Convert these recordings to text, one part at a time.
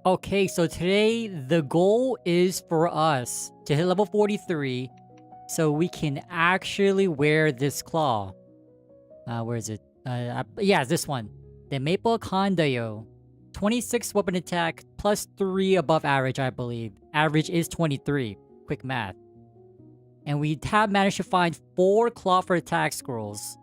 Okay, so today the goal is for us to hit level 43 so we can actually wear this claw. Where is it? Yeah, it's this one. The Maple Condayo. 26 weapon attack plus 3 above average, I believe. Average is 23. Quick math. And we have managed to find 4 claw for attack scrolls.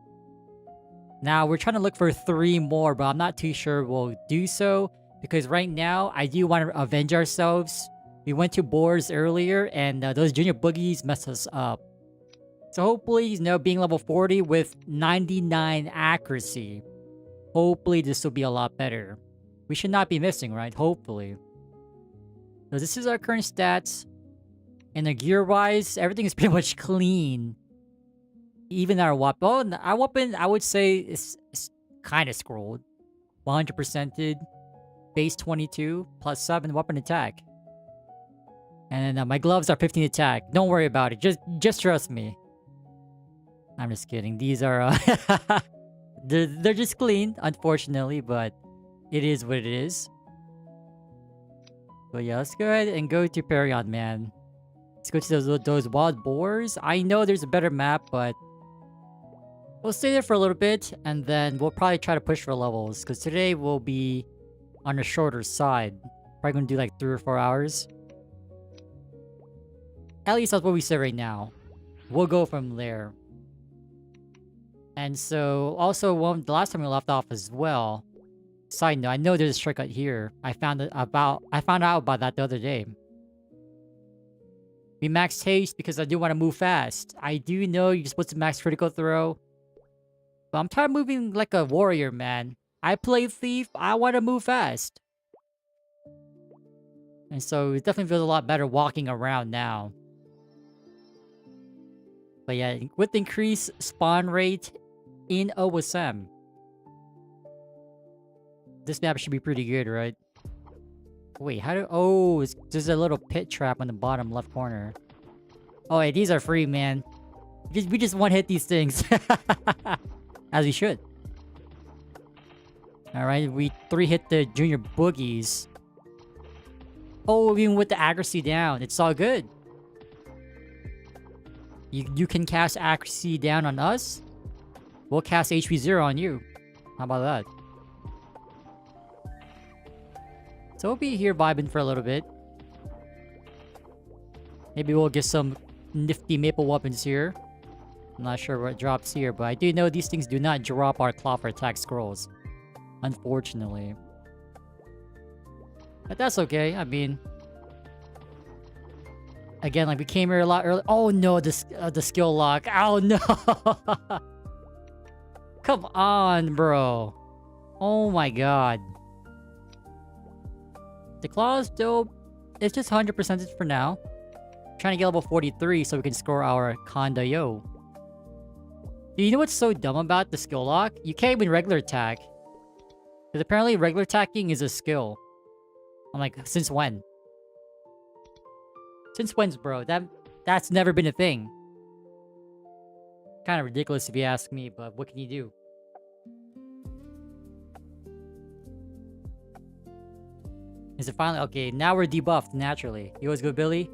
Now, we're trying to look for 3 more, but I'm not too sure we'll do so. Because right now, I do want to avenge ourselves. We went to boars earlier, and those junior boogies messed us up. So hopefully, being level 40 with 99 accuracy. Hopefully, this will be a lot better. We should not be missing, right? Hopefully. So this is our current stats. And the gear-wise, everything is pretty much clean. Even our weapon. Oh, our weapon, I would say, is kind of scrolled. 100%ed. Base 22 plus 7 weapon attack. And then my gloves are 15 attack. Don't worry about it. Just trust me. I'm just kidding. These are they're just clean, unfortunately, but it is what it is. But yeah, let's go ahead and go to Perion, man. Let's go to those wild boars. I know there's a better map, but we'll stay there for a little bit, and then we'll probably try to push for levels, because today we'll be on the shorter side. Probably gonna do like 3 or 4 hours. At least that's what we said right now. We'll go from there. And so, also, the last time we left off as well. Side note, I know there's a shortcut here. I found out about that the other day. We max haste because I do want to move fast. I do know you're supposed to max critical throw. But I'm tired of moving like a warrior, man. I play Thief, I want to move fast. And so it definitely feels a lot better walking around now. But yeah, with increased spawn rate in OSM. This map should be pretty good, right? Wait, how do... Oh, there's a little pit trap on the bottom left corner. Oh, hey, these are free, man. We just one-hit these things. As we should. Alright, we 3-hit the junior boogies. Oh, even with the accuracy down, it's all good. You can cast accuracy down on us. We'll cast HP 0 on you. How about that? So we'll be here vibing for a little bit. Maybe we'll get some nifty maple weapons here. I'm not sure what drops here, but I do know these things do not drop our claw for attack scrolls. Unfortunately. But that's okay, I mean... Again, like we came here a lot early. Oh no, the skill lock. Oh no! Come on, bro. Oh my god. The claw is still... It's just 100% for now. Trying to get level 43 so we can score our Condayo. Do you know what's so dumb about the skill lock? You can't even regular attack. Because apparently regular attacking is a skill. I'm like, since when? Since when's, bro? That's never been a thing. Kind of ridiculous if you ask me, but what can you do? Is it finally... Okay, now we're debuffed naturally. You always go, Billy?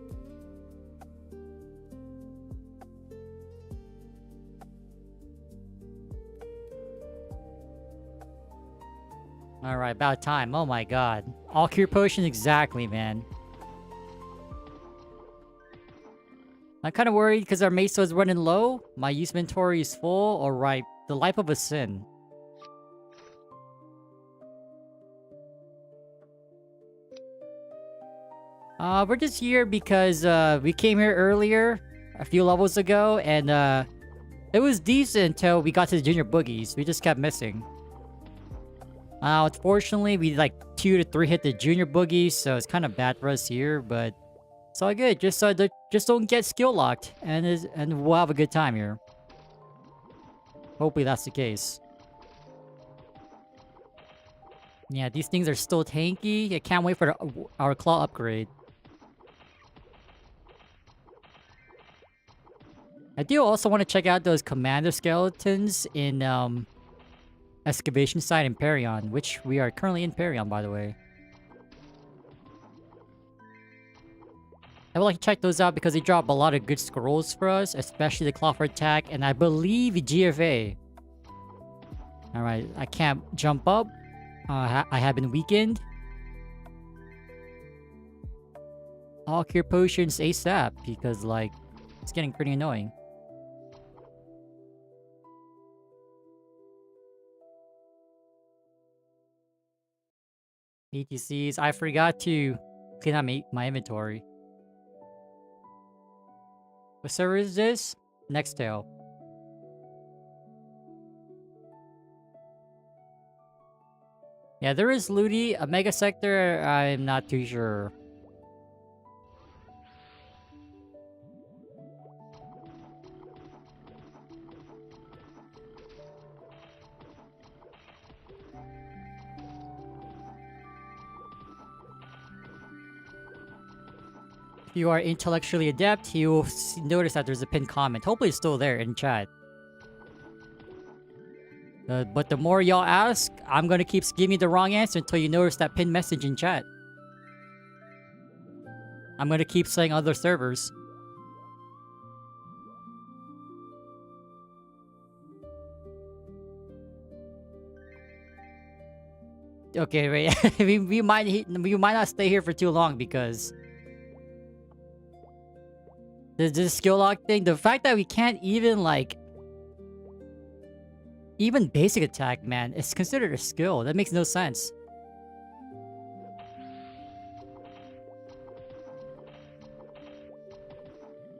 Alright, about time. Oh my god. All cure potions, exactly, man. I'm kind of worried because our Meso is running low. My use inventory is full. Alright, the life of a sin. We're just here because we came here earlier, a few levels ago, and it was decent until we got to the junior boogies. We just kept missing. Unfortunately, we like 2 to 3 hit the junior boogies, so it's kind of bad for us here, but it's all good. Just don't get skill locked, and we'll have a good time here. Hopefully that's the case. Yeah, these things are still tanky. I can't wait for our claw upgrade. I do also want to check out those commander skeletons in excavation site in Perion, which we are currently in Perion, by the way. would like to check those out because they drop a lot of good scrolls for us, especially the Claw for Attack, and I believe GFA. Alright, I can't jump up. I have been weakened. All cure potions ASAP because, like, it's getting pretty annoying. ETCs. I forgot to clean out my inventory. What server is this? NexTale. Yeah, there is Ludi. A Mega Sector, I'm not too sure. If you are intellectually adept, you will notice that there's a pinned comment. Hopefully it's still there in chat. But the more y'all ask, I'm gonna keep giving you the wrong answer until you notice that pinned message in chat. I'm gonna keep saying other servers. Okay, wait. we might not stay here for too long because this skill lock thing. The fact that we can't even like. Even basic attack, man, it's considered a skill. That makes no sense.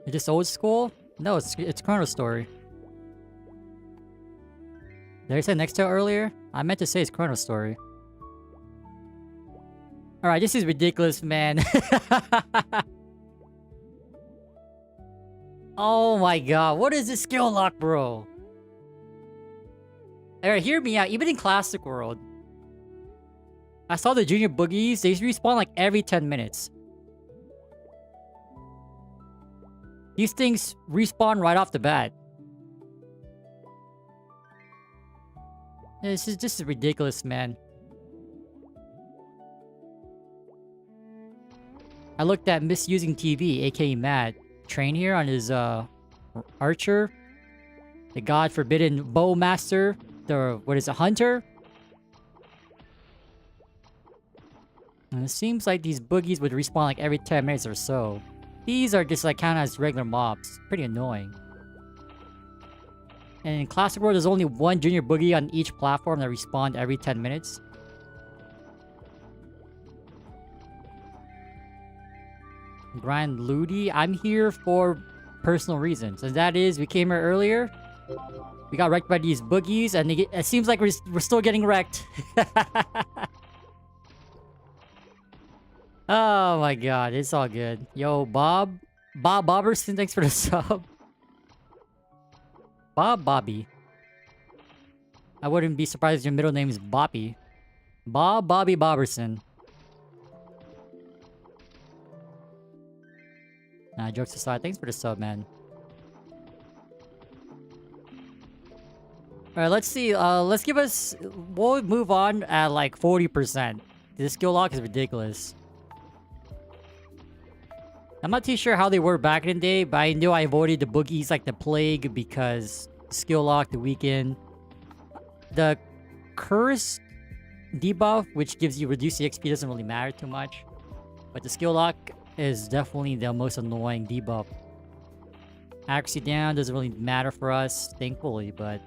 Is this old school? No, it's ChronoStory. Did I say NexTale earlier? I meant to say it's ChronoStory. Alright, this is ridiculous, man. Oh my god, what is this skill lock, bro? Alright, hear me out. Even in Classic World, I saw the Junior Boogies. They respawn like every 10 minutes. These things respawn right off the bat. This is ridiculous, man. I looked at Misusing TV, aka Matt, train here on his Archer, the God Forbidden Bow Master. What is a hunter? And it seems like these boogies would respawn like every 10 minutes or so. These are just like counted as regular mobs. Pretty annoying. And in Classic World, there's only one Junior Boogie on each platform that respawned every 10 minutes. Grand Ludi, I'm here for personal reasons. And that is, we came here earlier. We got wrecked by these boogies, and it seems like we're still getting wrecked. Oh my god, it's all good. Yo, Bob Bobberson, thanks for the sub. Bobby. I wouldn't be surprised if your middle name is Boppy. Bobby Bobberson. Nah, jokes aside, thanks for the sub, man. Alright, let's see. Let's give us... We'll move on at like 40%. This skill lock is ridiculous. I'm not too sure how they were back in the day, but I knew I avoided the boogies like the plague because skill lock, the weaken. The curse debuff, which gives you reduced XP, doesn't really matter too much. But the skill lock is definitely the most annoying debuff. Accuracy down doesn't really matter for us, thankfully, but...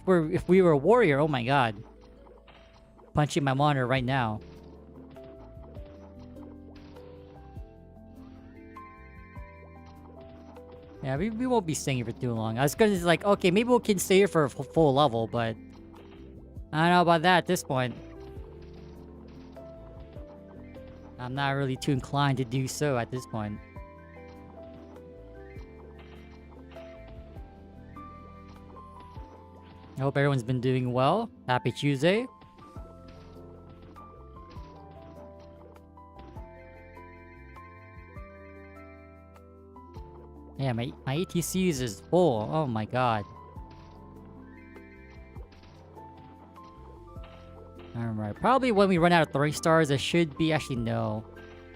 If we were a warrior, oh my god. Punching my monitor right now. Yeah, we won't be staying here for too long. I was gonna like, okay, maybe we can stay here for a full level, but... I don't know about that at this point. I'm not really too inclined to do so at this point. I hope everyone's been doing well. Happy Tuesday. Yeah, my ATCs is full. Oh my god. Alright, probably when we run out of 3 stars, it should be... Actually, no.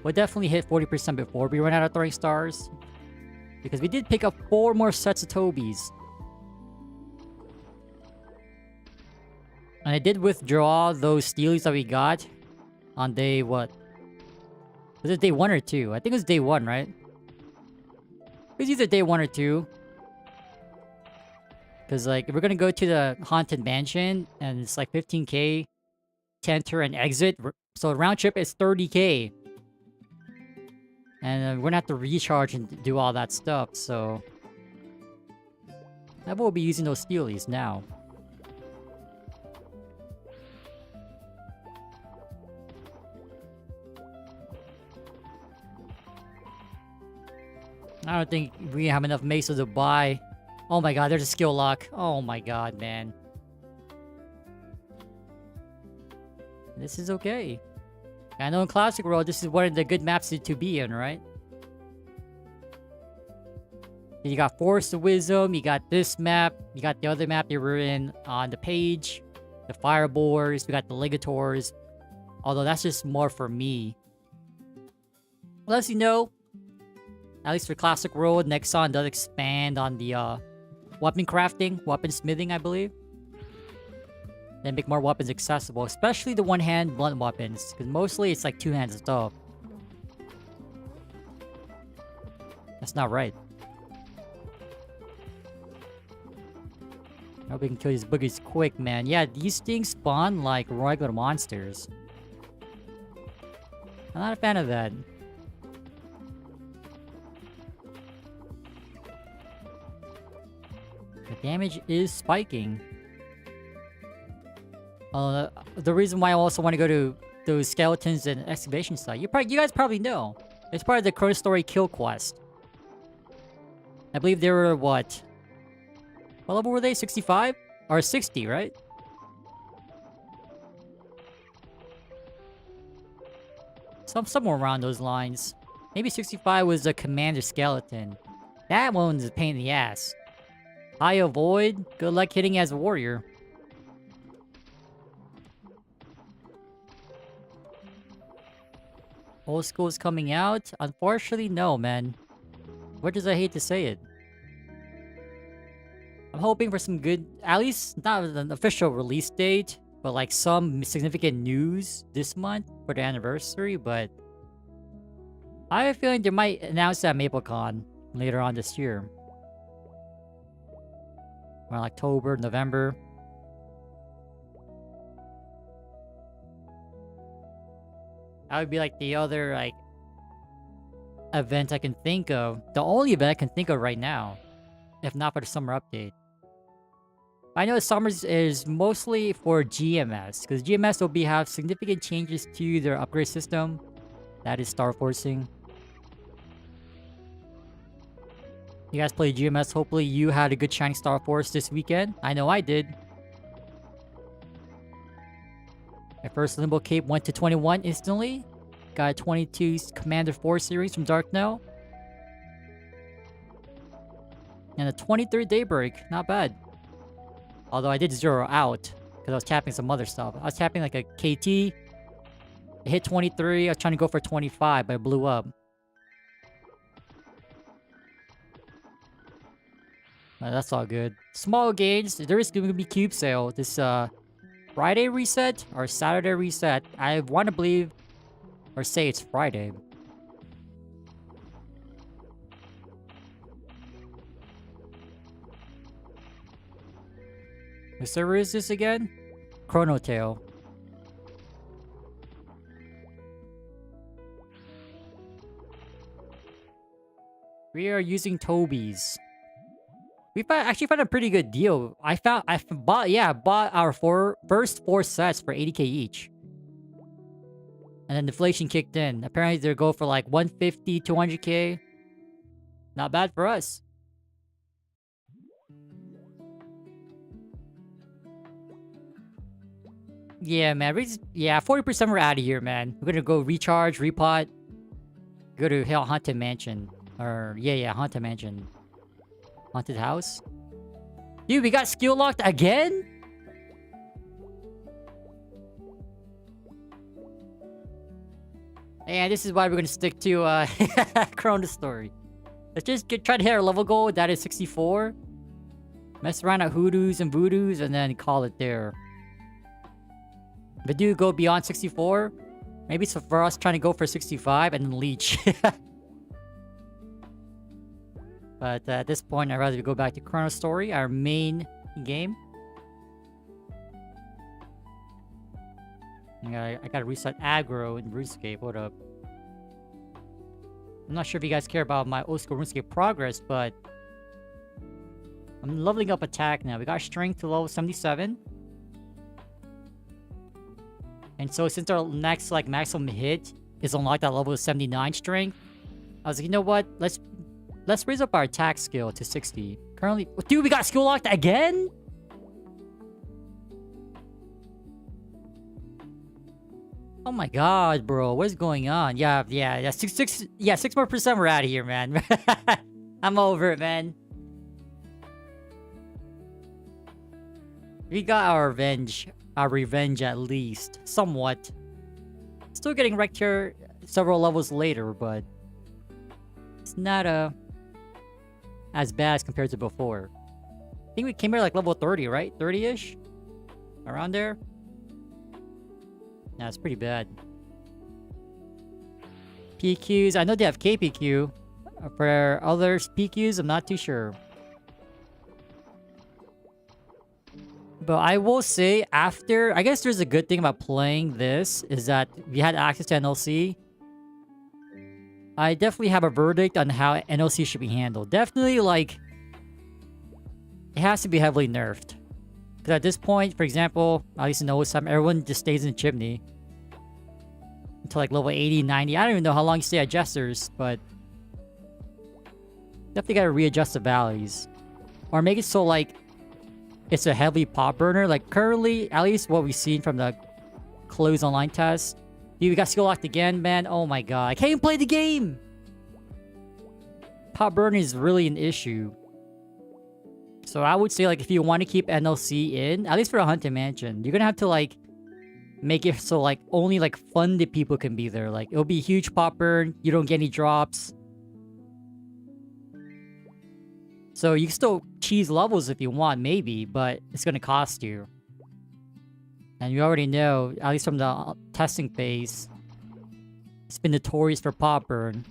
We'll definitely hit 40% before we run out of throwing stars. Because we did pick up 4 more sets of Tobies. And I did withdraw those steelies that we got on day what? Was it day 1 or 2? I think it was day 1, right? It was either day 1 or 2. Because, like, if we're gonna go to the Haunted Mansion, and it's like 15k to enter and exit, so round trip is 30k. And we're gonna have to recharge and do all that stuff, so... I will be using those steelies now. I don't think we have enough Meso to buy. Oh my god, there's a skill lock. Oh my god, man. This is okay. I know in Classic World, this is one of the good maps to be in, right? You got Forest of Wisdom, you got this map, you got the other map they were in on the page, the Firebores, we got the Ligators. Although that's just more for me. Unless you know, at least for Classic World, Nexon does expand on the weapon crafting, weapon smithing, I believe. Then make more weapons accessible, especially the one-hand blunt weapons, because mostly it's like two-hand stuff. That's not right. I hope we can kill these boogers quick, man. Yeah, these things spawn like regular monsters. I'm not a fan of that. The damage is spiking. The reason why I also want to go to those skeletons and excavation site, you guys probably know. It's part of the ChronoStory kill quest. I believe they were what? What level were they? 65? Or 60, right? Somewhere around those lines. Maybe 65 was the commander skeleton. That one's a pain in the ass. High avoid. Good luck hitting as a warrior. Old school is coming out? Unfortunately, no, man. Much as I hate to say it. I'm hoping for some good, at least not an official release date, but like some significant news this month for the anniversary, but I have a feeling they might announce that at MapleCon later on this year. Around October, November. That would be like the other like event I can think of. The only event I can think of right now. If not for the summer update. I know the summers is mostly for GMS. Because GMS will have significant changes to their upgrade system. That is Star Forcing. You guys play GMS. Hopefully you had a good Shining Star Force this weekend. I know I did. My first Limbo Cape went to 21 instantly. Got a 22 Commander 4 series from Darknell. And a 23 Daybreak. Not bad. Although I did 0 out. Because I was tapping some other stuff. I was tapping like a KT. It hit 23. I was trying to go for 25, but it blew up. That's all good. Small gauge. There is going to be cube sale. This Friday reset or Saturday reset. I want to believe or say it's Friday. What server is this again? ChronoTale. We are using Tobies. We actually found a pretty good deal. I bought our first 4 sets for 80k each. And then deflation kicked in. Apparently they go for like 150, 200k. Not bad for us. Yeah, man. 40% we're out of here, man. We're gonna go recharge, repot. Go to Haunted Mansion. Or, yeah, Haunted Mansion. Haunted House? Dude, we got skill locked again? And this is why we're gonna stick to ChronoStory. Let's just try to hit our level goal. That is 64. Mess around at hoodoos and voodoos and then call it there. But do go beyond 64. Maybe it's for us trying to go for 65 and then leech. But at this point, I'd rather go back to ChronoStory, our main game. I gotta reset aggro in RuneScape. Hold up. I'm not sure if you guys care about my old school RuneScape progress, but I'm leveling up attack now. We got strength to level 77. And so since our next like maximum hit is unlocked at level 79 strength, I was like, you know what? Let's raise up our attack skill to 60. Currently, dude, we got skill locked again? Oh my god, bro. What's going on? Yeah, 6 more percent we're out of here, man. I'm over it, man. We got our revenge at least. Somewhat. Still getting wrecked here several levels later, but it's not as bad as compared to before. I think we came here like level 30, right? 30-ish? Around there? Nah, it's pretty bad. PQs, I know they have KPQ. For other PQs, I'm not too sure. But I will say, after... I guess there's a good thing about playing this, is that we had access to NLC. I definitely have a verdict on how NLC should be handled. Definitely, like... It has to be heavily nerfed. Because at this point, for example, at least in OSM, everyone just stays in Chimney. Until like level 80, 90. I don't even know how long you stay at Jesters, but... Definitely gotta readjust the values. Or make it so like... It's a heavy pop burner. Like currently, at least what we've seen from the closed online test. Dude, we got skill locked again, man. Oh my god. I can't even play the game! Pop burner is really an issue. So I would say, like, if you want to keep NLC in, at least for a Haunted Mansion, you're gonna have to, like, make it so, like, only, like, funded people can be there. Like, it'll be a huge pop burn, you don't get any drops. So you can still cheese levels if you want, maybe, but it's gonna cost you. And you already know, at least from the testing phase, it's been notorious for pop burn.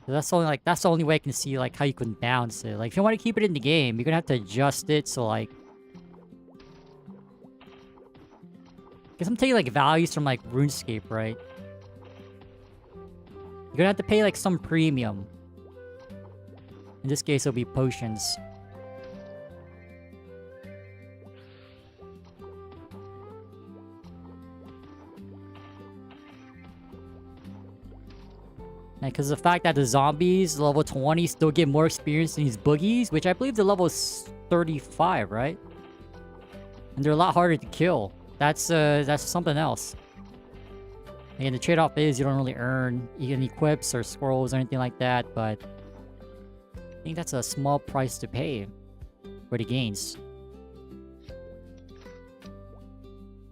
So that's the only way I can see like how you can balance it. Like if you want to keep it in the game, you're gonna have to adjust it so like, because I'm taking like values from like RuneScape, right? You're gonna have to pay like some premium. In this case, it'll be potions. And because the fact that the zombies, level 20, still get more experience than these boogies, which I believe the level is 35, right? And they're a lot harder to kill. That's something else. Again, the trade-off is you don't really earn any equips or scrolls or anything like that, but I think that's a small price to pay for the gains.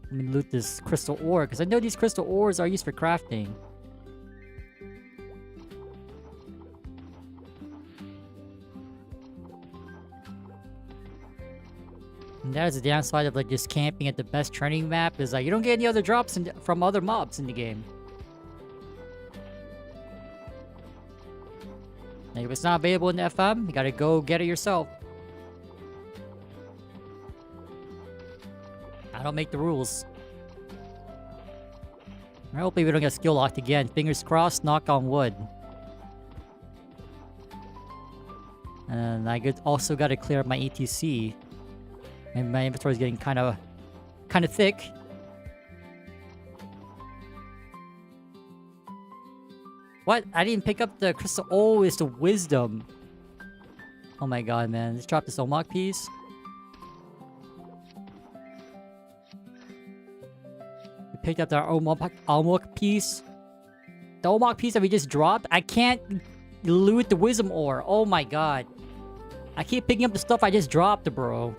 Let me loot this crystal ore, because I know these crystal ores are used for crafting. And that is the downside of like just camping at the best training map, is like you don't get any other drops from other mobs in the game. Like if it's not available in the FM, you gotta go get it yourself. I don't make the rules. Hopefully we don't get skill locked again. Fingers crossed, knock on wood. And I also gotta clear up my ATC. And my inventory is getting kind of thick. What? I didn't pick up the crystal. Oh, it's the wisdom. Oh my god, man. Let's drop this Omok piece. We picked up the Omok piece. The Omok piece that we just dropped. I can't loot the wisdom ore. Oh my god. I keep picking up the stuff I just dropped, bro.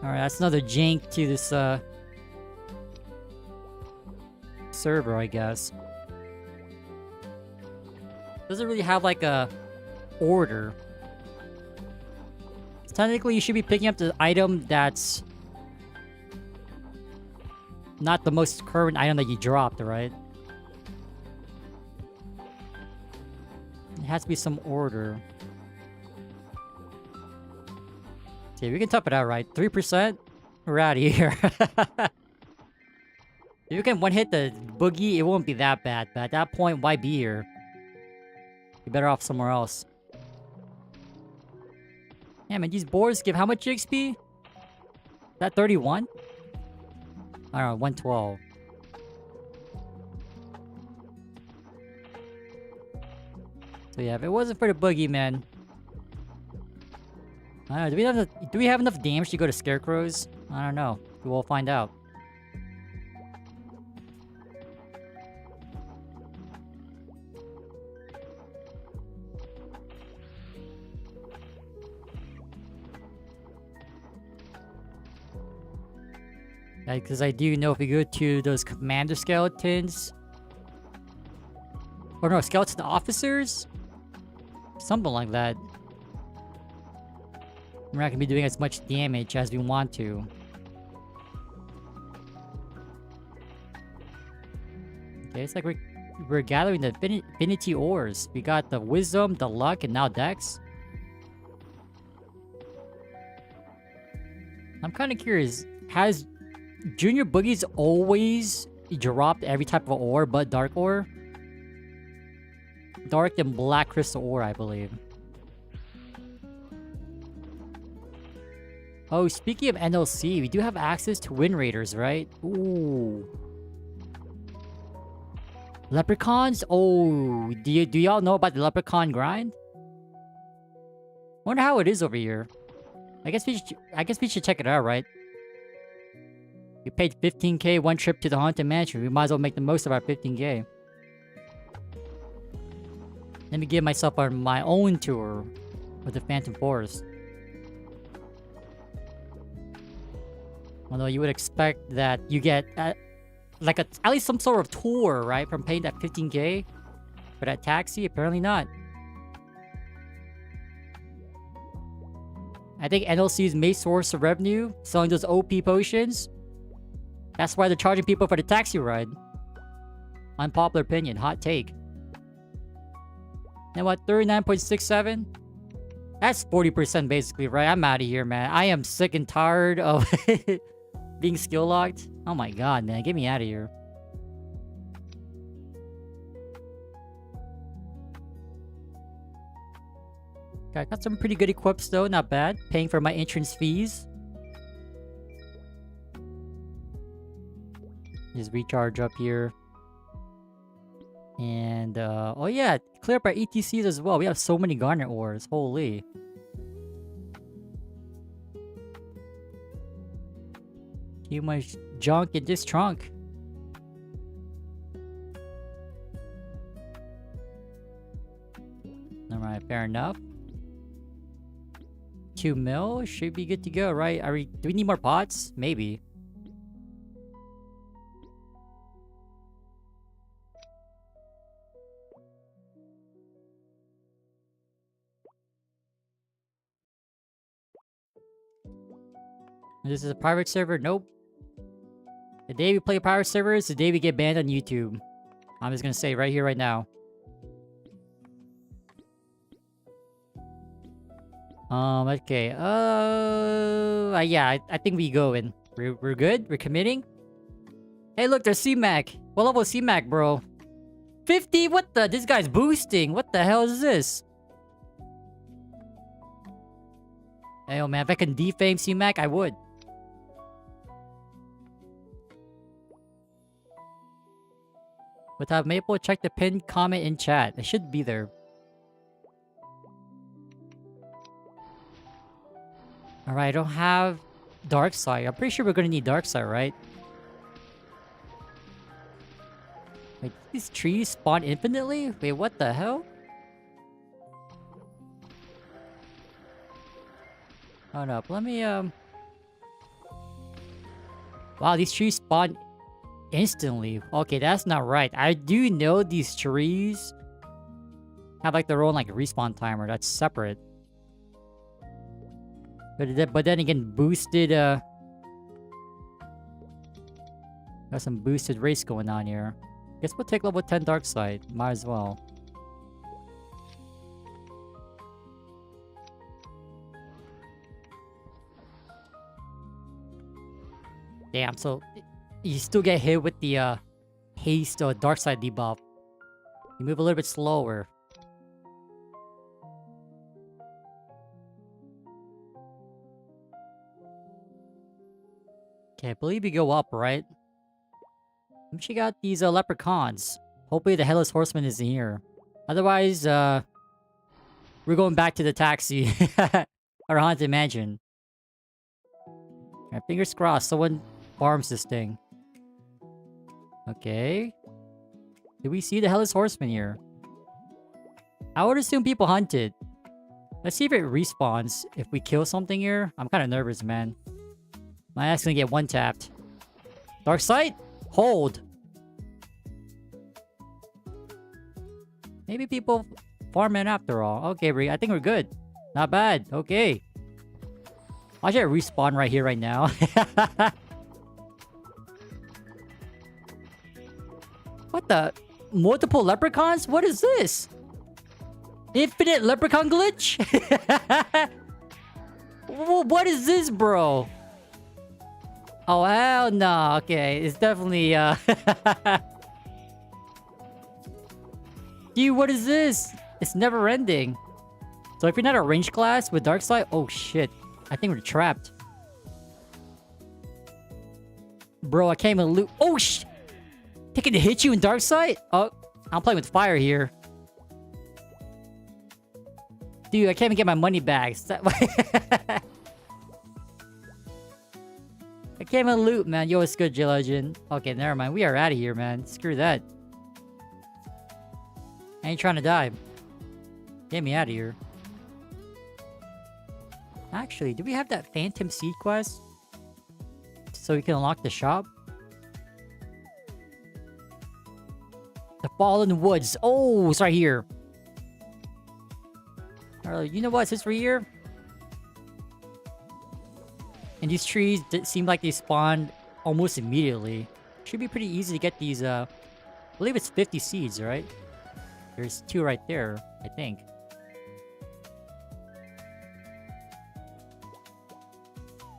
Alright, that's another jank to this, server, I guess. Doesn't really have like a order. Technically, you should be picking up the item that's not the most current item that you dropped, right? It has to be some order. See, we can tough it out, right? 3%? We're out of here. If you can one-hit the boogie, it won't be that bad. But at that point, why be here? You're better off somewhere else. Yeah, man, these boars give how much XP? Is that 31? I don't know, 112. So yeah, if it wasn't for the boogie, man. I don't know, do we have enough damage to go to scarecrows? I don't know. We'll find out. Because I do know if we go to those commander skeletons... Or no, skeleton officers? Something like that. We're not going to be doing as much damage as we want to. Okay, it's like we're gathering the affinity ores. We got the wisdom, the luck, and now dex. I'm kind of curious. Has Junior Boogies always dropped every type of ore but dark ore? Dark and black crystal ore, I believe. Oh, speaking of NLC, we do have access to Wind Raiders, right? Ooh. Leprechauns? Oh, do y'all know about the Leprechaun grind? Wonder how it is over here. I guess we should check it out, right? We paid 15k one trip to the Haunted Mansion. We might as well make the most of our 15k. Let me give myself my own tour with the Phantom Forest. Although you would expect that you get like at least some sort of tour, right? From paying that 15k for that taxi. Apparently not. I think NLC's main source of revenue, selling those OP potions. That's why they're charging people for the taxi ride. Unpopular opinion, hot take. And what, 39.67? That's 40% basically, right? I'm out of here, man. I am sick and tired of being skill locked. Oh my god, man. Get me out of here. Okay, I got some pretty good equips though, not bad. Paying for my entrance fees. Just recharge up here. And, oh yeah, clear up our ETCs as well. We have so many garnet ores. Holy. Too much junk in this trunk. Alright, fair enough. 2 mil should be good to go, right? Do we need more pots? Maybe. This is a private server? Nope. The day we play a private server is the day we get banned on YouTube. I'm just gonna say right here, right now. Okay. Yeah, I think we go in. We're good? We're committing? Hey, look, there's C-Mac. What level is C-Mac, bro? 50? What the? This guy's boosting. What the hell is this? Hey, oh man, if I can defame C-Mac, I would. Without Maple, check the pinned comment in chat. It should be there. Alright, I don't have Dark Side. I'm pretty sure we're gonna need Dark Side, right? Wait, these trees spawn infinitely? Wait, what the hell? Hold up, let me, Wow, these trees spawn instantly. Okay, that's not right. I do know these trees have like their own like respawn timer that's separate. But then again, boosted got some boosted race going on here. Guess we'll take level 10 dark side. Might as well. Damn, so you still get hit with the haste or dark side debuff. You move a little bit slower. Okay, I believe you go up, right? She got these leprechauns. Hopefully the Headless Horseman isn't here. Otherwise, we're going back to the taxi. Or Haunted Mansion. Alright, fingers crossed, someone farms this thing. Okay. Do we see the Headless Horseman here? I would assume people hunt it. Let's see if it respawns if we kill something here. I'm kind of nervous, man. My ass gonna get one tapped. Dark sight? Hold. Maybe people farm it after all. Okay, I think we're good. Not bad. Okay. Watch it respawn right here, right now. What the? Multiple leprechauns? What is this? Infinite leprechaun glitch? What is this, bro? Oh, hell no. Okay, it's definitely, Dude, what is this? It's never ending. So if you're not a range class with dark side, oh shit. I think we're trapped. Bro, I can't even loot. Oh sh! Taking to hit you in dark side? Oh, I'm playing with fire here. Dude, I can't even get my money back. I can't even loot, man. Yo, it's good, J-Legend. Okay, never mind. We are out of here, man. Screw that. I ain't trying to die. Get me out of here. Actually, do we have that Phantom Seed quest? So we can unlock the shop? The Fallen Woods. Oh, it's right here. You know what? Since we're here, and these trees seem like they spawn almost immediately. Should be pretty easy to get these, I believe it's 50 seeds, right? There's 2 right there, I think.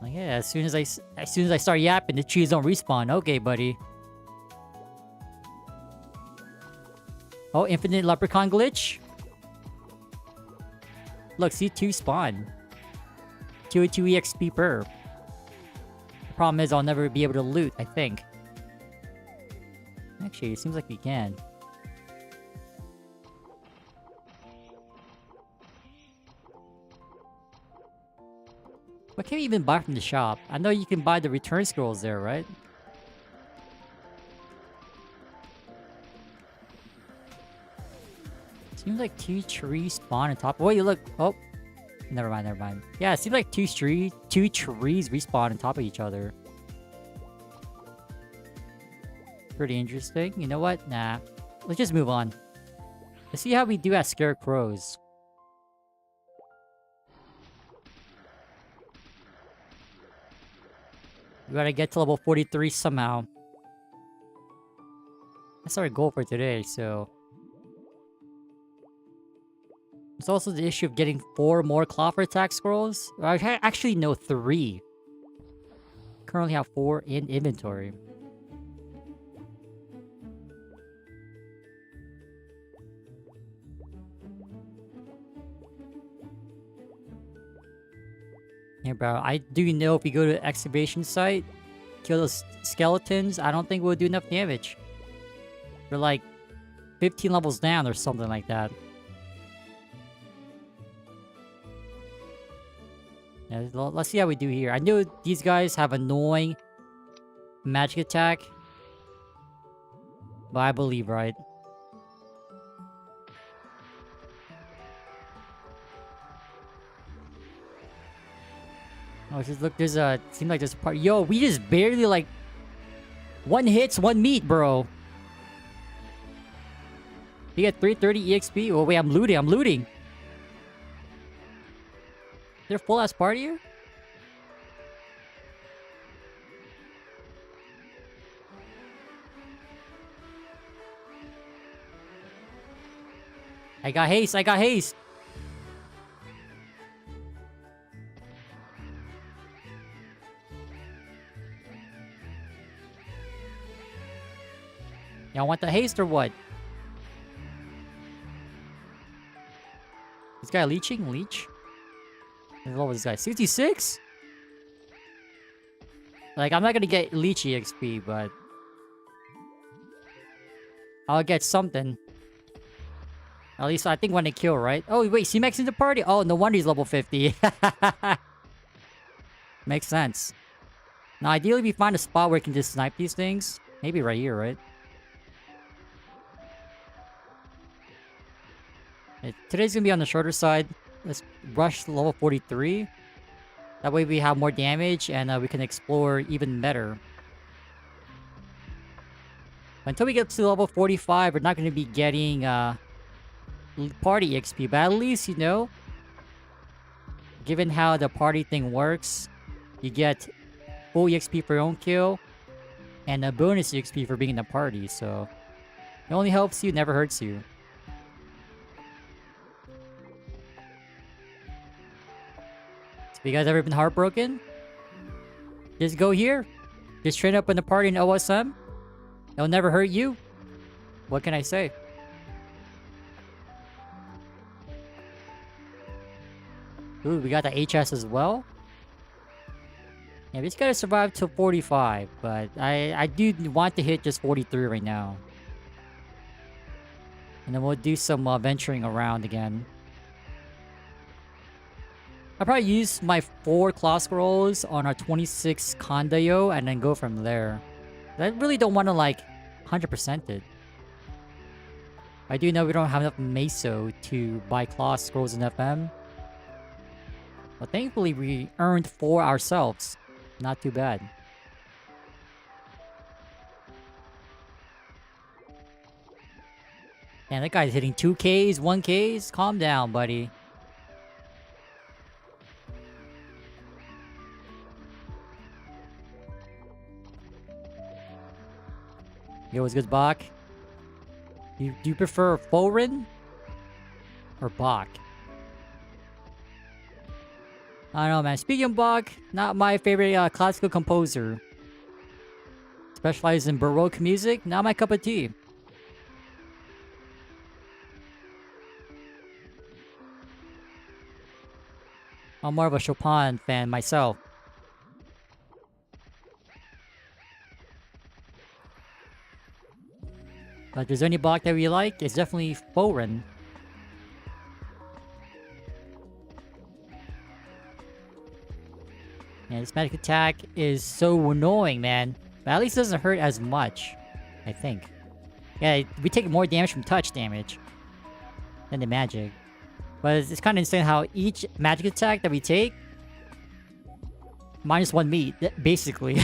Like, yeah, as soon as I start yapping, the trees don't respawn. Okay, buddy. Oh, infinite leprechaun glitch. Look, see 2 spawn. 2 EXP per. The problem is I'll never be able to loot, I think. Actually, it seems like we can. What can we even buy from the shop? I know you can buy the return scrolls there, right? Seems like 2 trees spawn on top. Wait, look. Oh. Never mind, never mind. Yeah, it seems like 2 trees respawn on top of each other. Pretty interesting. You know what? Nah. Let's just move on. Let's see how we do at Scarecrows. We gotta get to level 43 somehow. That's our goal for today, so... There's also the issue of getting 4 more Cloffer attack scrolls. Actually, no, 3. Currently have 4 in inventory. Yeah, bro, I do know if we go to the excavation site, kill those skeletons, I don't think we'll do enough damage. We're like 15 levels down or something like that. Yeah, let's see how we do here. I know these guys have annoying magic attack, but I believe, right? Oh, just look, there's a... Seems like there's a part... Yo, we just barely, like... One hits, one meat, bro. You get 330 EXP? Oh, wait, I'm looting. Is there a full-ass party here? I got haste. Y'all want the haste or what? This guy leeching? Leech? What level is this guy? 66? Like, I'm not gonna get leech EXP, but... I'll get something. At least I think when they kill, right? Oh, wait, C-Max in the party? Oh, no wonder he's level 50. Makes sense. Now, ideally, we find a spot where we can just snipe these things. Maybe right here, right? Today's gonna be on the shorter side. Let's rush to level 43. That way we have more damage and we can explore even better. Until we get to level 45, we're not gonna be getting party XP. But at least, you know, given how the party thing works, you get full EXP for your own kill and a bonus EXP for being in the party. So it only helps you, never hurts you. Have you guys ever been heartbroken? Just go here. Just train up in the party in OSM. It'll never hurt you. What can I say? Ooh, we got the HS as well. Yeah, we just gotta survive till 45, but I do want to hit just 43 right now. And then we'll do some venturing around again. I'll probably use my 4 claw scrolls on our 26 Kondayo and then go from there. I really don't want to like 100% it. I do know we don't have enough Meso to buy claw scrolls in FM. But thankfully we earned 4 ourselves. Not too bad. Man, that guy's hitting 2Ks, 1Ks. Calm down, buddy. Yo, what's good, Bach? Do you prefer Foreign or Bach? I don't know, man. Speaking of Bach, not my favorite classical composer. Specializes in Baroque music, not my cup of tea. I'm more of a Chopin fan myself. But if there's any block that we like, it's definitely Foreign. Yeah, this magic attack is so annoying, man. But at least it doesn't hurt as much, I think. Yeah, we take more damage from touch damage than the magic. But it's kind of insane how each magic attack that we take -1 meat, basically.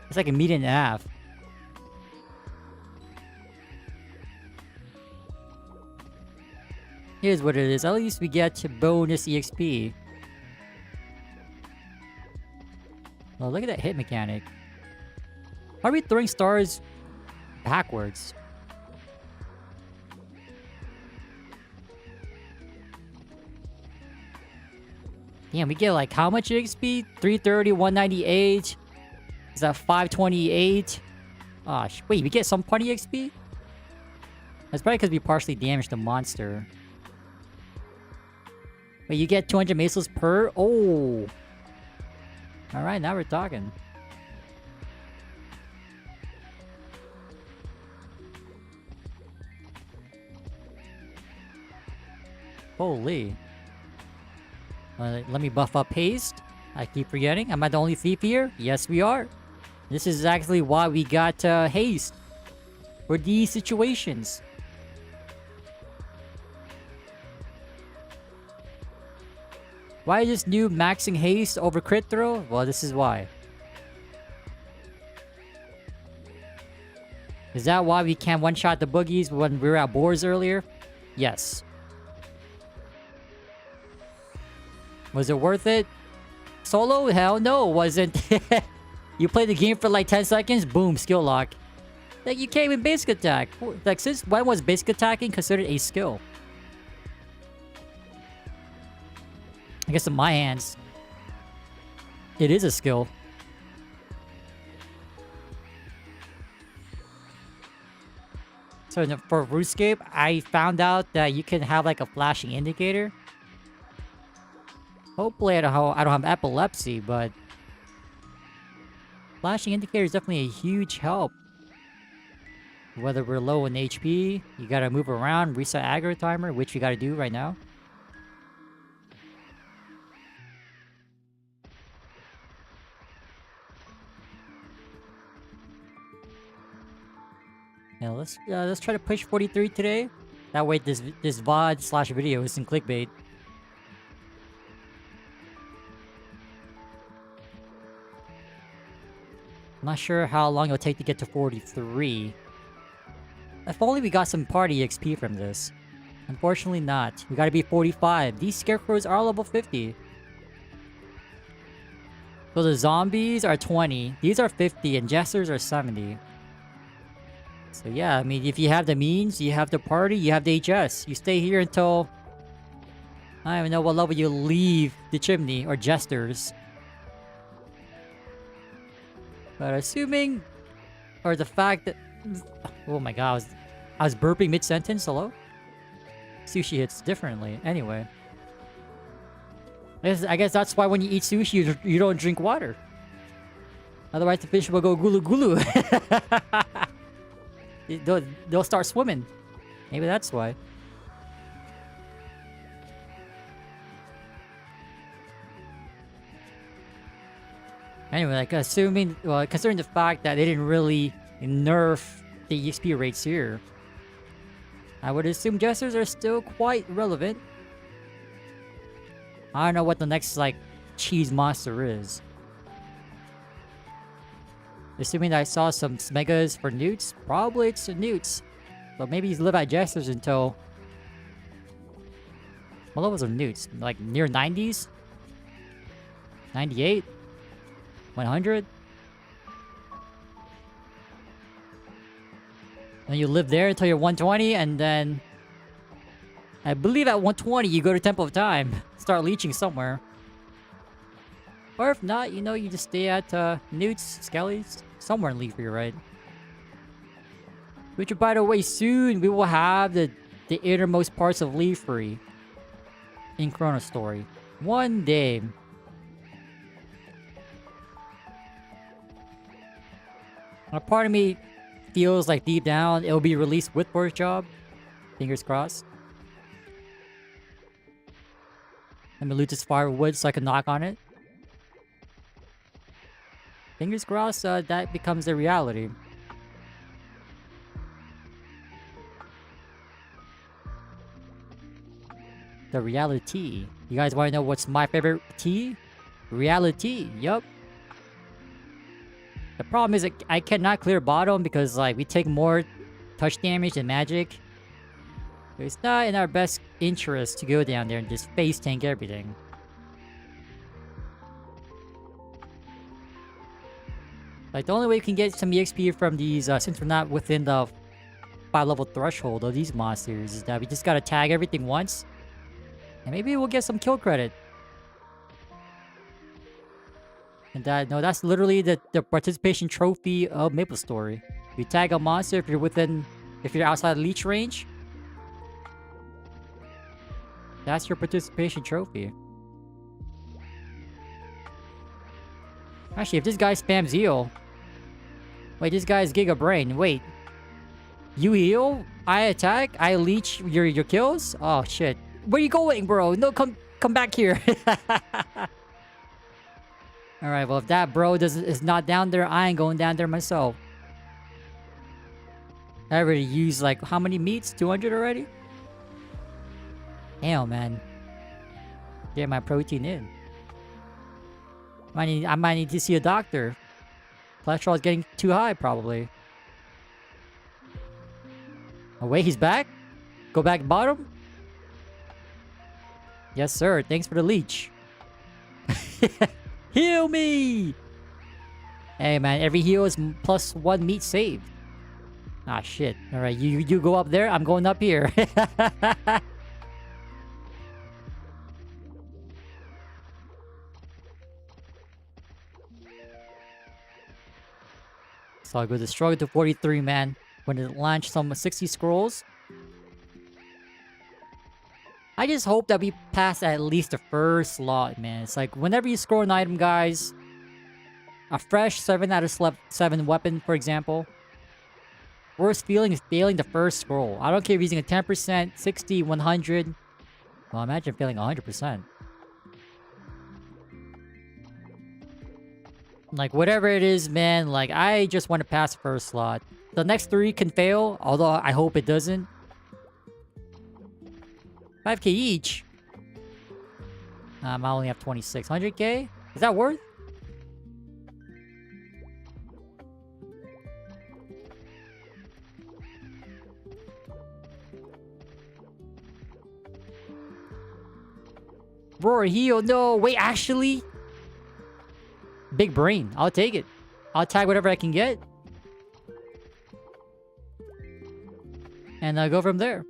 It's like a meat and a half. Here's what it is. At least we get bonus EXP. Well, look at that hit mechanic. Why are we throwing stars backwards? Damn, we get like how much EXP? 330, 198. Is that 528? Gosh, wait, we get some party EXP? That's probably because we partially damaged the monster. Wait, you get 200 mesos per? Oh! Alright, now we're talking. Holy. Let me buff up haste. I keep forgetting. Am I the only thief here? Yes, we are. This is actually why we got haste. For these situations. Why is this new maxing haste over crit throw? Well, this is why. Is that why we can't one-shot the boogies when we were at boars earlier? Yes. Was it worth it? Solo? Hell no, it wasn't. You play the game for like 10 seconds, boom, skill lock. Like, you can't even basic attack. Like, since when was basic attacking considered a skill? I guess in my hands, it is a skill. So for RuneScape, I found out that you can have like a flashing indicator. Hopefully I don't have epilepsy, but flashing indicator is definitely a huge help. Whether we're low in HP, you gotta move around, reset aggro timer, which we gotta do right now. Now let's try to push 43 today. That way this VOD/video isn't clickbait. I'm not sure how long it'll take to get to 43. If only we got some party XP from this. Unfortunately not. We gotta be 45. These scarecrows are level 50. So the zombies are 20. These are 50 and jesters are 70. So yeah, I mean, if you have the means, you have the party, you have the HS. You stay here until... I don't even know what level you leave the chimney or jesters. But assuming... Or the fact that... Oh my god, I was burping mid-sentence, hello? Sushi hits differently. Anyway. I guess that's why when you eat sushi, you don't drink water. Otherwise the fish will go gulu gulu. They'll start swimming. Maybe that's why. Anyway, like assuming, well, considering the fact that they didn't really nerf the EXP rates here, I would assume jesters are still quite relevant. I don't know what the next, like, cheese monster is. Assuming that I saw some megas for newts, probably it's the newts. But maybe he's live at jesters until... What levels are newts? Like near 90s? 98? 100? And you live there until you're 120, and then... I believe at 120 you go to Temple of Time. Start leeching somewhere. Or if not, you know, you just stay at Newts, Skellies, somewhere in Leafree, right? Which, by the way, soon we will have the innermost parts of Leafree in ChronoStory. One day. A part of me feels like deep down it'll be released with First Job. Fingers crossed. Let me loot this firewood so I can knock on it. Fingers crossed that becomes a reality. The reality. You guys want to know what's my favorite tea? Reality. Yup. The problem is I cannot clear bottom because like we take more touch damage than magic. It's not in our best interest to go down there and just face tank everything. Like, the only way you can get some EXP from these, since we're not within the 5-level threshold of these monsters, is that we just gotta tag everything once. And maybe we'll get some kill credit. And that's literally the participation trophy of MapleStory. You tag a monster if you're outside leech range. That's your participation trophy. Actually, if this guy spams heal... Wait, this guy's Giga Brain. Wait. You heal? I attack? I leech your kills? Oh, shit. Where you going, bro? No, come back here. Alright, well, if that bro is not down there, I ain't going down there myself. I already used, like, how many meats? 200 already? Damn, man. Get my protein in. I might need to see a doctor. Cholesterol is getting too high, probably. Oh, wait, he's back? Go back bottom? Yes, sir. Thanks for the leech. Heal me! Hey, man. Every heal is +1 meat saved. Ah, shit. Alright, you go up there. I'm going up here. So I'll go to struggle to 43, man. When it launched some 60 scrolls. I just hope that we pass at least the first slot, man. It's like, whenever you score an item, guys, a fresh 7 out of 7 weapon, for example, worst feeling is failing the first scroll. I don't care if you're using a 10%, 60, 100. Well, imagine failing 100%. Like, whatever it is, man, like, I just want to pass the first slot. The next 3 can fail, although I hope it doesn't. 5k each. I only have 2600k. Is that worth? Roar heal. No, wait, actually. Big brain. I'll take it. I'll tag whatever I can get. And I'll go from there.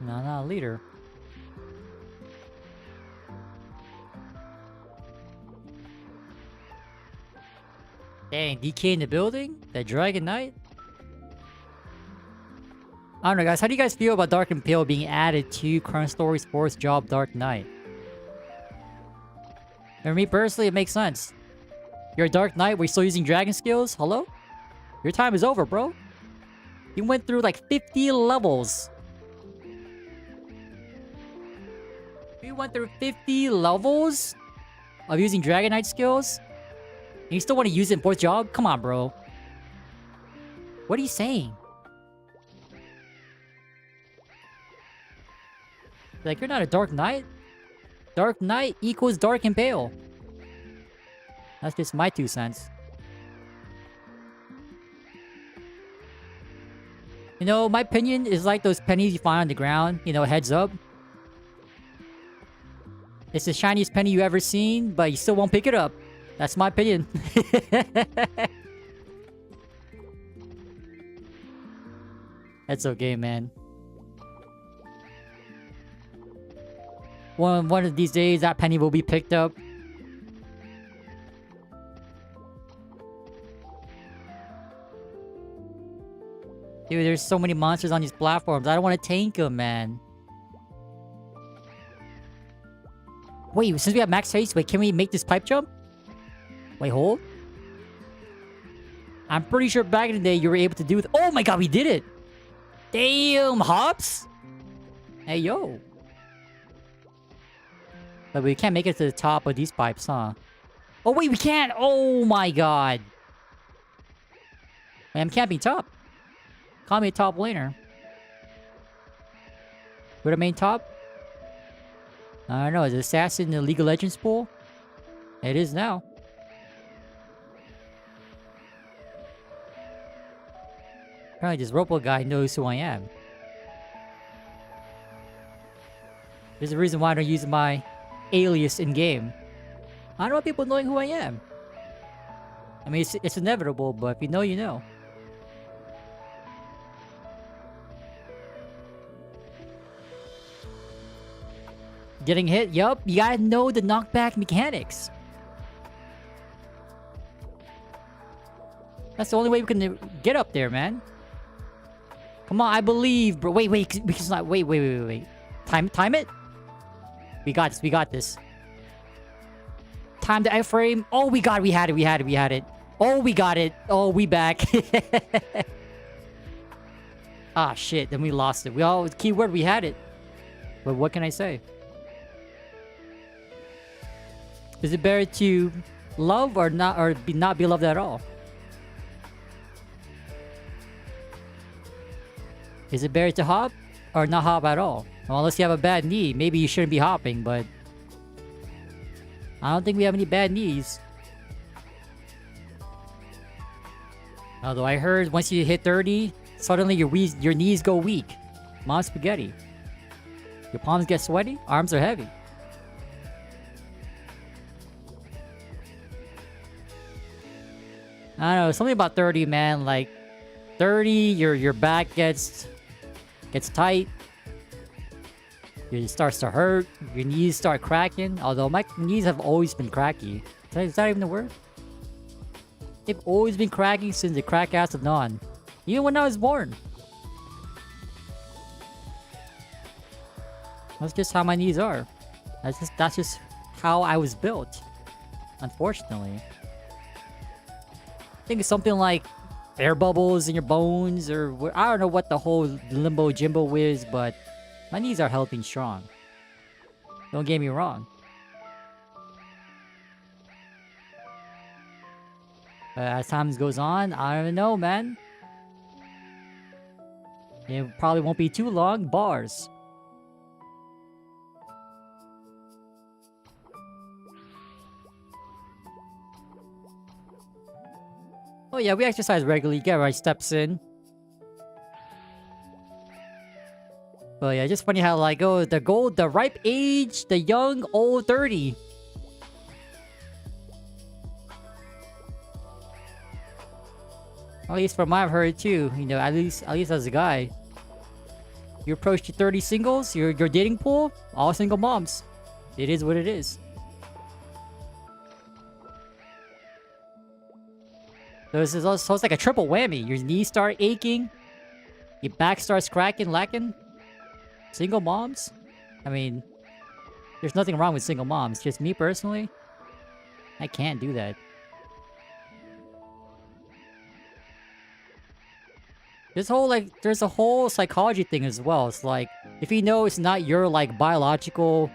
No, not a leader. Dang, DK in the building? That Dragon Knight? I don't know, guys. How do you guys feel about Dark and Pale being added to ChronoStory's 4th job, Dark Knight? For me personally, it makes sense. You're a Dark Knight, we're still using dragon skills? Hello? Your time is over, bro. You went through like 50 levels. You went through 50 levels of using Dragon Knight skills? And you still want to use it in 4th job? Come on, bro. What are you saying? Like, you're not a Dark Knight? Dark Knight equals Dark and Pale. That's just my 2 cents. You know, my opinion is like those pennies you find on the ground. You know, heads up. It's the shiniest penny you ever seen, but you still won't pick it up. That's my opinion. That's okay, man. One of these days, that penny will be picked up. Dude, there's so many monsters on these platforms. I don't want to tank them, man. Wait, since we have max haste, wait, can we make this pipe jump? Wait, hold. I'm pretty sure back in the day you were able to do it. Oh my god, we did it! Damn, hops? Hey, yo. But we can't make it to the top of these pipes, huh? Oh, wait, we can't! Oh my god. Wait, I'm camping top. Call me a top laner. We're the main top? I don't know, is Assassin in the League of Legends pool? It is now. Apparently this Ropo guy knows who I am. There's a reason why I don't use my alias in-game. I don't want people knowing who I am. I mean, it's inevitable, but if you know, you know. Getting hit? Yup, you gotta know the knockback mechanics. That's the only way we can get up there, man. Come on, I believe, bro. Wait, because not. Wait. Time it. We got this. Time the iframe. Oh, we had it. Oh, we got it. Oh, we back. Ah, shit. Then we lost it. Keyword, we had it. But what can I say? Is it better to love or not, or not be loved at all? Is it better to hop or not hop at all? Well, unless you have a bad knee, maybe you shouldn't be hopping, but I don't think we have any bad knees. Although I heard once you hit 30, suddenly your knees go weak. Mom spaghetti. Your palms get sweaty, arms are heavy. I don't know, something about 30, man. Like 30, your back gets tight. It starts to hurt. Your knees start cracking. Although my knees have always been cracky. Is that even the word? They've always been cracking since the crack ass of dawn. Even when I was born. That's just how my knees are. That's just how I was built. Unfortunately. I think it's something like air bubbles in your bones, or I don't know what the whole limbo jimbo is, but my knees are healthy and strong. Don't get me wrong. But as time goes on, I don't know, man. It probably won't be too long. Bars. Oh yeah, we exercise regularly, get our steps in. But yeah, just funny how like, oh, the ripe age, the young, old 30. At least from what I've heard too, you know, at least as a guy. You approach your 30 singles, your dating pool, all single moms. It is what it is. So it's like a triple whammy. Your knees start aching. Your back starts cracking, lacking. Single moms? I mean, there's nothing wrong with single moms. Just me personally, I can't do that. There's a whole psychology thing as well. It's like, if you know it's not your, like, biological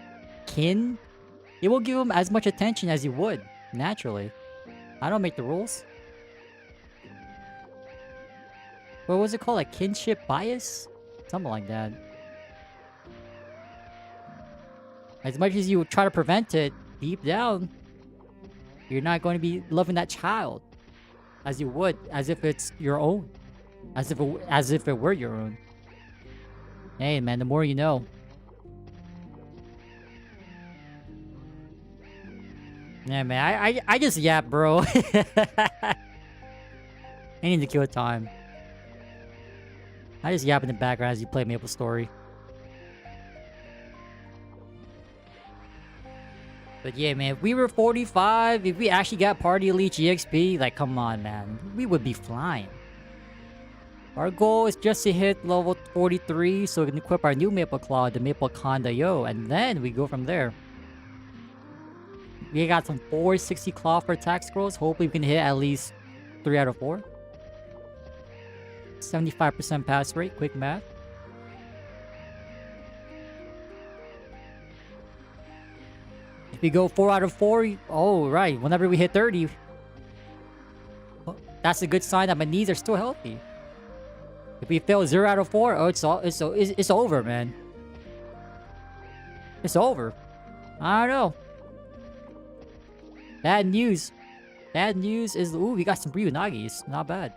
kin, you will give them as much attention as you would, naturally. I don't make the rules. What was it called? Like kinship bias? Something like that. As much as you try to prevent it, deep down, you're not going to be loving that child as you would, as if it's your own. As if it were your own. Hey man, the more you know. Yeah man, I just yap, bro. I need to kill time. I just yap in the background as you play MapleStory. But yeah, man, if we were 45, if we actually got Party Elite GXP, like, come on, man. We would be flying. Our goal is just to hit level 43 so we can equip our new Maple Claw, the Maple Conda, and then we go from there. We got some 460 Claw for attack scrolls. Hopefully we can hit at least 3 out of 4. 75% pass rate, quick math. If we go 4 out of 4, oh right, whenever we hit 30, that's a good sign that my knees are still healthy. If we fail 0 out of 4, oh, it's over, man. It's over. I don't know. Bad news. Bad news is, ooh, we got some Ryunagis. Not bad.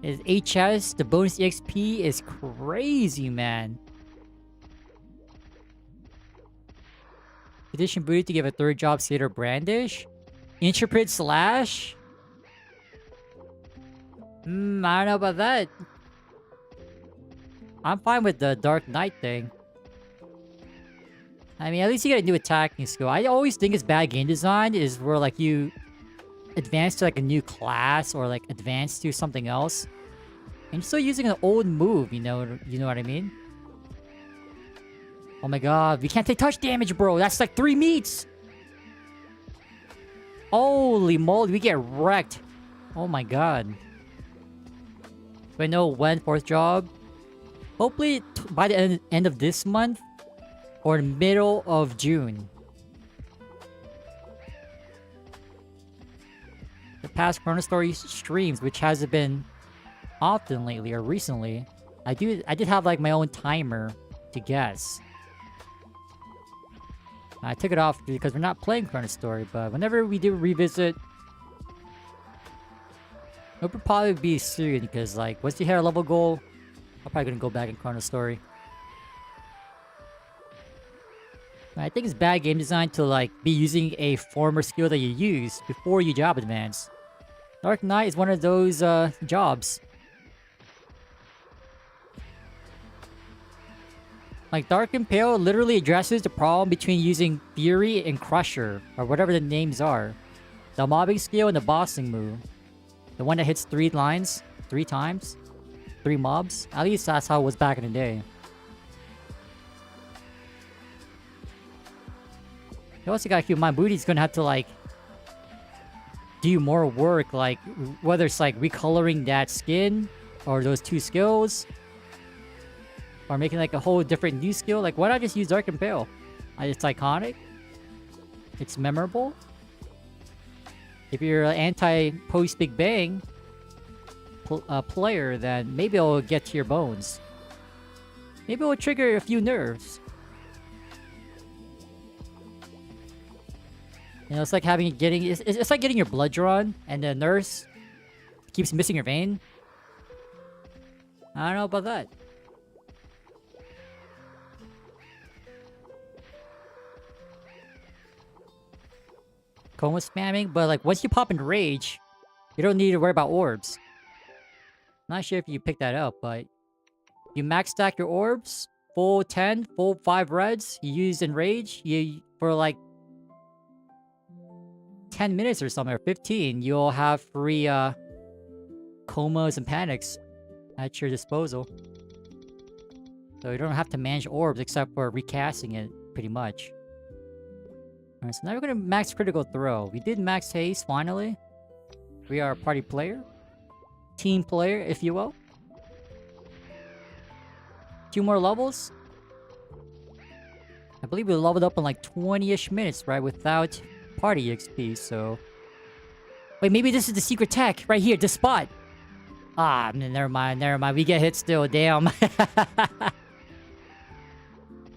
Is HS, the bonus EXP is crazy, man. Petition Booty to give a third job Satyr Brandish. Intrepid Slash? I don't know about that. I'm fine with the Dark Knight thing. I mean, at least you get a new attacking skill. I always think it's bad game design is where, like, you advance to, like, a new class or, like, advance to something else. And you're still using an old move, you know what I mean? Oh my god, we can't take touch damage, bro. That's like 3 meats. Holy moly, we get wrecked. Oh my god. Do I know when 4th job? Hopefully by the end of this month or middle of June. past ChronoStory streams, which hasn't been often lately or recently, I did have like my own timer to guess. I took it off because we're not playing ChronoStory, but whenever we do revisit, it would probably be soon because like once you hit our level goal, I'm probably gonna go back in ChronoStory. I think it's bad game design to like be using a former skill that you used before you job advance. Dark Knight is one of those jobs. Like Dark Impale literally addresses the problem between using Fury and Crusher, or whatever the names are. The mobbing skill and the bossing move. The one that hits 3 lines, 3 times, 3 mobs. At least that's how it was back in the day. You also gotta keep in mind, Boutei's gonna have to like do more work, like whether it's like recoloring that skin or those 2 skills, or making like a whole different new skill. Like why not just use Dark Impale? It's iconic. It's memorable. If you're an anti-post Big Bang player, then maybe it'll get to your bones. Maybe it'll trigger a few nerves. You know, it's like it's like getting your blood drawn, and the nurse keeps missing your vein. I don't know about that. Coma spamming, but like once you pop into rage, you don't need to worry about orbs. Not sure if you picked that up, but you max stack your orbs, full 10, full 5 reds, you use in rage, for like 10 minutes or something, or 15, you'll have free comas and panics at your disposal. So you don't have to manage orbs except for recasting it, pretty much. Alright, so now we're gonna max critical throw. We did max haste, finally. We are a party player. Team player, if you will. 2 more levels. I believe we leveled up in like 20-ish minutes, right? Without party XP, so... Wait, maybe this is the secret tech right here, this spot. Ah, never mind. We get hit still, damn.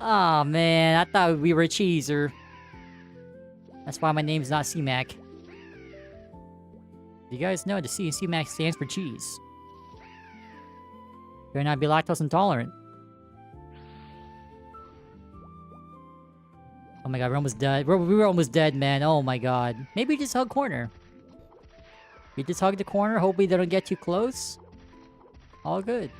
Oh man, I thought we were a cheeser. That's why my name's not C-Mac. You guys know the C in C-Mac stands for cheese. Better not be lactose intolerant. Oh my god, we're almost dead. We were almost dead, man. Oh my god. Maybe just hug corner. We just hug the corner. Hopefully they don't get too close. All good.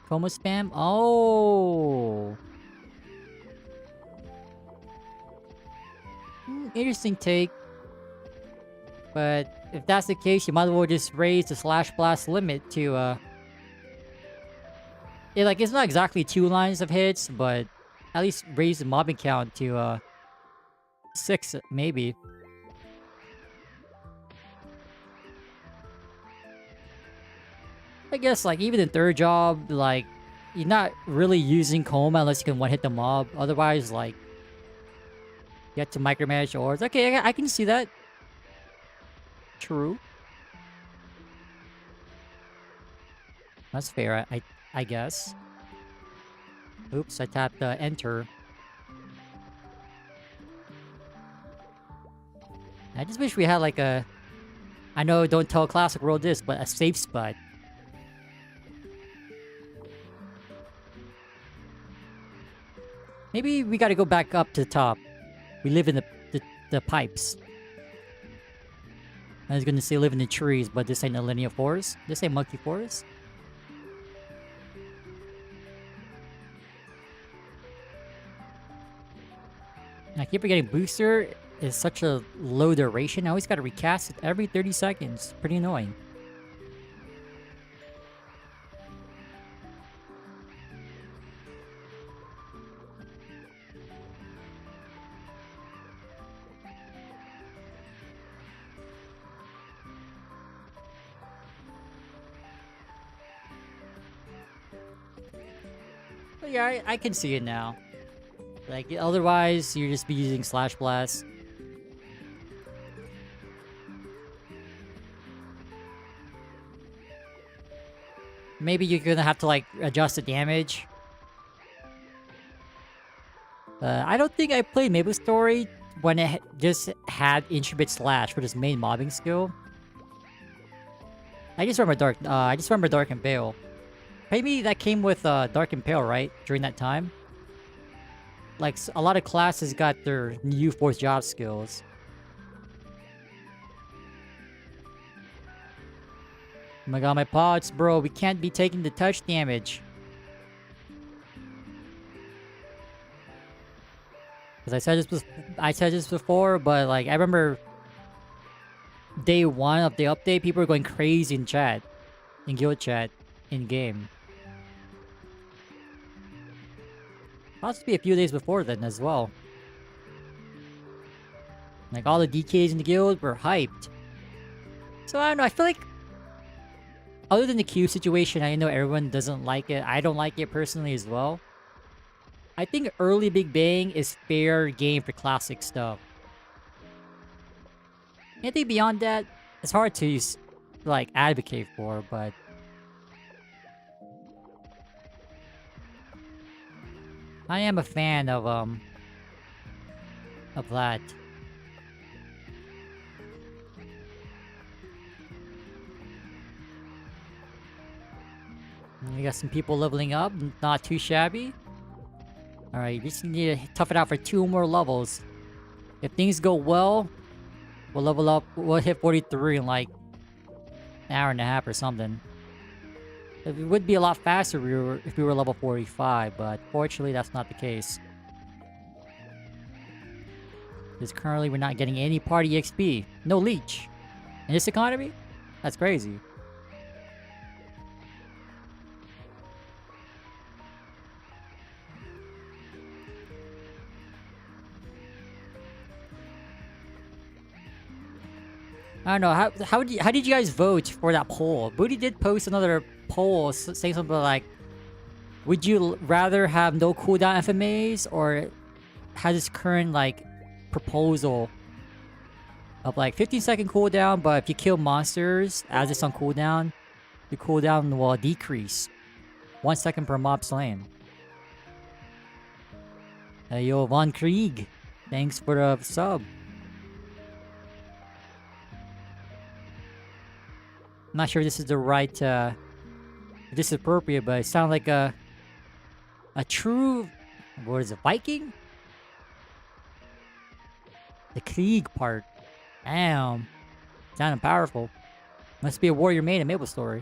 Coma spam? Oh! Interesting take. But if that's the case, you might as well just raise the slash blast limit to, it's not exactly 2 lines of hits, but at least raise the mobbing count to, 6, maybe. I guess, like, even in 3rd job, like, you're not really using Coma unless you can one-hit the mob. Otherwise, like, you have to micromanage orbs. Okay, I can see that. True. That's fair, I guess. Oops, I tapped enter. I just wish we had like a... I know don't tell Classic World this, but a safe spot. Maybe we gotta go back up to the top. We live in the pipes. I was gonna say live in the trees, but this ain't a linear forest. This ain't monkey forest. I keep forgetting booster is such a low duration. I always gotta recast it every 30 seconds. Pretty annoying. But yeah, I can see it now. Like, otherwise, you'd just be using Slash Blast. Maybe you're gonna have to, like, adjust the damage. I don't think I played MapleStory when it just had Intrepid Slash for this main mobbing skill. I just remember Dark and Pale. Maybe that came with Dark and Pale, right? During that time. Like, a lot of classes got their new Force job skills. Oh my god, my pods, bro. We can't be taking the touch damage. Because I said this before, but like, I remember day 1 of the update, people were going crazy in chat. In guild chat. In game. Possibly a few days before then as well. Like, all the DKs in the guild were hyped. So, I don't know, I feel like... Other than the queue situation, I know everyone doesn't like it. I don't like it personally as well. I think early Big Bang is fair game for classic stuff. Anything beyond that, it's hard to, like, advocate for, but... I am a fan of that. We got some people leveling up, not too shabby. Alright, you just need to tough it out for 2 more levels. If things go well, we'll level up, we'll hit 43 in like an hour and a half or something. It would be a lot faster if we were level 45, but fortunately that's not the case. Because currently we're not getting any party XP. No leech. In this economy? That's crazy. I don't know, how did you guys vote for that poll? Booty did post another poll saying something like, would you rather have no cooldown FMAs or has this current like proposal of like 15-second cooldown, but if you kill monsters as it's on cooldown, the cooldown will decrease 1 second per mob slain. Hey yo, Von Krieg, thanks for the sub. I'm not sure if this is the right, if this is appropriate, but it sounds like a true, what is it, Viking? The Krieg part. Damn. Sounding powerful. Must be a warrior maid in MapleStory.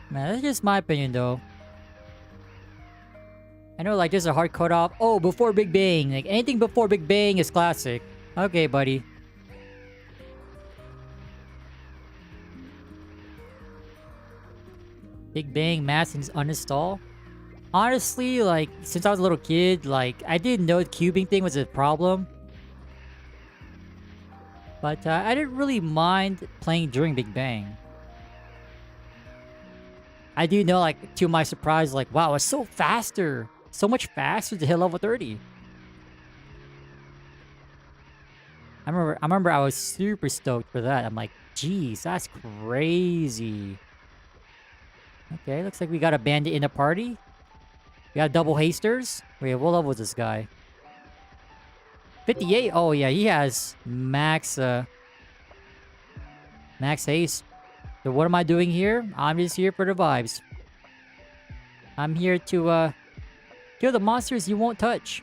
Man, that's just my opinion though. I know, like, there's a hard cutoff. Oh, before Big Bang. Like, anything before Big Bang is classic. Okay, buddy. Big Bang mass uninstall? Honestly, like, since I was a little kid, like, I didn't know the cubing thing was a problem. But, I didn't really mind playing during Big Bang. I do know, like, to my surprise, like, wow, it's so faster. So much faster to hit level 30. I remember I was super stoked for that. I'm like, geez, that's crazy. Okay, looks like we got a bandit in the party. We got double hasters. Wait, what level is this guy? 58? Oh yeah, he has max max haste. So what am I doing here? I'm just here for the vibes. I'm here to kill the monsters you won't touch.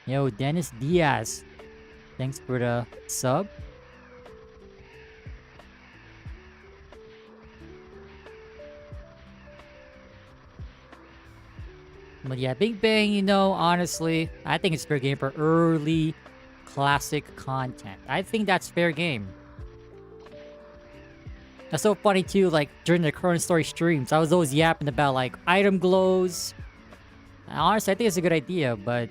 Yo, Dennis Diaz. Thanks for the sub. But yeah, Big Bang, you know, honestly, I think it's fair game for early classic content. I think that's fair game. That's so funny too, like, during the ChronoStory streams, I was always yapping about, like, item glows. And honestly, I think it's a good idea, but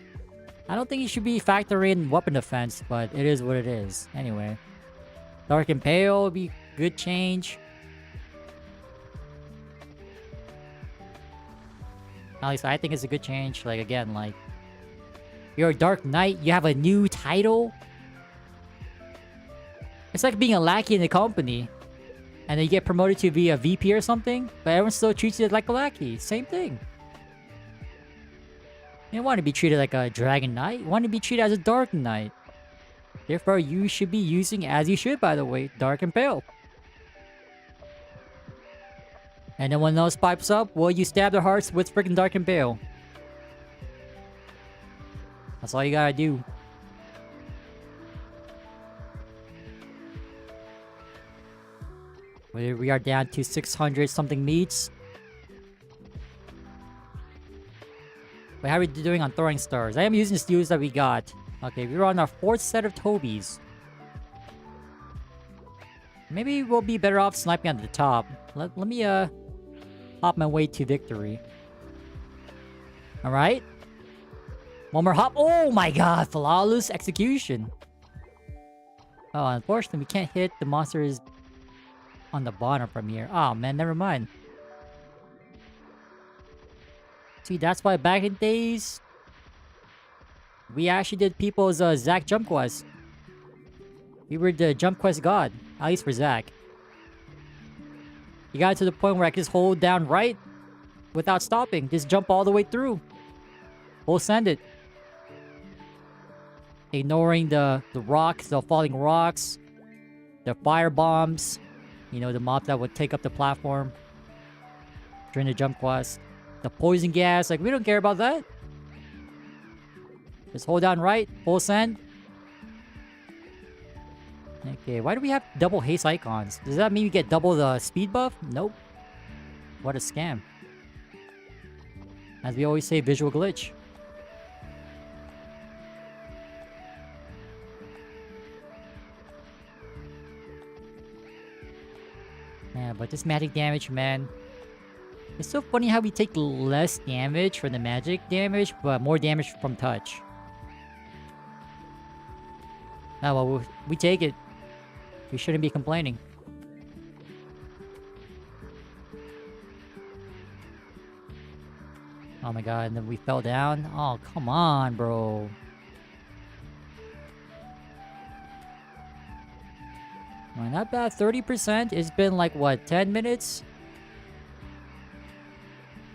I don't think you should be factoring in weapon defense, but it is what it is. Anyway. Dark and Pale would be good change. At least I think it's a good change. Like, again, like, you're a Dark Knight, you have a new title. It's like being a lackey in a company. And then you get promoted to be a VP or something, but everyone still treats you like a lackey. Same thing. You don't want to be treated like a Dragon Knight. You want to be treated as a Dark Knight. Therefore, you should be using, as you should, by the way, Dark and Pale. And then when those pipes up, well, you stab their hearts with freaking Dark and Pale. That's all you gotta do. We are down to 600 something meats. Wait, how are we doing on throwing stars? I am using the stews that we got. Okay, we're on our 4th set of Tobies. Maybe we'll be better off sniping at the top. Let me hop my way to victory. Alright. One more hop. Oh my god, flawless execution. Oh, unfortunately, we can't hit the monsters on the bottom from here. Oh man, never mind. See, that's why back in days, we actually did people's Zack jump quest. We were the jump quest god, at least for Zack. You got to the point where I could just hold down right without stopping. Just jump all the way through. We'll send it. Ignoring the rocks, the falling rocks, the fire bombs. You know, the mobs that would take up the platform during the jump quest. The poison gas, like, we don't care about that. Just hold down right, full send. Okay, why do we have double haste icons? Does that mean we get double the speed buff? Nope. What a scam. As we always say, visual glitch. Yeah, but this magic damage, man. It's so funny how we take less damage from the magic damage, but more damage from touch. Oh, well, we take it. We shouldn't be complaining. Oh my god, and then we fell down? Oh, come on, bro. Well, not bad, 30%. It's been like, what, 10 minutes?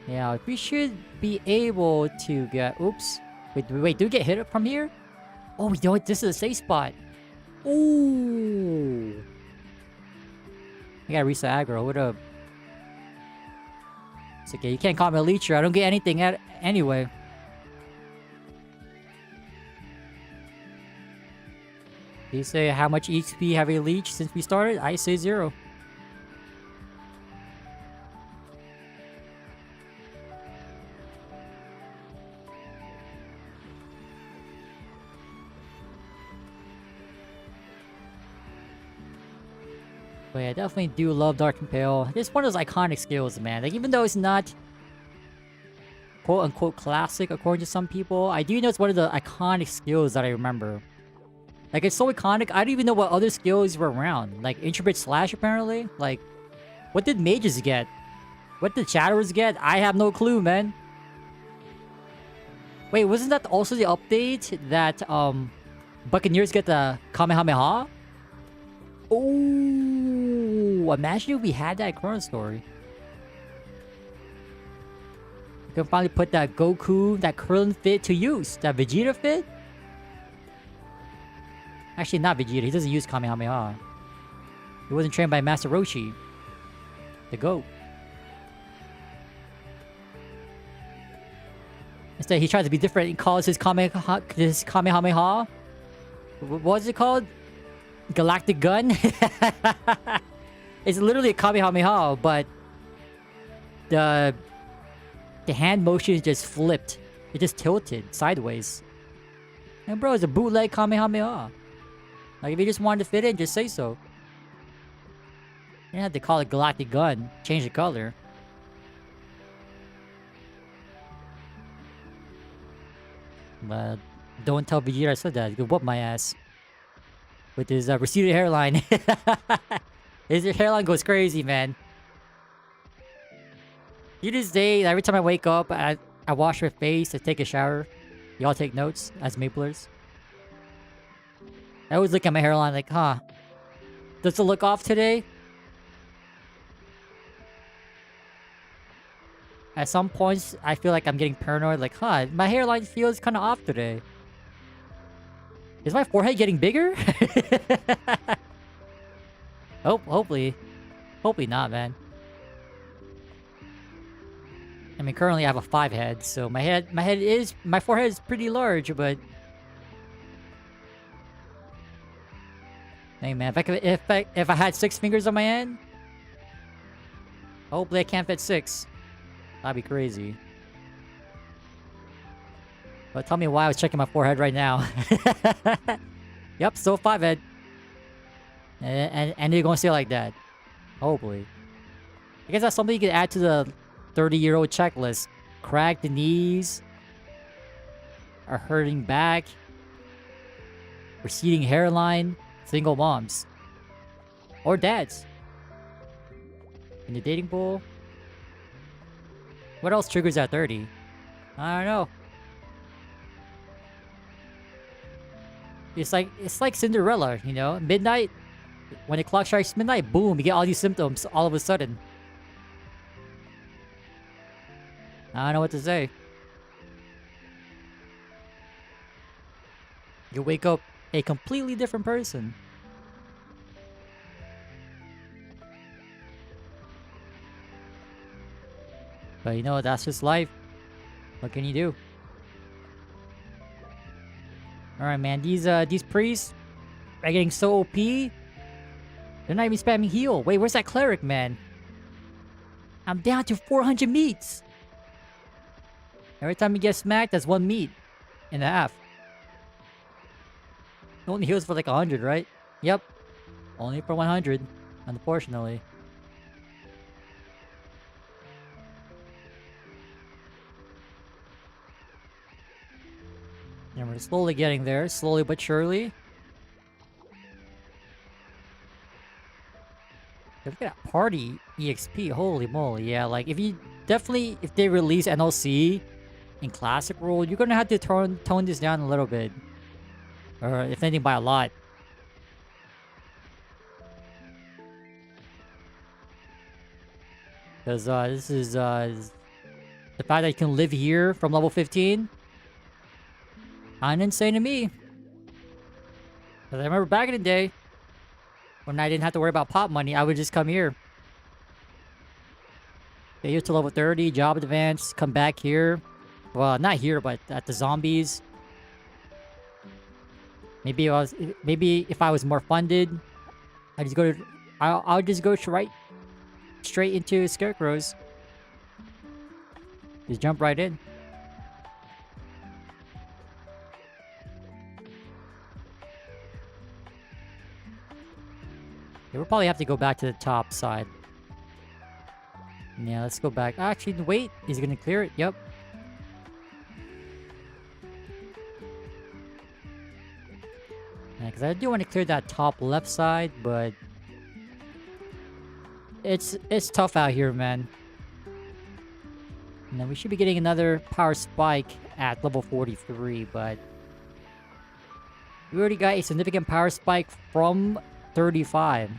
Yeah, we should be able to get... Oops. Wait, do we get hit up from here? Oh, we don't. This is a safe spot. Ooh. I gotta reset aggro. What up? It's okay. You can't call me a leecher. I don't get anything anyway. Do you say how much XP have we leached since we started? I say 0. But yeah, I definitely do love Dark and Pale. It's one of those iconic skills, man. Like, even though it's not quote-unquote classic according to some people, I do know it's one of the iconic skills that I remember. Like, it's so iconic, I don't even know what other skills were around. Like, Intrepid Slash, apparently? Like, what did mages get? What did Shadowers get? I have no clue, man. Wait, wasn't that also the update that, Buccaneers get the Kamehameha? Oh, imagine if we had that ChronoStory. We can finally put that Goku, that Krillin fit to use. That Vegeta fit? Actually, not Vegeta. He doesn't use Kamehameha. He wasn't trained by Master Roshi. The GOAT. Instead, he tries to be different and calls his Kamehameha. What was it called? Galactic Gun? It's literally a Kamehameha, but the hand motion is just flipped. It just tilted sideways. And bro, it's a bootleg Kamehameha. Like, if you just wanted to fit in, just say so. You don't have to call it Galactic Gun. Change the color. But don't tell Vegeta I said that. You could whoop my ass. With his receded hairline. His hairline goes crazy, man. To this day, every time I wake up, I wash my face, I take a shower. Y'all take notes as Maplers. I always look at my hairline like, huh, does it look off today? At some points, I feel like I'm getting paranoid, like, huh, my hairline feels kind of off today. Is my forehead getting bigger? Hopefully not, man. I mean, currently I have a 5 head, so my forehead is pretty large, but hey, man, if I had 6 fingers on my hand, hopefully I can't fit 6. That'd be crazy. But tell me why I was checking my forehead right now. Yep, still 5 head. And you're gonna stay like that. Hopefully. I guess that's something you could add to the 30-year-old checklist. Cracked knees. A hurting back. Receding hairline. Single moms. Or dads. In the dating pool. What else triggers at 30? I don't know. It's like Cinderella, you know? Midnight, when the clock strikes midnight, boom, you get all these symptoms all of a sudden. I don't know what to say. You wake up a completely different person. But you know, that's just life. What can you do? Alright, man. These priests are getting so OP. They're not even spamming heal. Wait, where's that cleric, man? I'm down to 400 meats. Every time you get smacked, that's 1 meat and a half. It only heals for like 100, right? Yep. Only for 100, unfortunately. And we're slowly getting there, slowly but surely. Look at that party EXP, holy moly, yeah, like if they release NLC in Classic World, you're gonna have to tone this down a little bit. Or if anything by a lot. Because this is the fact that you can live here from level 15. Kinda insane to me. Because I remember back in the day, when I didn't have to worry about pop money, I would just come here. Get used to level 30, job advance, come back here. Well, not here, but at the zombies. Maybe if I was more funded, I'll just go straight into scarecrows. Just jump right in. Yeah, we'll probably have to go back to the top side. Yeah, let's go back. Actually, wait. Is he gonna clear it? Yep. Yeah, because I do want to clear that top left side, but it's tough out here, man. And then we should be getting another power spike at level 43, but we already got a significant power spike from 35.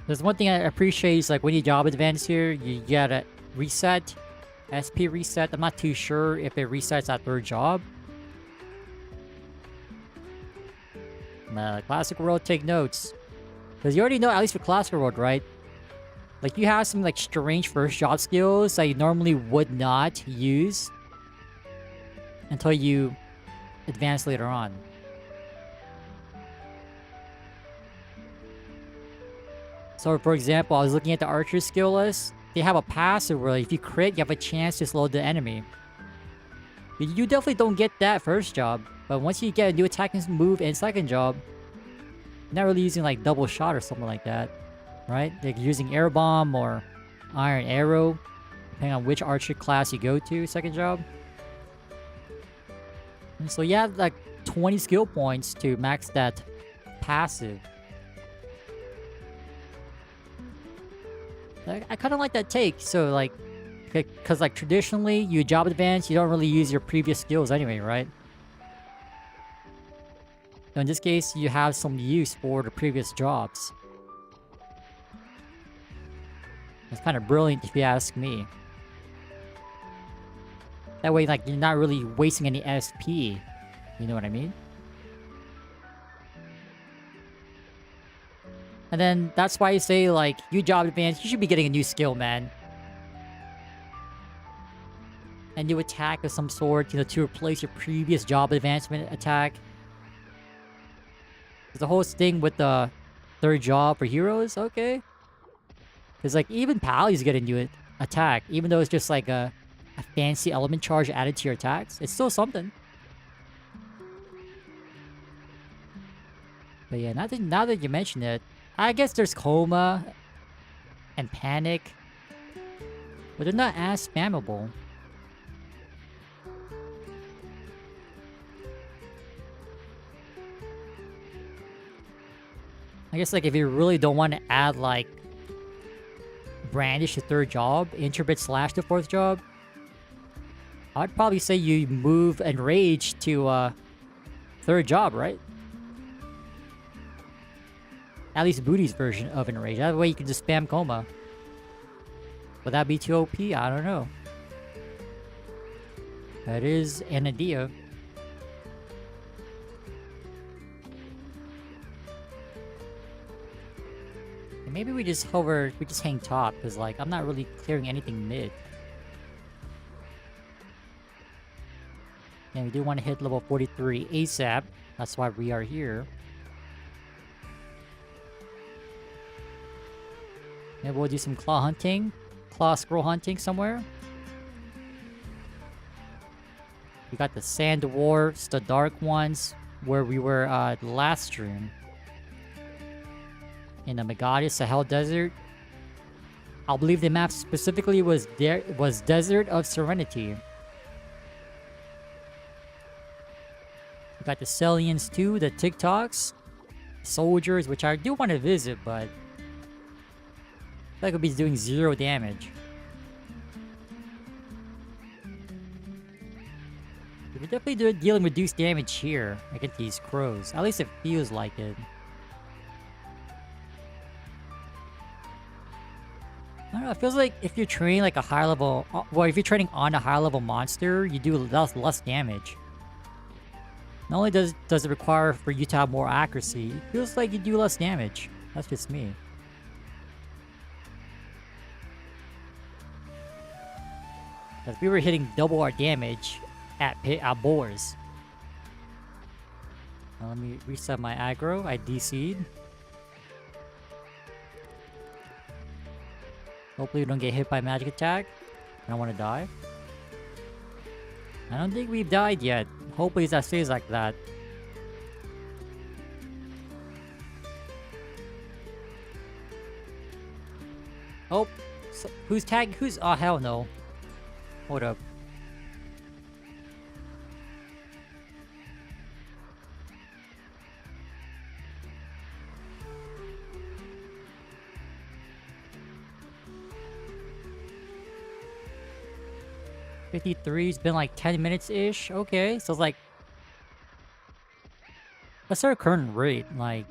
There's one thing I appreciate is like when you job advance here, you gotta reset, SP reset. I'm not too sure if it resets at 3rd job. Classic World, take notes. Because you already know, at least for Classic World, right? Like you have some like strange first job skills that you normally would not use until you advance later on. So for example, I was looking at the archer skill list. They have a passive where if you crit, you have a chance to slow the enemy. You definitely don't get that first job. But once you get a new attacking move in 2nd job, you're not really using like double shot or something like that. Right? Like using air bomb or iron arrow, depending on which archer class you go to, 2nd job. And so you have like 20 skill points to max that passive. I kind of like that take. So like, because like traditionally you job advance, you don't really use your previous skills anyway, right? So in this case, you have some use for the previous jobs. It's kind of brilliant if you ask me. That way, like, you're not really wasting any SP. You know what I mean? And then that's why I say, like, you job advance, you should be getting a new skill, man. A new attack of some sort, you know, to replace your previous job advancement attack. The whole thing with the third job for heroes, okay. Because, like, even Pally's get a new attack, even though it's just like a fancy element charge added to your attacks. It's still something. But yeah, now that you mention it, I guess there's Coma and Panic, but they're not as spammable. I guess like if you really don't want to add like Brandish the third job, Introvert slash the fourth job, I'd probably say you move Enrage to third job, right? At least Boutei's version of Enrage. That way you can just spam Coma. Would that be too OP? I don't know. That is an idea. And maybe we just hang top, because like, I'm not really clearing anything mid. And we do want to hit level 43 ASAP. That's why we are here. Maybe we'll do some claw hunting. Claw scroll hunting somewhere. We got the Sand Dwarfs, the Dark Ones, where we were last stream. In the Megadis Sahel Desert. I believe the map specifically was Desert of Serenity. We got the Celians too, the TikToks, Soldiers, which I do want to visit, but I could be doing 0 damage. We're definitely dealing reduced damage here against these crows. At least it feels like it. I don't know, it feels like if you're training like a high level... Well, if you're training on a high level monster, you do less damage. Not only does it require for you to have more accuracy, it feels like you do less damage. That's just me. If we were hitting double our damage at boars. Now let me reset my aggro. I DC'd. Hopefully we don't get hit by magic attack. I don't want to die. I don't think we've died yet. Hopefully that stays like that. Oh, so, who's tagged? Who's? Oh hell no. Hold up. It's been like 10 minutes-ish. Okay, so it's like... What's our current rate? Like...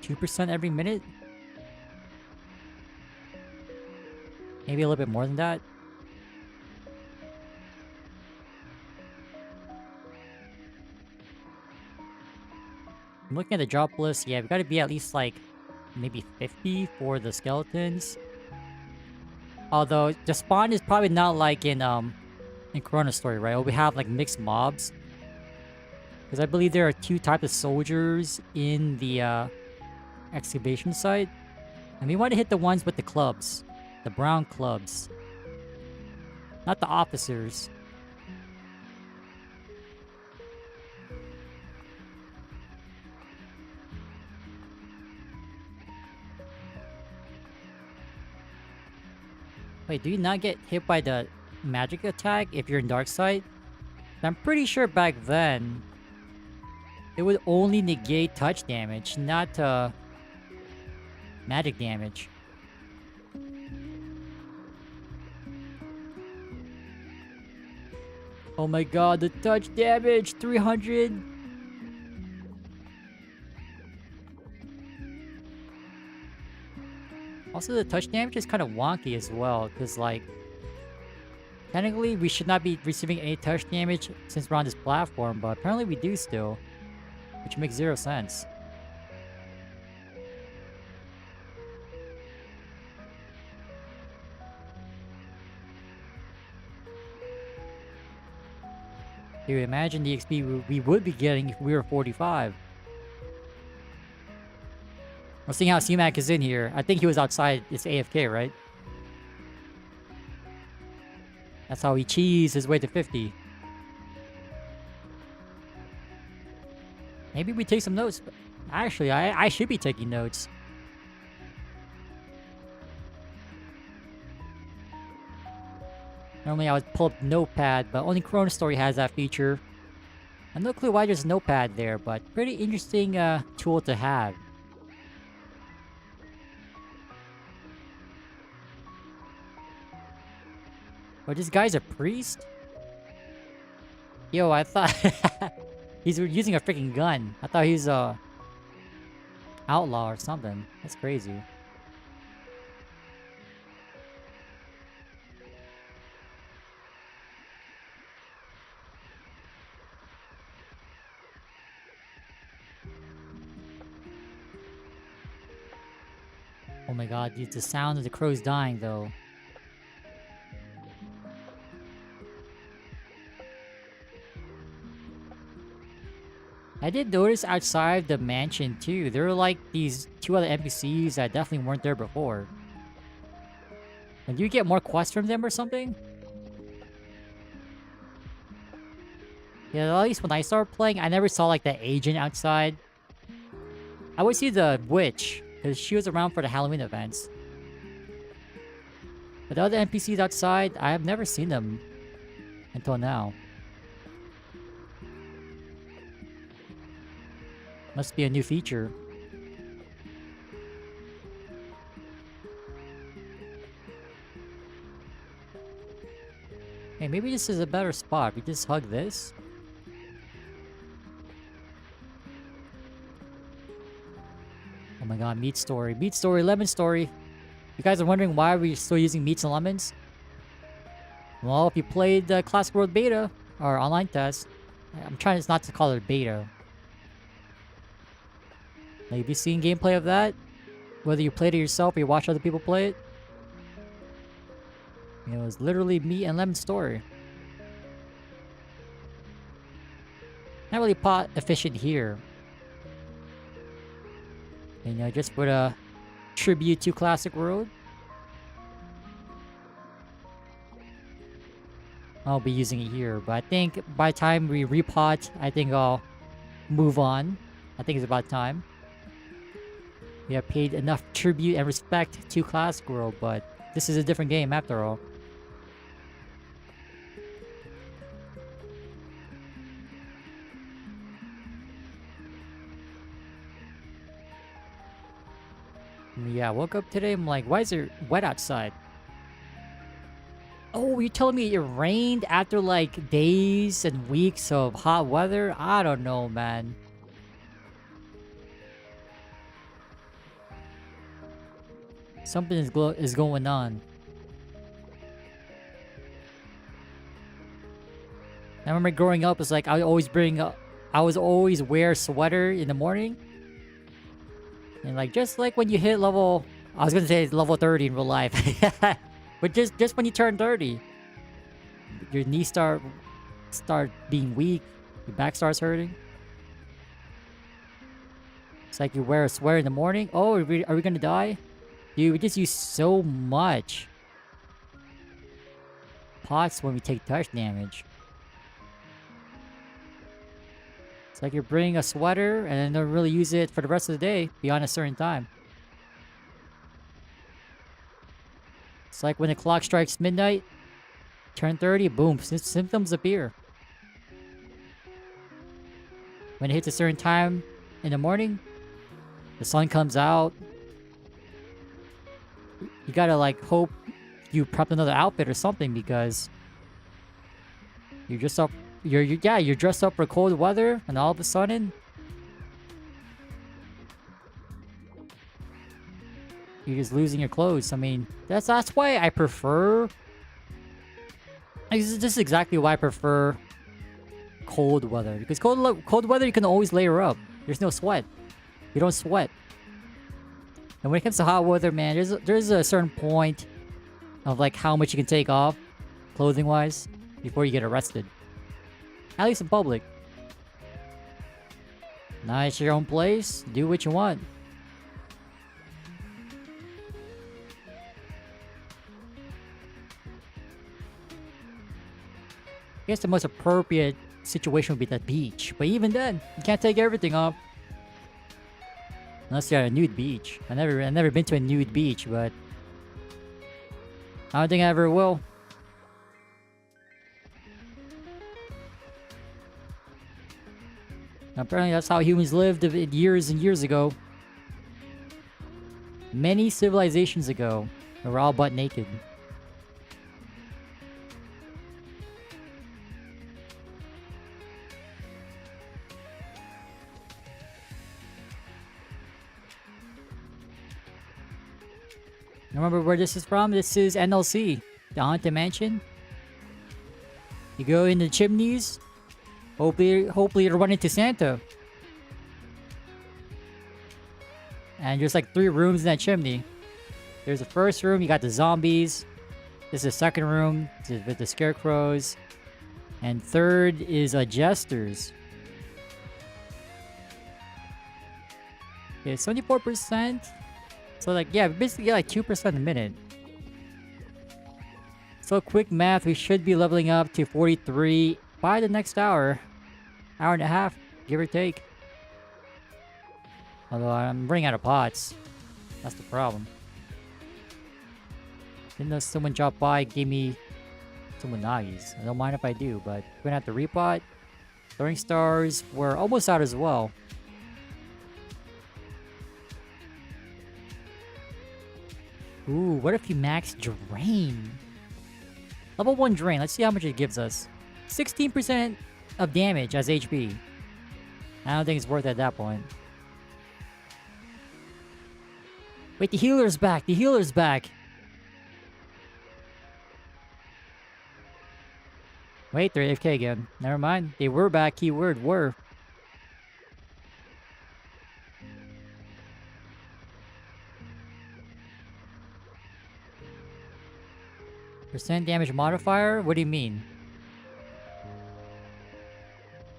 2% every minute? Maybe a little bit more than that? I'm looking at the drop list. Yeah, we gotta be at least like... maybe 50 for the skeletons. Although, the spawn is probably not like in ChronoStory, right? We have like mixed mobs. Because I believe there are 2 types of soldiers in the excavation site. And we want to hit the ones with the clubs. The brown clubs. Not the officers. Wait, do you not get hit by the magic attack if you're in dark side? I'm pretty sure back then It would only negate touch damage, not magic damage. Oh my god, the touch damage! 300! Also, the touch damage is kind of wonky as well, because, like, technically we should not be receiving any touch damage since we're on this platform, but apparently we do still, which makes 0 sense. Dude, imagine the XP we would be getting if we were 45. We're seeing how C-Mac is in here. I think he was outside. It's AFK, right? That's how he cheesed his way to 50. Maybe we take some notes. Actually, I should be taking notes. Normally I would pull up Notepad, but only ChronoStory has that feature. I have no clue why there's Notepad there, but pretty interesting tool to have. Oh, this guy's a priest? Yo, I thought he's using a freaking gun. I thought he's a outlaw or something. That's crazy. Oh my god, dude, the sound of the crows dying though. I did notice outside the mansion too, there were like these 2 other NPCs that definitely weren't there before. And do you get more quests from them or something? Yeah, at least when I started playing, I never saw like the agent outside. I would see the witch, because she was around for the Halloween events. But the other NPCs outside, I have never seen them until now. Must be a new feature. Hey, maybe this is a better spot. We just hug this. Oh my god, meat story. Meat story, lemon story. You guys are wondering why we're still using meats and lemons? Well, if you played the Classic World Beta, or online test, I'm trying not to call it a beta. Now, have you seen gameplay of that? Whether you played it yourself or you watch other people play it? It was literally meat and lemon story. Not really pot efficient here. And, you know, just put a tribute to Classic World. I'll be using it here, but I think by the time we repot, I think I'll move on. I think it's about time. We have paid enough tribute and respect to Classic World, but this is a different game after all. Yeah, I woke up today, I'm like, why is it wet outside? Oh, you're telling me it rained after like days and weeks of hot weather? I don't know, man. Something is going on. I remember growing up, it's like I was always wear a sweater in the morning. And like just like when you hit level, I was gonna say level 30 in real life. But just when you turn 30, your knees start being weak, your back starts hurting. It's like you wear a sweater in the morning. Oh, are we gonna die? Dude, we just use so much pots when we take touch damage. It's like you're bringing a sweater and then don't really use it for the rest of the day beyond a certain time. It's like when the clock strikes midnight, turn 30, boom, symptoms appear. when it hits a certain time in the morning, the sun comes out. You gotta like hope you prep another outfit or something because you're just up. You're dressed up for cold weather, and all of a sudden, you're just losing your clothes. I mean, that's why I prefer. This is exactly why I prefer cold weather, because cold weather you can always layer up. There's no sweat. You don't sweat. And when it comes to hot weather, man, there's a certain point of like how much you can take off, clothing wise, before you get arrested. At least in public. Now it's your own place. Do what you want. I guess the most appropriate situation would be the beach. But even then, you can't take everything off. Unless you're at a nude beach. I've never been to a nude beach, but I don't think I ever will. Apparently that's how humans lived years and years ago. Many civilizations ago. They were all butt naked. Remember where this is from? This is NLC, the Haunted Mansion. You go in the chimneys. Hopefully you'll run into Santa. And there's like 3 rooms in that chimney. There's the first room, you got the zombies. This is the second room with the scarecrows. And third is jesters. Okay, 74%. So like, yeah, we basically get like 2% a minute. So quick math, we should be leveling up to 43 by the next hour. Hour and a half, give or take. Although I'm running out of pots. That's the problem. Didn't know someone dropped by, gave me some unagis. I don't mind if I do, but we're gonna have to repot. Throwing stars were almost out as well. Ooh, what if you max drain? Level 1 drain, let's see how much it gives us. 16% of damage as HP. I don't think it's worth it at that point. Wait, the healer's back! The healer's back! Wait, they're AFK again. Never mind. They were back, keyword were. Percent damage modifier? What do you mean?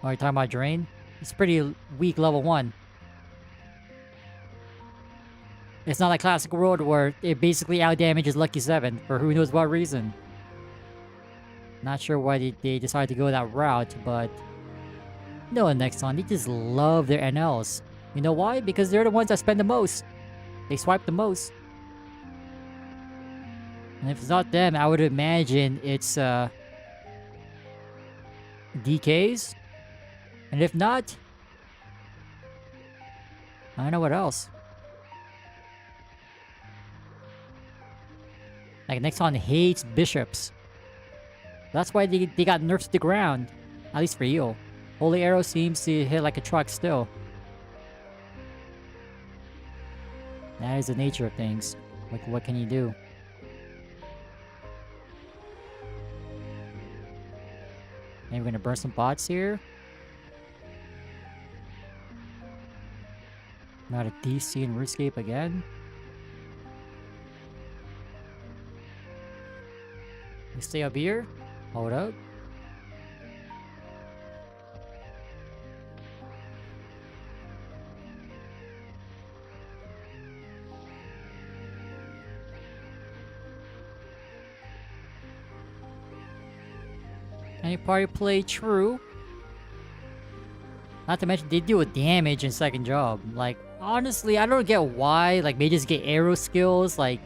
Oh, you're talking about drain? It's pretty weak level 1. It's not like Classic World where it basically outdamages Lucky 7 for who knows what reason. Not sure why they decided to go that route, but... No, Nexon, they just love their NLs. You know why? Because they're the ones that spend the most. They swipe the most. And if it's not them, I would imagine it's DKs. And if not, I don't know what else. Like Nexon hates bishops. That's why they got nerfed to the ground. At least for you. Holy Arrow seems to hit like a truck still. That is the nature of things. Like, what can you do? Maybe we're gonna burn some bots here. Not a DC in RuneScape again. We stay up here. Hold up. Any party play true. Not to mention they deal with damage in second job. Like, honestly, I don't get why like mages get arrow skills. Like,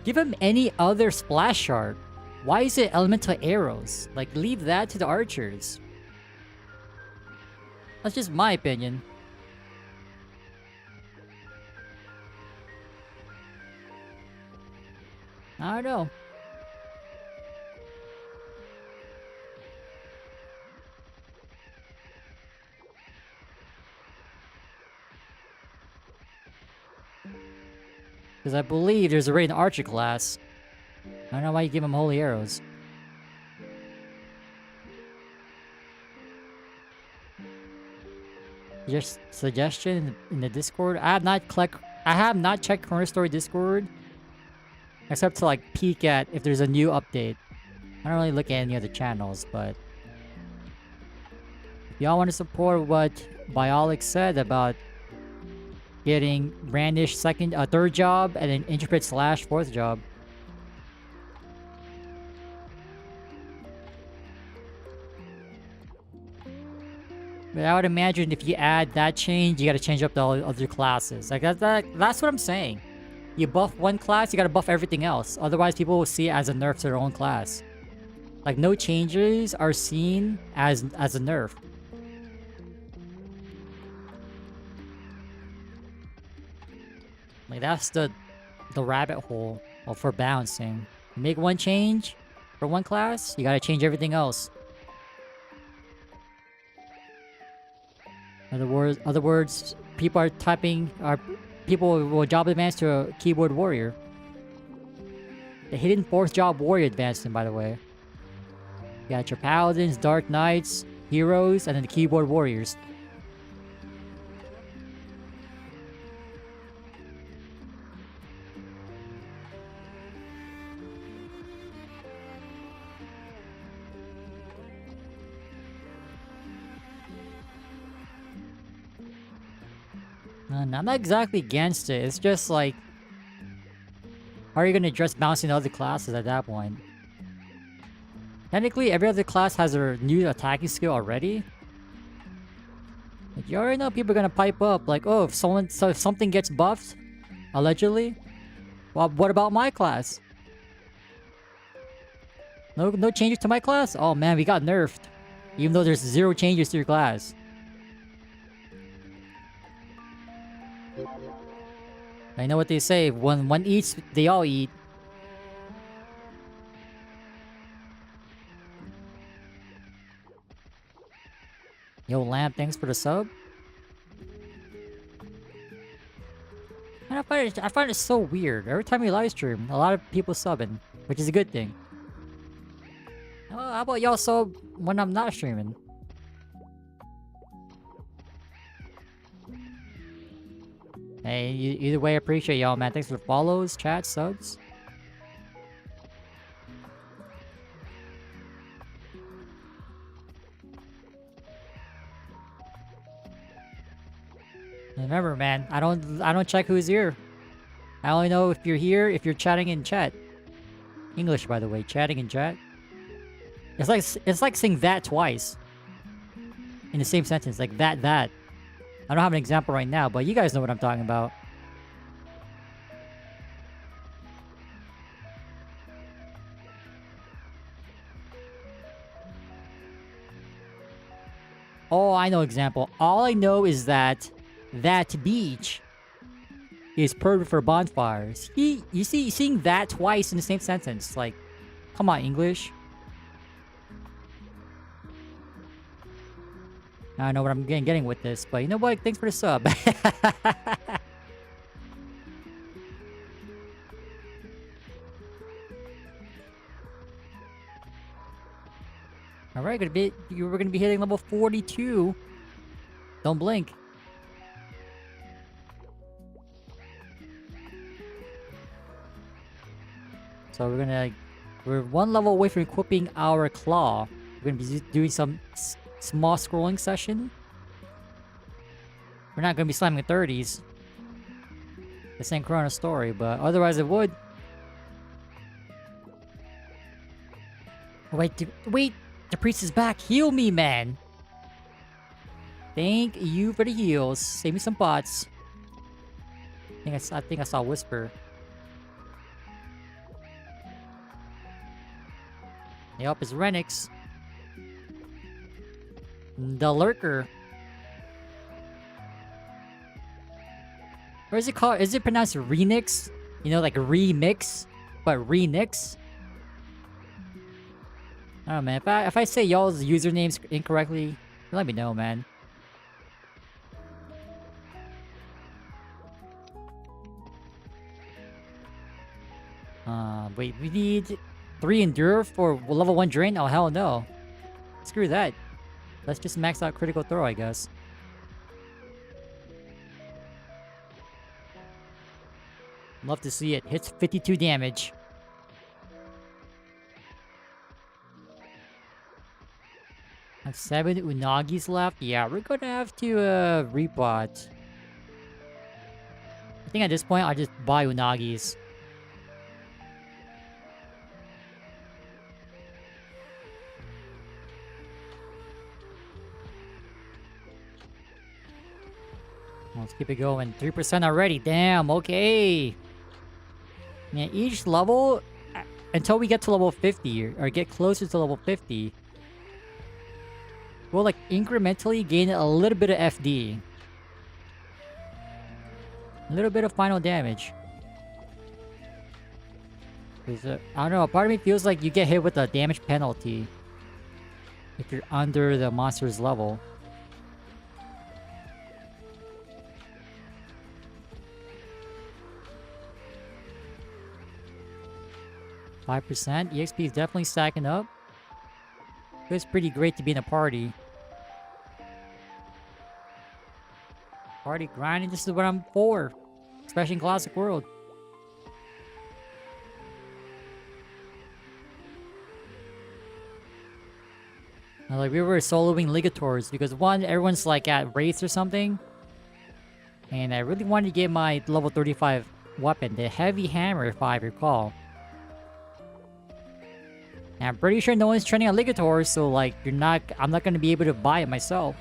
give them any other splash art. Why is it elemental arrows? Like, leave that to the archers. That's just my opinion. I don't know. Because I believe there's already an archer class. I don't know why you give him holy arrows. Just suggestion in the Discord. I have not checked ChronoStory Discord except to like peek at if there's a new update. I don't really look at any other channels, but if y'all want to support what Biolix said about getting Brandish third job and then Intrepid / fourth job. But I would imagine if you add that change, you gotta change up the other classes. Like that's what I'm saying. You buff one class, you gotta buff everything else. Otherwise, people will see it as a nerf to their own class. Like no changes are seen as a nerf. Like that's the rabbit hole for balancing. You make one change for one class, you gotta change everything else. Other words, people will job advance to a keyboard warrior. The hidden fourth job warrior advancement, by the way. You got your paladins, dark knights, heroes, and then the keyboard warriors. I'm not exactly against it. It's just like, how are you gonna address balancing the other classes at that point? Technically, every other class has their new attacking skill already. Like, you already know people are gonna pipe up. Like, oh, if something gets buffed, allegedly, well, what about my class? No changes to my class? Oh man, we got nerfed. Even though there's 0 changes to your class. I know what they say, when one eats, they all eat. Yo, Lamp, thanks for the sub. And I find it so weird. Every time we live stream, a lot of people subbing, which is a good thing. How about y'all sub when I'm not streaming? Hey, either way, I appreciate y'all, man. Thanks for the follows, chats, subs. And remember, man, I don't check who's here. I only know if you're here if you're chatting in chat. English, by the way, chatting in chat. It's like saying that twice in the same sentence, like that. I don't have an example right now, but you guys know what I'm talking about. Oh, I know example. All I know is that beach is perfect for bonfires. You see, seeing that twice in the same sentence, like, come on, English. I don't know what I'm getting with this, but you know what? Thanks for the sub. Alright, we're gonna be hitting level 42. Don't blink. So we're one level away from equipping our claw. We're gonna be doing some small scrolling session. We're not gonna be slamming 30s. This ain't ChronoStory, but otherwise it would. Wait, the priest is back. Heal me, man. Thank you for the heals. Save me some pots. I think I saw Whisper. Yup, it's Renix. The Lurker. Or is it called? Is it pronounced Renix? You know, like remix, but Renix. I don't know, man. If I say y'all's usernames incorrectly, let me know, man. Wait, we need 3 endure for level 1 drain? Oh, hell no. Screw that. Let's just max out critical throw, I guess. Love to see it. Hits 52 damage. Have 7 Unagis left. Yeah, we're gonna have to rebot. I think at this point I'll just buy Unagis. Let's keep it going. 3% already. Damn, okay. Yeah, each level, until we get to level 50, or get closer to level 50, we'll like incrementally gain a little bit of FD. A little bit of final damage. I don't know, part of me feels like you get hit with a damage penalty if you're under the monster's level. %. EXP is definitely stacking up. It's pretty great to be in a party. Party grinding, this is what I'm for. Especially in Classic World. Like, we were soloing Ligators because one, everyone's like at Wraiths or something. And I really wanted to get my level 35 weapon, the Heavy Hammer, if I recall. And I'm pretty sure no one's training on Ligators, so like, I'm not gonna be able to buy it myself.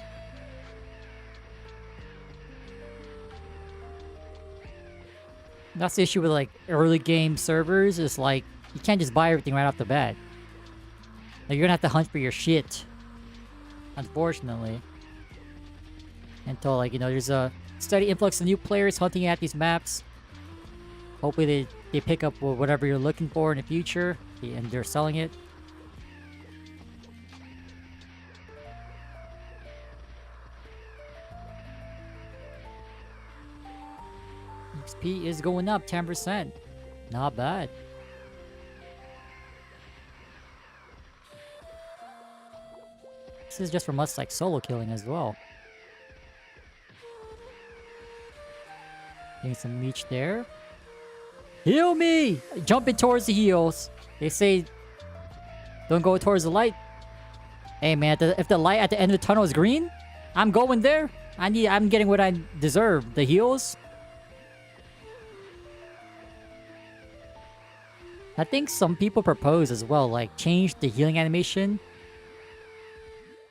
That's the issue with like early game servers, is like, you can't just buy everything right off the bat. Like, you're gonna have to hunt for your shit. Unfortunately. Until like, you know, there's a steady influx of new players hunting at these maps. Hopefully they pick up whatever you're looking for in the future, and they're selling it. XP is going up 10%. Not bad. This is just from us like solo killing as well. Getting some leech there. Heal me! Jumping towards the heals. They say don't go towards the light. Hey man, if the light at the end of the tunnel is green, I'm going there. I'm getting what I deserve. The heals. I think some people propose as well, like change the healing animation.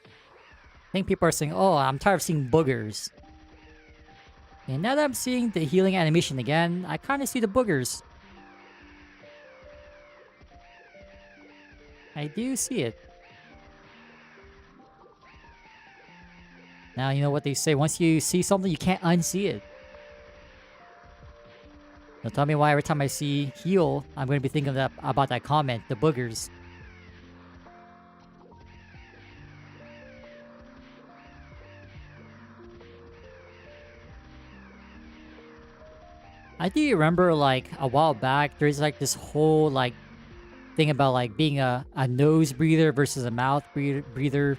I think people are saying, oh, I'm tired of seeing boogers. And now that I'm seeing the healing animation again, I kind of see the boogers. I do see it. Now, you know what they say, once you see something, you can't unsee it. Don't tell me why every time I see heal, I'm going to be thinking about that comment, the boogers. I do remember, like, a while back, there's, like, this whole, like, thing about, like, being a nose breather versus a mouth breather.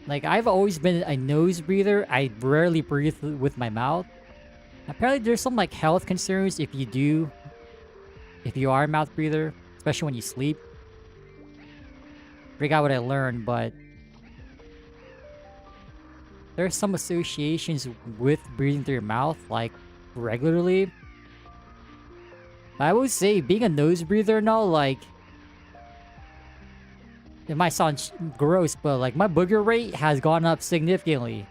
Like, I've always been a nose breather. I rarely breathe with my mouth. Apparently, there's some, like, health concerns if you are a mouth breather, especially when you sleep. Forgot what I learned, but there's some associations with breathing through your mouth, like, regularly. I would say being a nose breather now, like, it might sound gross, but like, my booger rate has gone up significantly.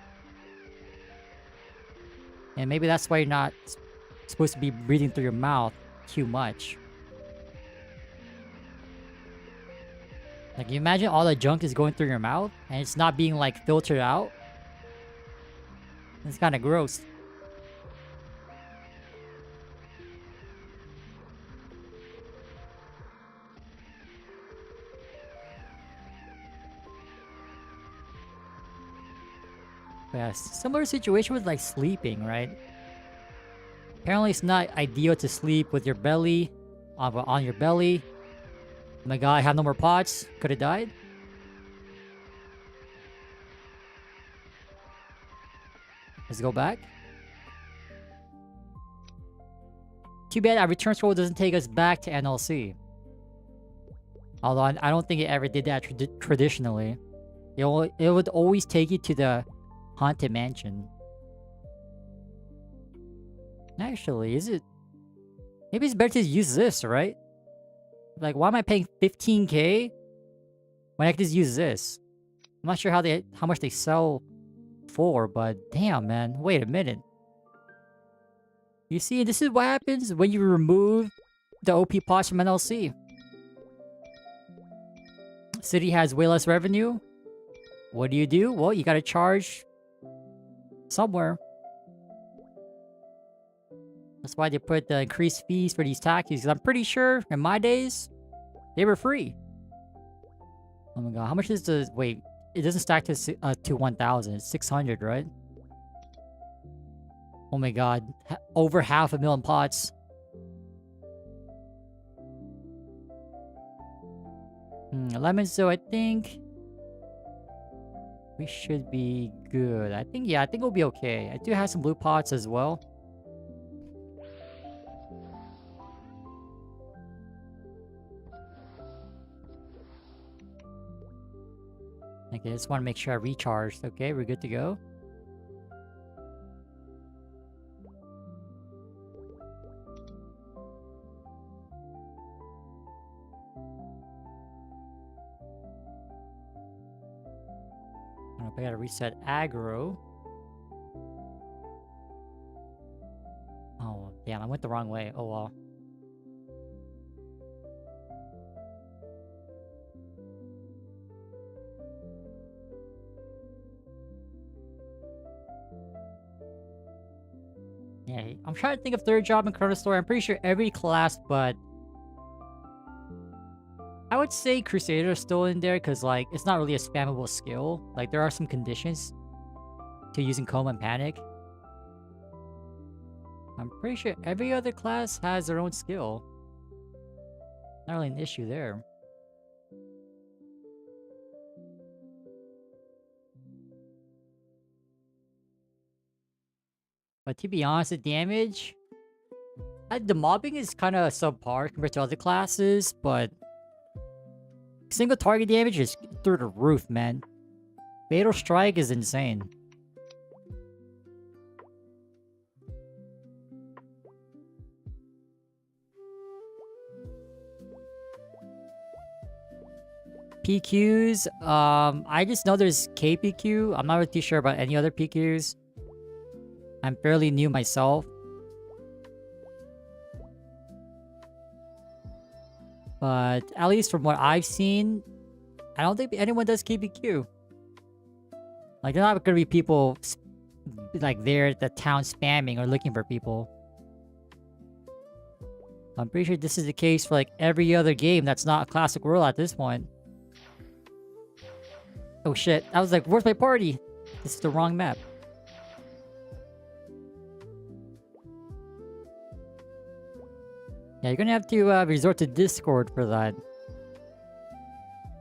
And maybe that's why you're not supposed to be breathing through your mouth too much. Like, you imagine all the junk is going through your mouth and it's not being like filtered out. It's kind of gross. Yeah, similar situation with like sleeping, right? Apparently it's not ideal to sleep with your belly on your belly. Oh my god, I have no more pots. Could have died. Let's go back. Too bad our return scroll doesn't take us back to NLC. Although I don't think it ever did that traditionally. It would always take you to the Haunted Mansion. Actually, is it... Maybe it's better to use this, right? Like, why am I paying 15k when I can just use this? I'm not sure how much they sell for, but damn, man. Wait a minute. You see, this is what happens when you remove the OP pots from NLC. City has way less revenue. What do? Well, you gotta charge somewhere. That's why they put the increased fees for these taxis. Because I'm pretty sure in my days, they were free. Oh my god, how much is the... Wait, it doesn't stack to 1,000. It's 600, right? Oh my god, over 500,000 pots. Lemons, so I think... we should be good. I think we'll be okay. I do have some blue pots as well. Okay, I just want to make sure I recharged. Okay, we're good to go. I gotta reset aggro. Oh, damn, I went the wrong way. Oh, well. Yeah, I'm trying to think of third job in ChronoStory. I'm pretty sure every class, but... I would say Crusader is still in there because, like, it's not really a spammable skill. Like, there are some conditions to using Coma and Panic. I'm pretty sure every other class has their own skill. Not really an issue there. But to be honest, the damage... the mobbing is kind of subpar compared to other classes, but... single target damage is through the roof, man. Fatal Strike is insane. PQs, I just know there's KPQ. I'm not really too sure about any other PQs. I'm fairly new myself. But at least from what I've seen, I don't think anyone does KPQ. Like, they're not gonna be people like there at the town spamming or looking for people. I'm pretty sure this is the case for like every other game that's not a classic world at this point. Oh shit, I was like, where's my party? This is the wrong map. Yeah, you're gonna have to resort to Discord for that.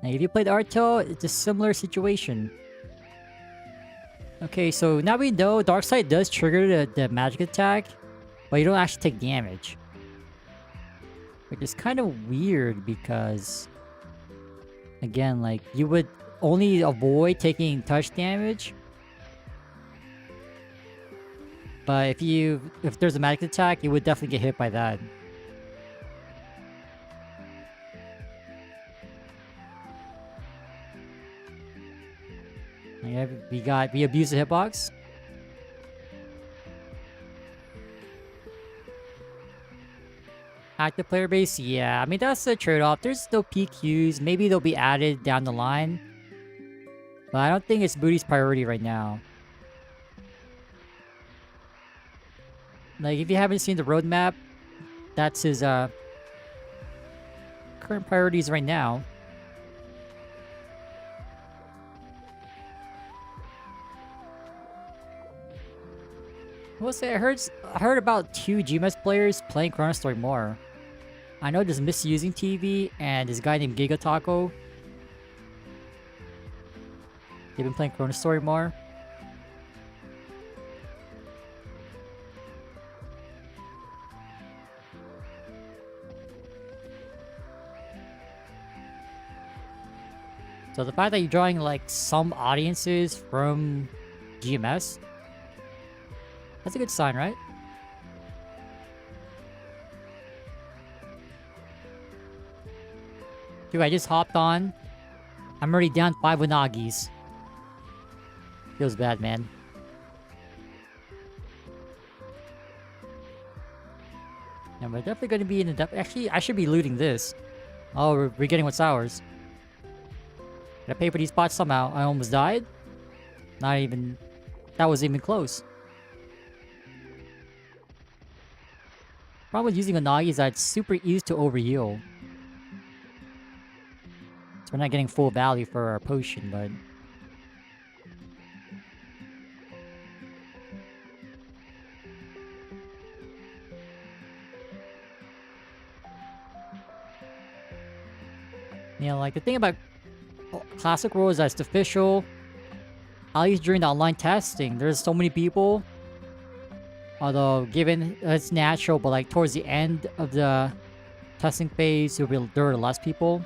Now, if you played Artale, it's a similar situation. Okay, so now we know Darkseid does trigger the magic attack, but you don't actually take damage. Which is kind of weird because... again, like, you would only avoid taking touch damage. But if there's a magic attack, you would definitely get hit by that. Yeah, we abuse the hitbox. Active player base, yeah. I mean, that's the trade-off. There's still PQs. Maybe they'll be added down the line. But I don't think it's Boutei's priority right now. Like, if you haven't seen the roadmap, that's his current priorities right now. I will say I heard about 2 GMS players playing ChronoStory more. I know there's Misusing TV and this guy named Giga Taco. They've been playing ChronoStory more. So the fact that you're drawing like some audiences from GMS, that's a good sign, right? Dude, I just hopped on. I'm already down 5 Unagis. Feels bad, man. And we're definitely going to be in the... Actually, I should be looting this. Oh, we're getting what's ours. Gotta pay for these spots somehow. I almost died. Not even... That was even close. Problem with using Unagi is that it's super easy to overheal. So we're not getting full value for our potion, but... Yeah, like the thing about Classic World is that it's official. At least during the online testing, there's so many people. Although, given it's natural, but like towards the end of the testing phase, there are less people.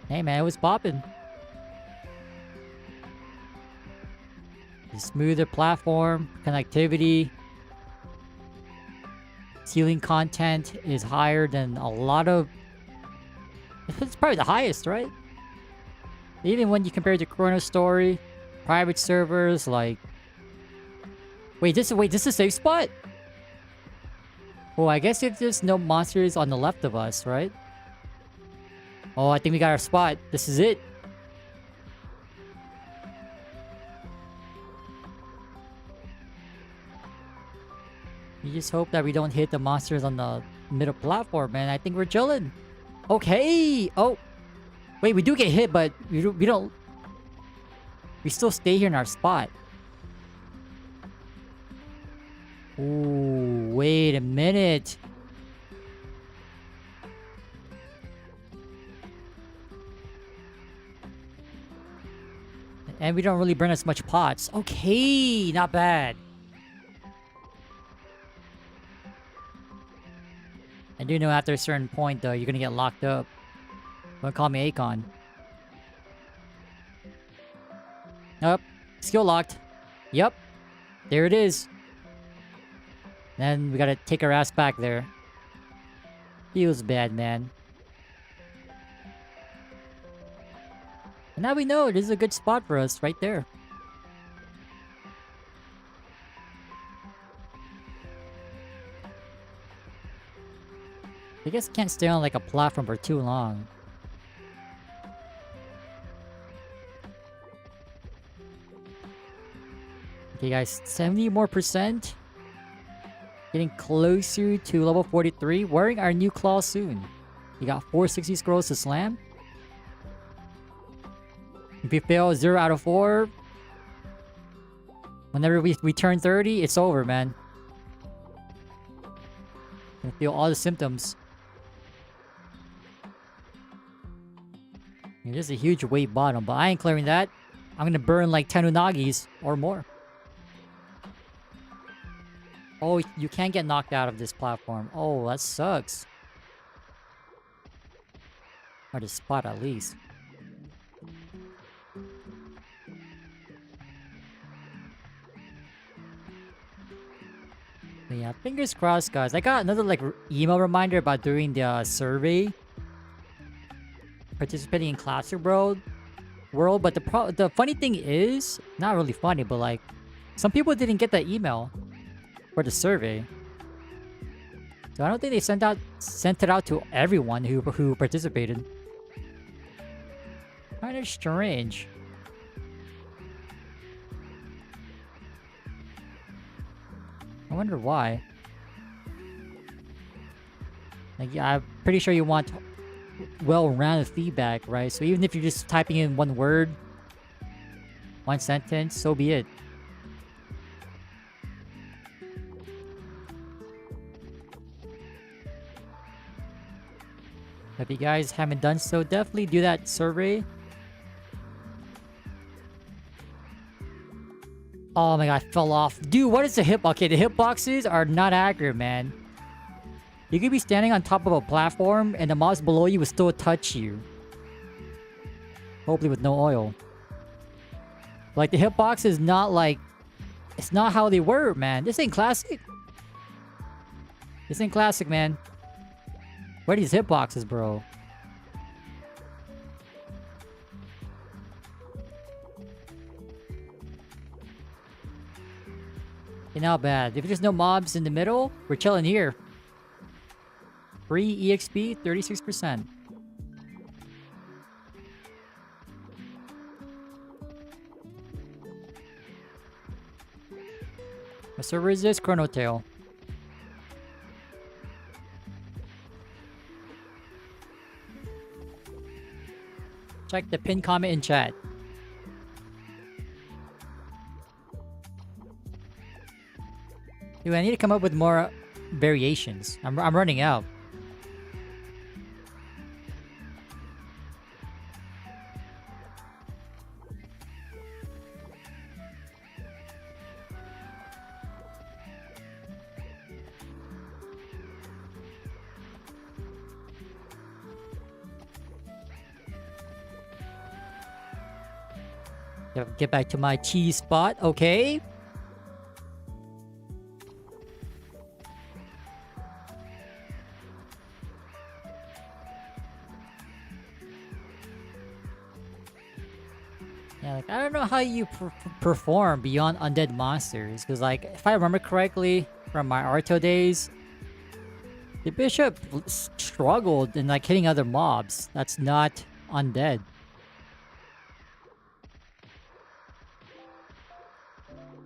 Hey man, it was popping. The smoother platform, connectivity, ceiling content is higher than a lot of... It's probably the highest, right? Even when you compare it to ChronoStory, private servers, like... Wait, this is a safe spot? Well, I guess if there's no monsters on the left of us, right? Oh, I think we got our spot. This is it. We just hope that we don't hit the monsters on the middle platform, man. I think we're chilling. Okay. Oh. Wait, we do get hit, but we don't... We still stay here in our spot. Ooh, wait a minute. And we don't really burn as much pots. Okay, not bad. I do know after a certain point, though, you're gonna get locked up. Don't call me Akon. Up. Skill locked. Yep. There it is. Then we gotta take our ass back there. Feels bad, man. And now we know this is a good spot for us right there. I guess I can't stay on like a platform for too long. Okay guys, 70 more %. Getting closer to level 43. Wearing our new claw soon. You got 460 scrolls to slam. If you fail 0 out of 4, whenever we turn 30, it's over, man. You feel all the symptoms. There's a huge weight bottom, but I ain't clearing that. I'm gonna burn like 10 Unagis or more. Oh, you can't get knocked out of this platform. Oh, that sucks. Or the spot at least. But yeah, fingers crossed, guys. I got another like email reminder about doing the survey. Participating in Classic World. But the funny thing is, not really funny, but like, some people didn't get that email for the survey. So I don't think they sent it out to everyone who participated. Kind of strange. wonder why. Like, yeah, I'm pretty sure you want well-rounded feedback, right? So even if you're just typing in one word, one sentence, so be it. If you guys haven't done so, definitely do that survey. Oh my god, I fell off. Dude, what is the hitbox? Okay, the hitboxes are not accurate, man. You could be standing on top of a platform and the mobs below you will still touch you. Hopefully with no oil. Like, the hitbox is not like... It's not how they were, man. This ain't classic. This ain't classic, man. Where are these hitboxes, bro? Okay, not bad. If there's no mobs in the middle, we're chilling here. Free EXP, 36%. What server is this? ChronoStory. Check the pinned comment in chat. Dude, I need to come up with more variations. I'm running out. Get back to my cheese spot, okay? Yeah, like, I don't know how you perform beyond undead monsters, because, like, if I remember correctly from my Artale days, the bishop struggled in, like, hitting other mobs. That's not undead.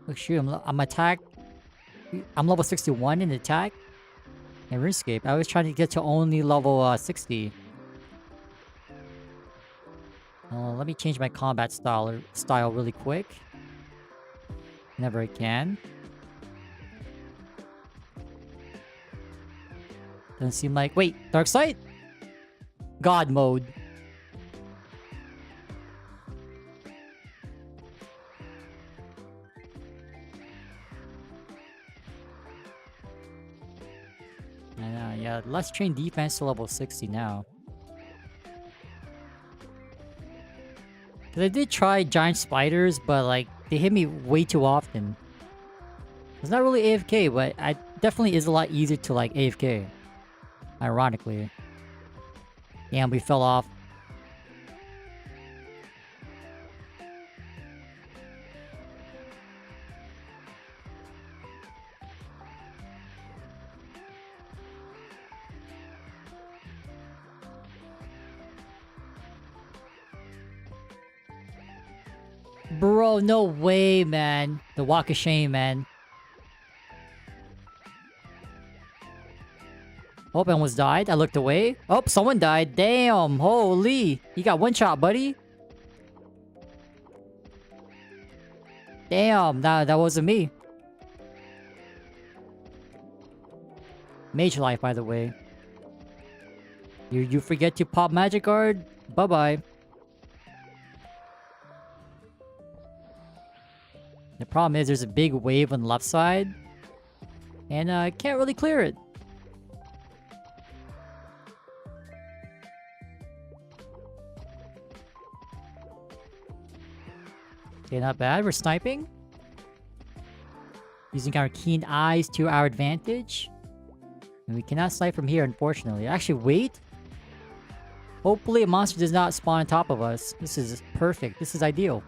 Oh shoot, I'm attack. I'm level 61 in attack. And RuneScape. I was trying to get to only level 60. Let me change my combat style really quick. Whenever I can. Doesn't seem like... Wait, Dark Sight? God mode. I know, yeah. Let's train defense to level 60 now. Because I did try giant spiders, but like, they hit me way too often. It's not really AFK, but it definitely is a lot easier to like AFK. Ironically. Damn, we fell off. Bro, no way, man. The walk of shame, man. Oh, I almost died. I looked away. Oh, someone died. Damn. Holy. You got one shot, buddy. Damn. That wasn't me. Mage life, by the way. You forget to pop magic guard. Bye-bye. The problem is there's a big wave on the left side. And I can't really clear it. Okay, not bad. We're sniping. Using our keen eyes to our advantage. And we cannot snipe from here, unfortunately. Actually, wait. Hopefully a monster does not spawn on top of us. This is perfect. This is ideal.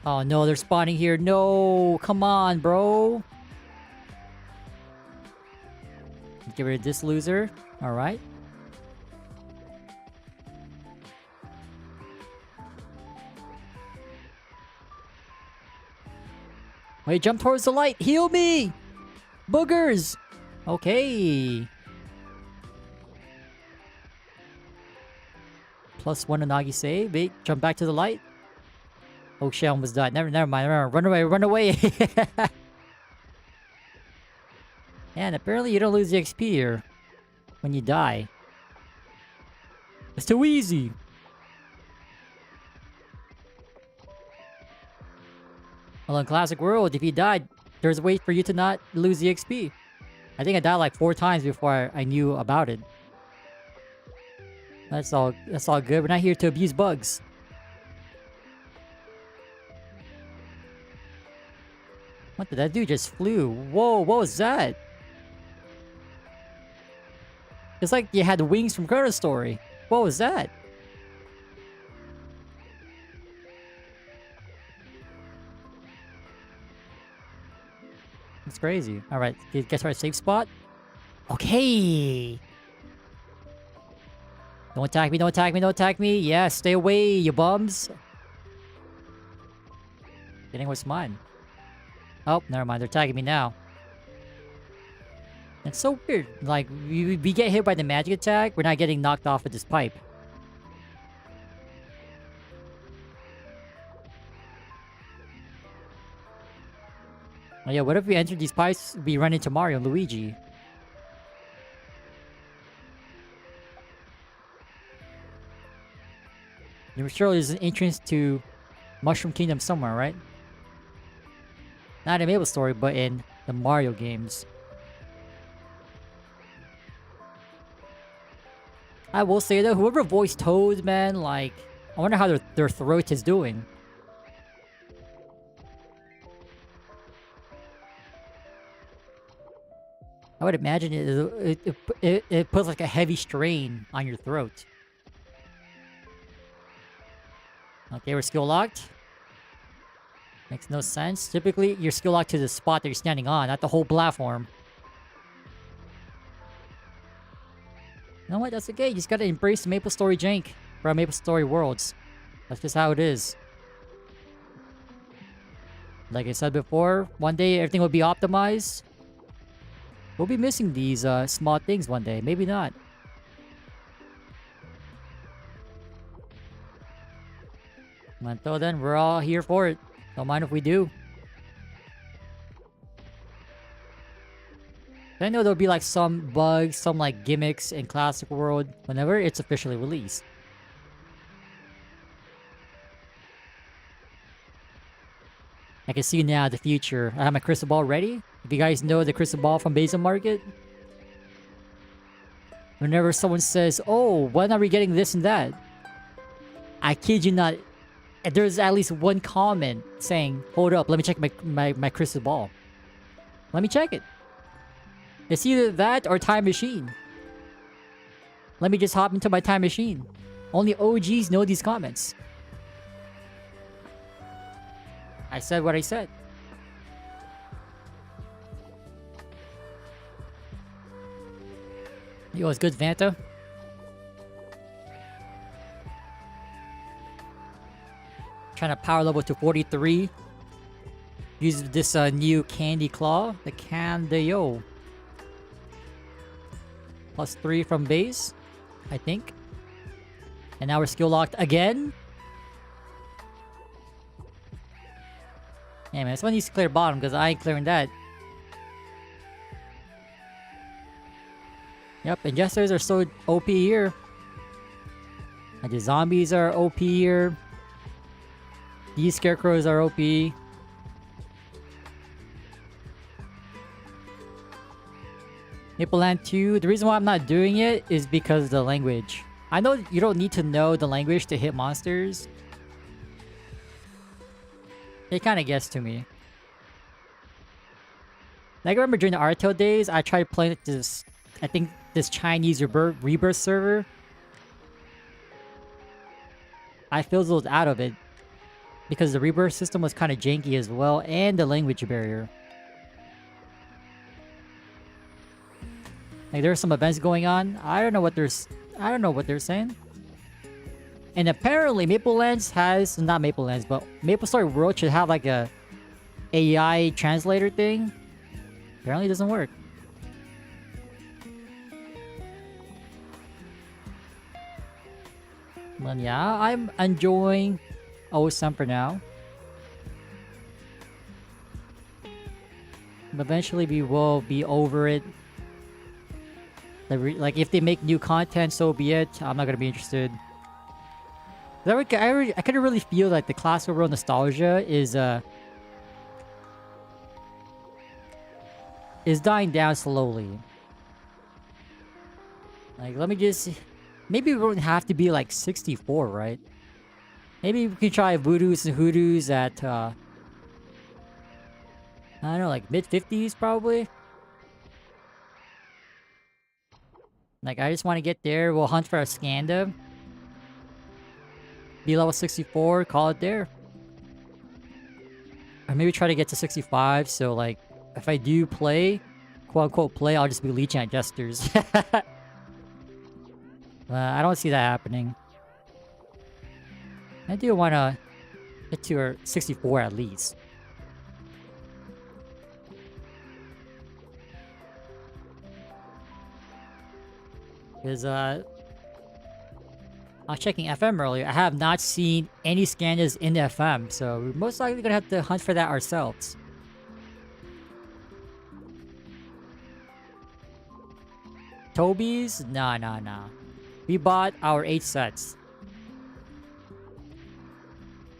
Oh no, they're spawning here. No, come on, bro. Get rid of this loser. Alright. Wait, jump towards the light. Heal me! Boogers! Okay. +1 Unagi save. Wait, jump back to the light. Oh shit, I almost died. Never mind. Run away, run away. And apparently you don't lose the XP here when you die. It's too easy. Well, in Classic World, if you died, there's a way for you to not lose the XP. I think I died like 4 times before I knew about it. That's all good. We're not here to abuse bugs. What did that dude just flew? Whoa, what was that? It's like you had wings from ChronoStory. What was that? It's crazy. Alright, guess our safe spot? Okay! Don't attack me, don't attack me, don't attack me! Yeah, stay away, you bums! Getting what's mine. Oh, never mind, they're attacking me now. It's so weird. Like, we get hit by the magic attack, we're not getting knocked off with this pipe. Oh yeah, what if we enter these pipes, we run into Mario and Luigi? There surely there's an entrance to Mushroom Kingdom somewhere, right? Not in MapleStory, but in the Mario games. I will say though, whoever voiced Toad, man, like, I wonder how their throat is doing. I would imagine it puts like a heavy strain on your throat. Okay, we're skill locked. Makes no sense. Typically, you're skill locked to the spot that you're standing on, not the whole platform. You know what? That's okay. You just gotta embrace MapleStory jank from MapleStory Worlds. That's just how it is. Like I said before, one day everything will be optimized. We'll be missing these small things one day. Maybe not. Until then, we're all here for it. Don't mind if we do. I know there'll be like some bugs, some like gimmicks in Classic World whenever it's officially released. I can see now the future. I have my crystal ball ready. If you guys know the crystal ball from Basil Market. Whenever someone says, oh, when are we getting this and that? I kid you not. There's at least one comment saying, hold up, let me check my crystal ball. Let me check it. It's either that or time machine. Let me just hop into my time machine. Only OGs know these comments. I said what I said. Yo, it's good, Vanta. Trying to power level to 43. Use this new candy claw, the Candio. +3 from base, I think. And now we're skill locked again. Yeah, man, someone needs to clear bottom because I ain't clearing that. Yep, and jesters are so OP here. And the zombies are OP here. These scarecrows are OP. Maple Land 2, the reason why I'm not doing it is because of the language. I know you don't need to know the language to hit monsters. It kind of gets to me. Like, I remember during the Artale days, I tried playing this, I think this Chinese rebirth server. I fizzled out of it because the rebirth system was kind of janky as well, and the language barrier. Like, there's some events going on. I don't know what they're saying. And apparently, Maple Lands has, not Maple Lands, but MapleStory World should have like a AI translator thing apparently doesn't work. But yeah, I'm enjoying OSM for now. But eventually we will be over it. Like if they make new content, so be it. I'm not gonna be interested. I kind of really feel like the classic world nostalgia is dying down slowly. Like, let me just... Maybe we won't have to be like 64, right? Maybe we can try Voodoos and Hoodoos at, I don't know, like mid-50s probably? Like, I just want to get there. We'll hunt for a Skanda. Be level 64, call it there. Or maybe try to get to 65, so like, if I do play, quote-unquote play, I'll just be leeching at Jesters. I don't see that happening. I do want to get to 64 at least. Because, I was checking FM earlier. I have not seen any Scandas in the FM, so we're most likely going to have to hunt for that ourselves. Toby's? Nah. We bought our 8 sets.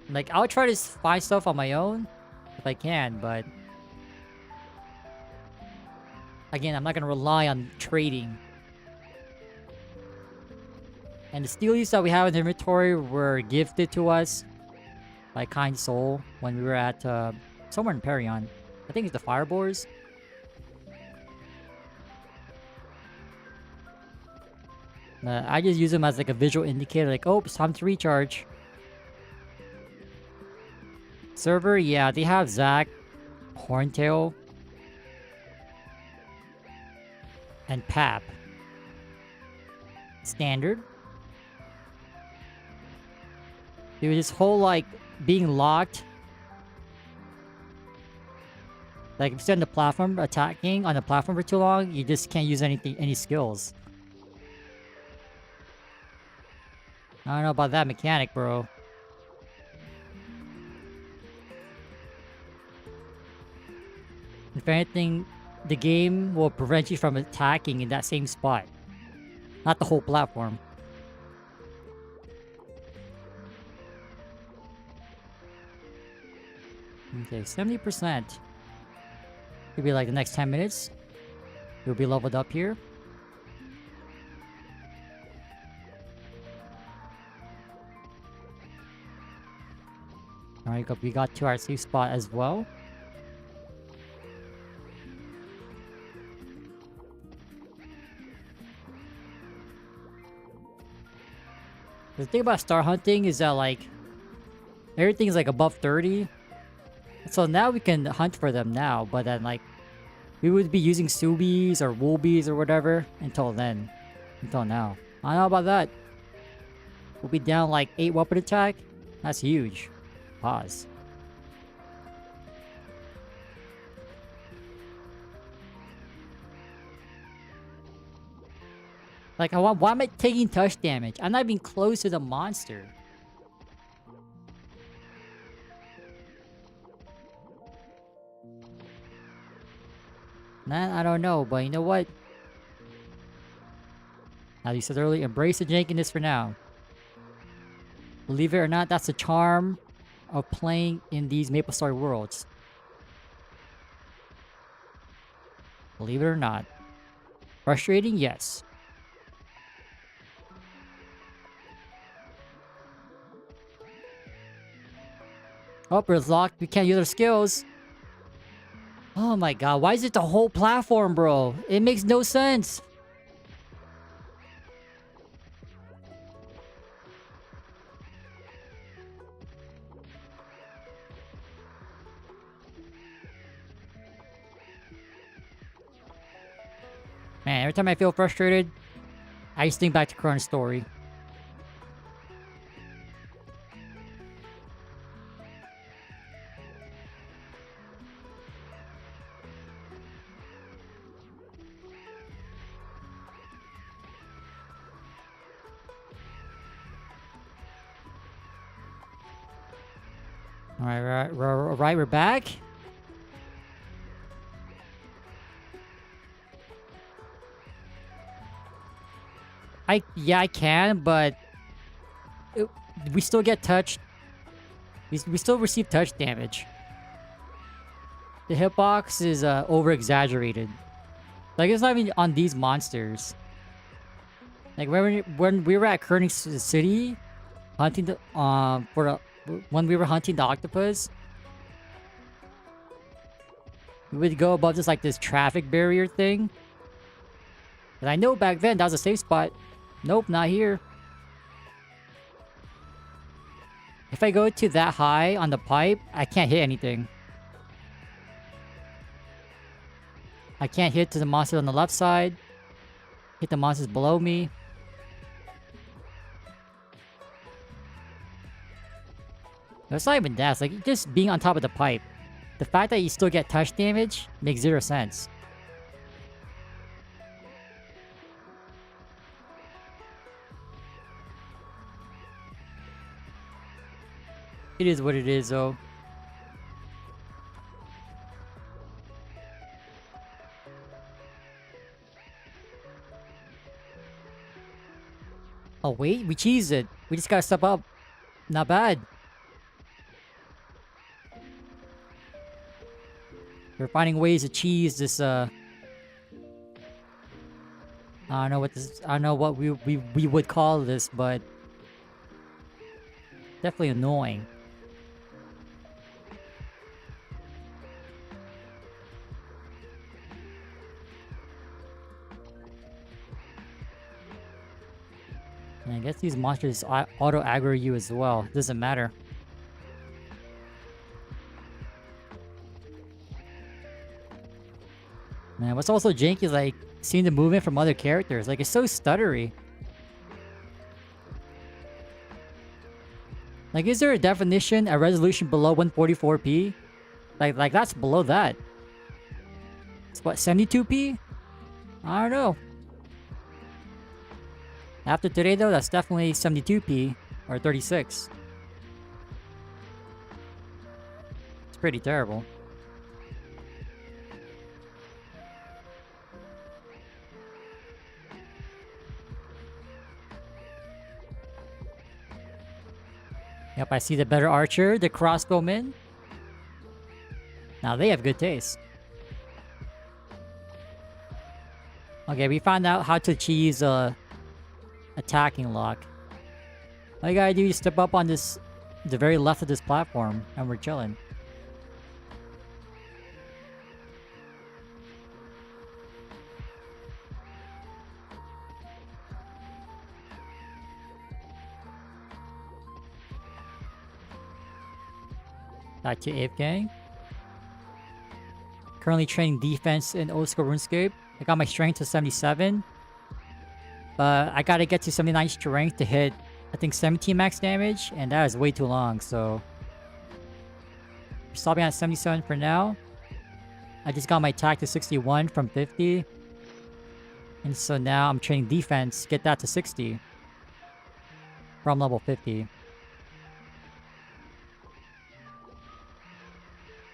Like, I'll try to find stuff on my own if I can, but... Again, I'm not going to rely on trading. And the steelies that we have in the inventory were gifted to us by Kind Soul when we were at somewhere in Perion. I think it's the Firebores. I just use them as like a visual indicator, like, oh, it's time to recharge. Server, yeah, they have Zac, Horntail, and Pap. Standard. Dude, this whole, like, being locked. Like, if you stand on the platform, attacking on the platform for too long, you just can't use any skills. I don't know about that mechanic, bro. If anything, the game will prevent you from attacking in that same spot. Not the whole platform. Okay, 70%. Could be like the next 10 minutes. You'll be leveled up here. Alright, we got to our safe spot as well. The thing about star hunting is that, like, everything's like above 30. So now we can hunt for them now, but then, like, we would be using Subies or Woolbies or whatever until then. Until now. I don't know about that. We'll be down like 8 weapon attack. That's huge. Pause. Like, why am I taking touch damage? I'm not even close to the monster. Man, I don't know, but you know what? As you said earlier, embrace the jankiness for now. Believe it or not, that's the charm of playing in these MapleStory worlds. Believe it or not. Frustrating? Yes. Oh, it's locked. We can't use our skills. Oh my god, why is it the whole platform, bro? It makes no sense. Man, every time I feel frustrated, I just think back to ChronoStory. Alright, we're back. Yeah, I can, but we still get touched. We still receive touch damage. The hitbox is over exaggerated. Like, it's not even on these monsters. Like when we were at Kerning City, hunting the when we were hunting the octopus, we would go above this traffic barrier thing. And I know back then that was a safe spot. Nope, not here. If I go to that high on the pipe, I can't hit anything. I can't hit to the monsters on the left side. Hit the monsters below me. It's not even that. It's like just being on top of the pipe. The fact that you still get touch damage makes zero sense. It is what it is, though. Oh, wait. We cheesed it. We just gotta step up. Not bad. We're finding ways to cheese this, I don't know what this... I don't know what we would call this, but... definitely annoying. And I guess these monsters auto-aggro you as well. Doesn't matter. Man, what's also janky is like seeing the movement from other characters. Like, it's so stuttery. Like, is there a definition, a resolution below 144p? Like that's below that. It's what, 72p? I don't know. After today, though, that's definitely 72p or 36. It's pretty terrible. Yep, I see the better archer, the crossbowman. Now they have good taste. Okay, we found out how to cheese attacking lock. All you gotta do is step up on this, the very left of this platform, and we're chilling. Back to Ape Gang. Currently training defense in old school RuneScape. I got my strength to 77. But I gotta get to 79 strength to hit, I think, 17 max damage. And that is way too long, so... we're stopping at 77 for now. I just got my attack to 61 from 50. And so now I'm training defense, get that to 60. From level 50.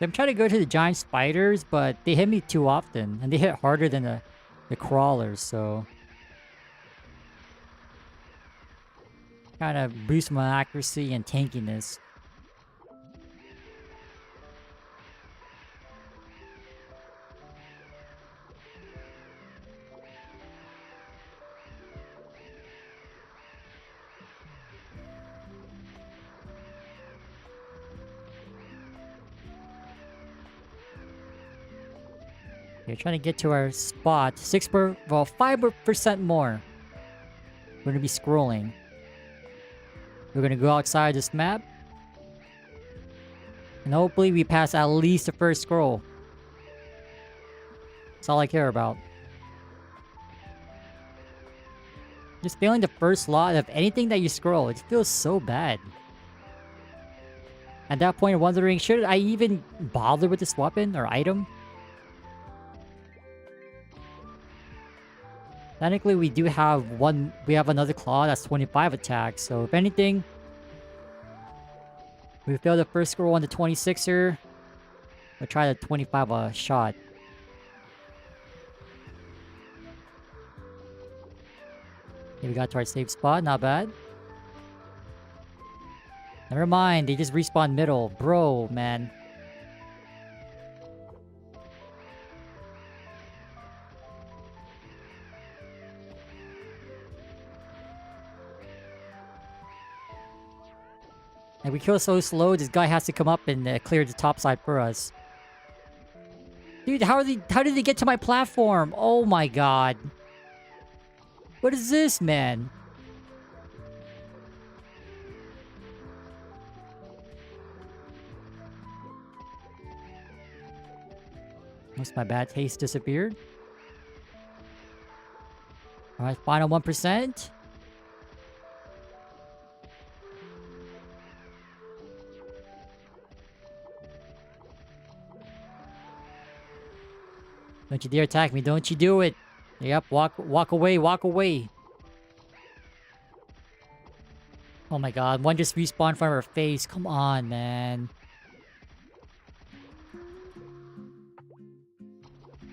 I'm trying to go to the giant spiders, but they hit me too often. And they hit harder than the crawlers, so... kind of boost my accuracy and tankiness. We're trying to get to our spot. 5% more. We're gonna be scrolling. We're gonna go outside this map. And hopefully we pass at least the first scroll. That's all I care about. Just failing the first lot of anything that you scroll, it feels so bad. At that point, wondering, should I even bother with this weapon or item? Technically, we do have we have another claw that's 25 attack, so if anything... We failed the first scroll on the 26er. We'll try the 25 shot. Okay, we got to our safe spot. Not bad. Never mind. They just respawn middle. Bro, man. And we kill so slow, this guy has to come up and clear the top side for us. Dude, how did they get to my platform? Oh my god. What is this, man? Most my bad taste disappeared. Alright, final 1%. Don't you dare attack me. Don't you do it. Yep, walk away, walk away. Oh my god, one just respawned in front of our face. Come on, man.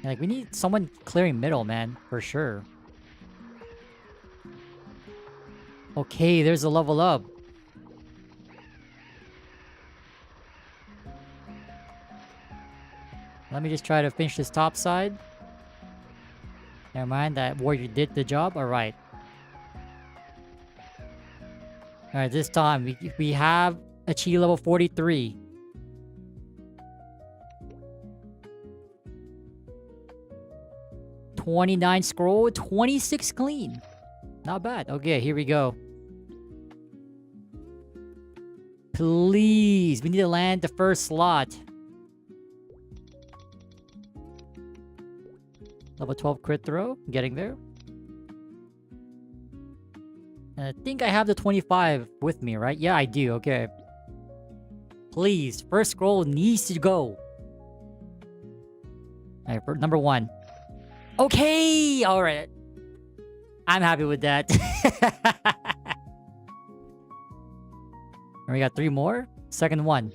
Like, we need someone clearing middle, man. For sure. Okay, there's a level up. Let me just try to finish this top side. Never mind, that warrior did the job. Alright. Alright, this time we have achieved level 43. $29 scroll, 26 clean. Not bad. Okay, here we go. Please, we need to land the first slot. Level 12 crit throw. Getting there. And I think I have the 25 with me, right? Yeah, I do. Okay. Please, first scroll needs to go. Alright, number 1. Okay! Alright. I'm happy with that. And we got 3 more. Second one.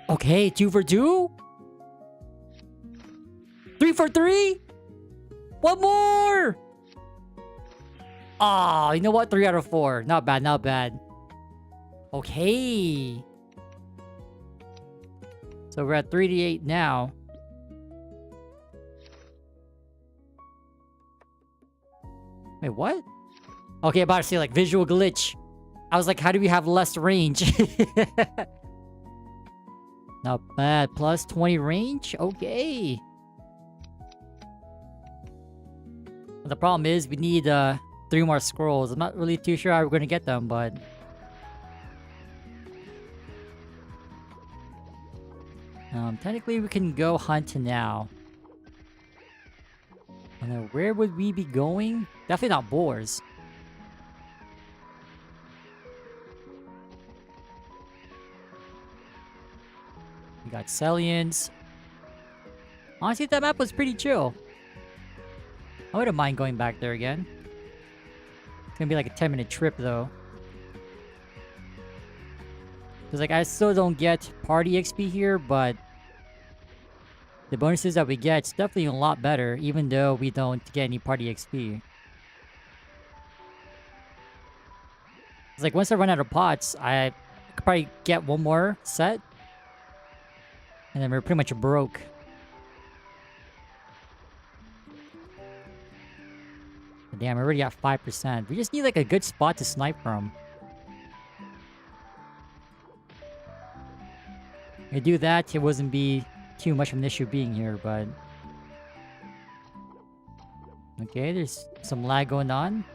Okay, 2 for 2? 3 for 3? One more! Oh, you know what? 3 out of 4. Not bad, not bad. Okay. So we're at 38 now. Wait, what? Okay, about to say, like, visual glitch. I was like, how do we have less range? Not bad. Plus 20 range? Okay. The problem is, we need 3 more scrolls. I'm not really too sure how we're going to get them, but... technically, we can go hunt now. And then where would we be going? Definitely not boars. We got Celians. Honestly, that map was pretty chill. I wouldn't mind going back there again. It's gonna be like a 10-minute trip, though. Because, like, I still don't get party XP here, but... the bonuses that we get, it's definitely a lot better, even though we don't get any party XP. It's like, once I run out of pots, I could probably get one more set. And then we're pretty much broke. Damn, we're already at 5%. We just need, like, a good spot to snipe from. If I do that, it wouldn't be too much of an issue being here, but... okay, there's some lag going on.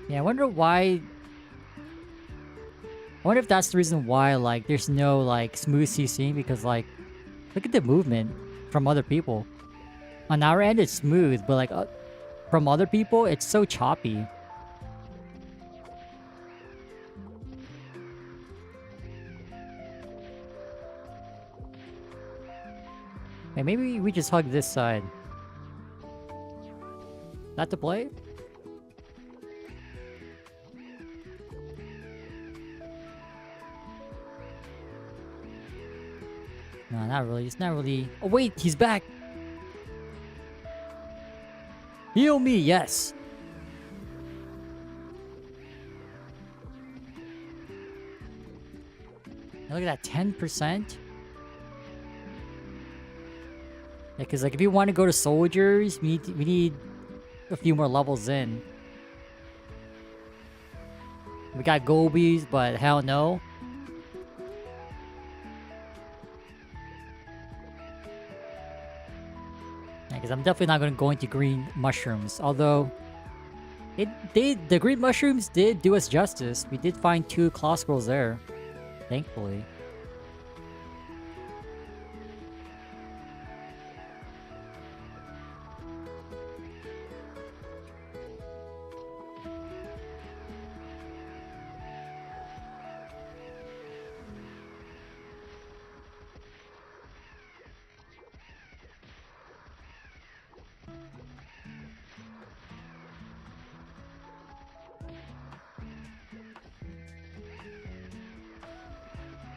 Yeah, I wonder why... I wonder if that's the reason why, like, there's no, like, smooth CC, because, like, look at the movement from other people. On our end, it's smooth, but, like, from other people, it's so choppy. Okay, maybe we just hug this side. That to play? No, not really. It's not really... Oh, wait! He's back! Heal me, yes! Look at that, 10%? Yeah, because like if you want to go to soldiers, we need a few more levels in. We got Gobies, but hell no. Yeah, because I'm definitely not going to go into green mushrooms. Although, the green mushrooms did do us justice. We did find 2 claw scrolls there. Thankfully.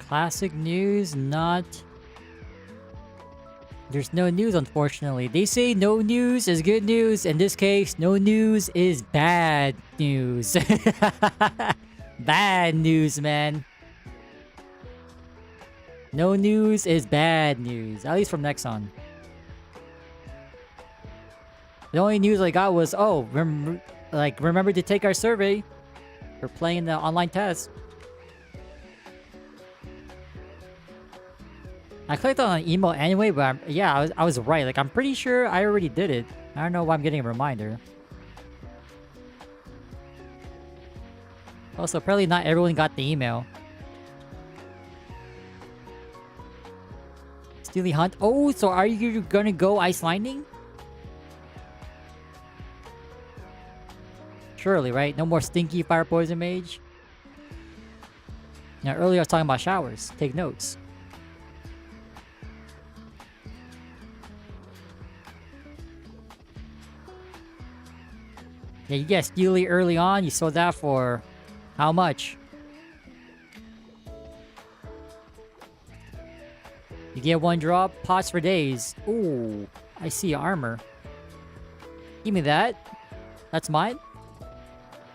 Classic news, not... There's no news, unfortunately. They say no news is good news. In this case, no news is bad news. Bad news, man. No news is bad news. At least from Nexon. The only news I got was, oh, remember to take our survey. We're playing the online test. I clicked on an email anyway, but yeah, I was right. Like, I'm pretty sure I already did it. I don't know why I'm getting a reminder. Also, apparently not everyone got the email. Steely Hunt. Oh, so are you gonna go ice lightning? Surely, right? No more stinky fire poison mage. Now, earlier I was talking about showers. Take notes. Yeah, you get Steely early on. You sold that for how much? You get 1 drop, pots for days. Ooh, I see armor. Give me that. That's mine.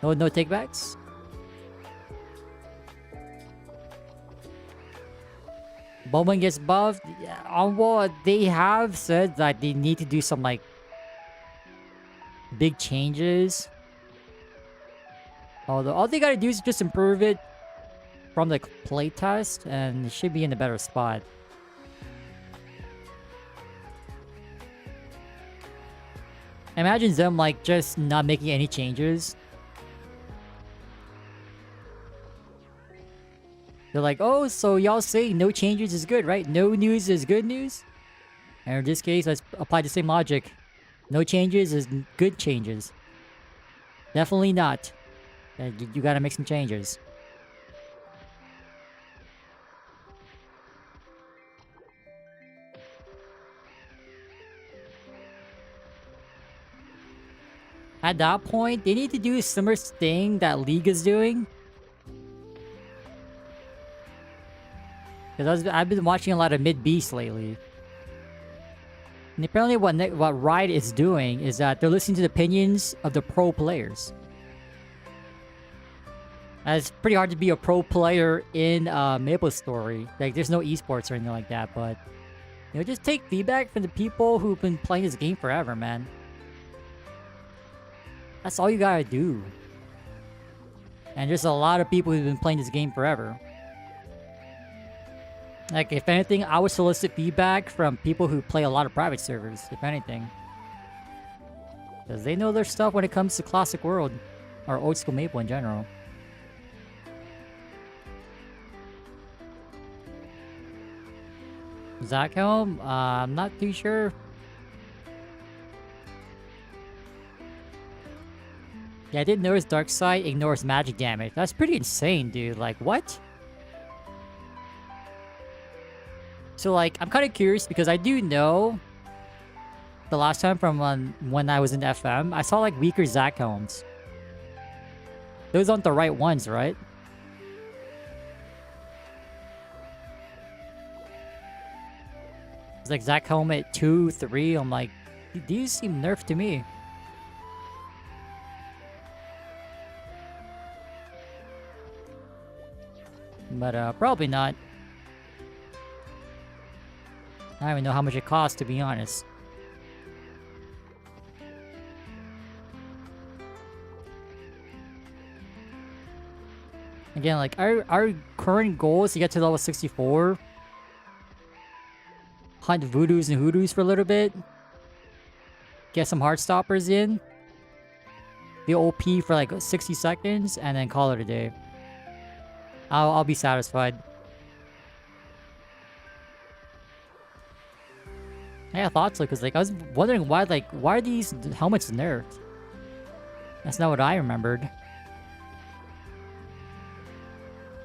No takebacks. Bowman gets buffed. Yeah, well, they have said that they need to do some like big changes. Although all they gotta do is just improve it from the playtest, and it should be in a better spot. Imagine them like just not making any changes. They're like, oh, so y'all say no changes is good, right? No news is good news? And in this case, let's apply the same logic. No changes is good changes. Definitely not. You gotta make some changes. At that point, they need to do a similar thing that League is doing. Because I've been watching a lot of mid-beast lately. And apparently what Riot is doing is that they're listening to the opinions of the pro players. And it's pretty hard to be a pro player in MapleStory. Like, there's no esports or anything like that, but... You know, just take feedback from the people who've been playing this game forever, man. That's all you gotta do. And there's a lot of people who've been playing this game forever. Like, if anything, I would solicit feedback from people who play a lot of private servers, if anything. Because they know their stuff when it comes to Classic World, or Old School Maple in general. Zach Helm? I'm not too sure. Yeah, I did notice Darkseid ignores magic damage. That's pretty insane, dude. Like, what? So, like, I'm kind of curious because I do know the last time from when I was in FM, I saw like weaker Zac helms. Those aren't the right ones, right? It's like Zac helmet 2, 3. I'm like, these seem nerfed to me. But probably not. I don't even know how much it costs, to be honest. Again, like, our current goal is to get to level 64. Hunt Voodoos and Hoodoos for a little bit. Get some Heartstoppers in. Be OP for like 60 seconds, and then call it a day. I'll be satisfied. I thought so, because like I was wondering why are these helmets nerfed? That's not what I remembered.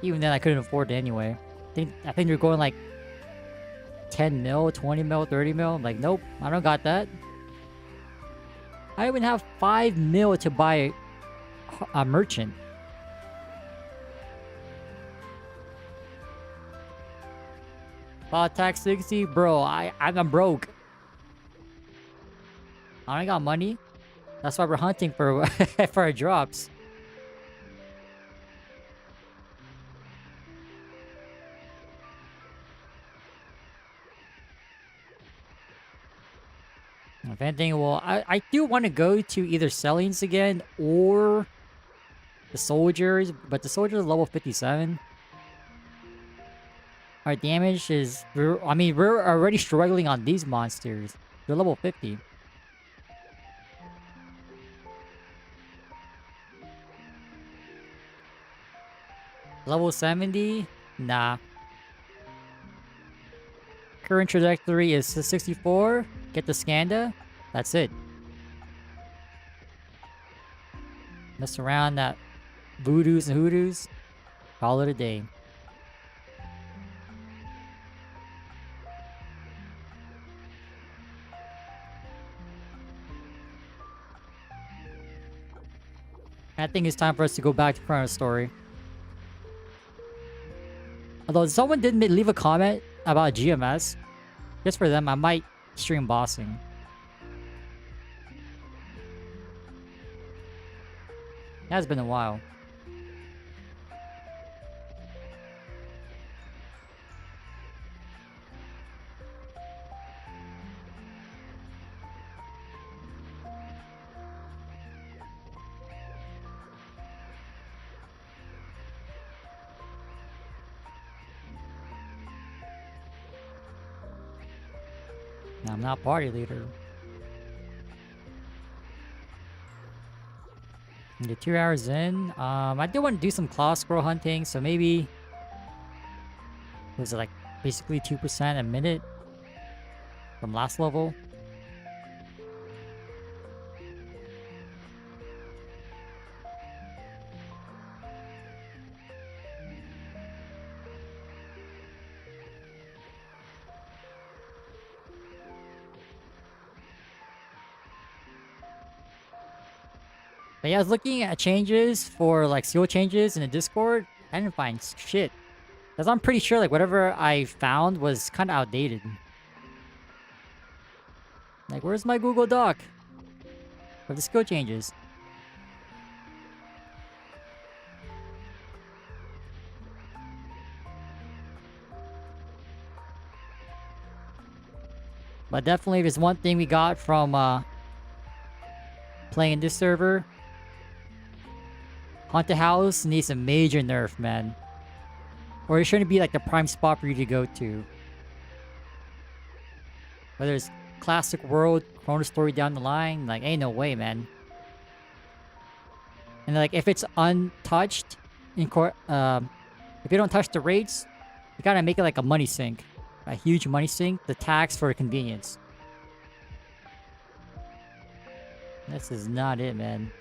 Even then I couldn't afford it anyway. I think they're going like 10 mil, 20 mil, 30 mil. I'm like, nope, I don't got that. I even have 5 mil to buy a merchant. Tax 60? Bro, I'm broke. I don't got money. That's why we're hunting for for our drops. If anything, well, I do want to go to either Sellings again or the Soldiers, but the Soldiers are level 57. Our damage is... we're already struggling on these monsters. They're level 50. Level 70? Nah. Current trajectory is 64. Get the Skanda. That's it. Mess around that Voodoos and Hoodoos. Call it a day. I think it's time for us to go back to ChronoStory. Although someone did leave a comment about GMS. Just for them, I might stream bossing. It has been a while. No, I'm not party leader. Get 2 hours in. I do want to do some claw squirrel hunting, so maybe... was it like basically 2% a minute from last level? But yeah, I was looking at changes for like skill changes in the Discord. I didn't find shit. Because I'm pretty sure like whatever I found was kind of outdated. Like, where's my Google Doc for the skill changes? But definitely there's one thing we got from playing this server. Haunted House needs a major nerf, man. Or it shouldn't be like the prime spot for you to go to. Whether it's Classic World, ChronoStory down the line, like ain't no way, man. And like if it's untouched in if you don't touch the rates, you gotta make it like a money sink. A huge money sink, the tax for convenience. This is not it, man.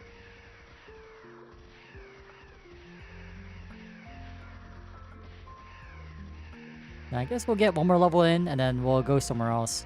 I guess we'll get one more level in, and then we'll go somewhere else.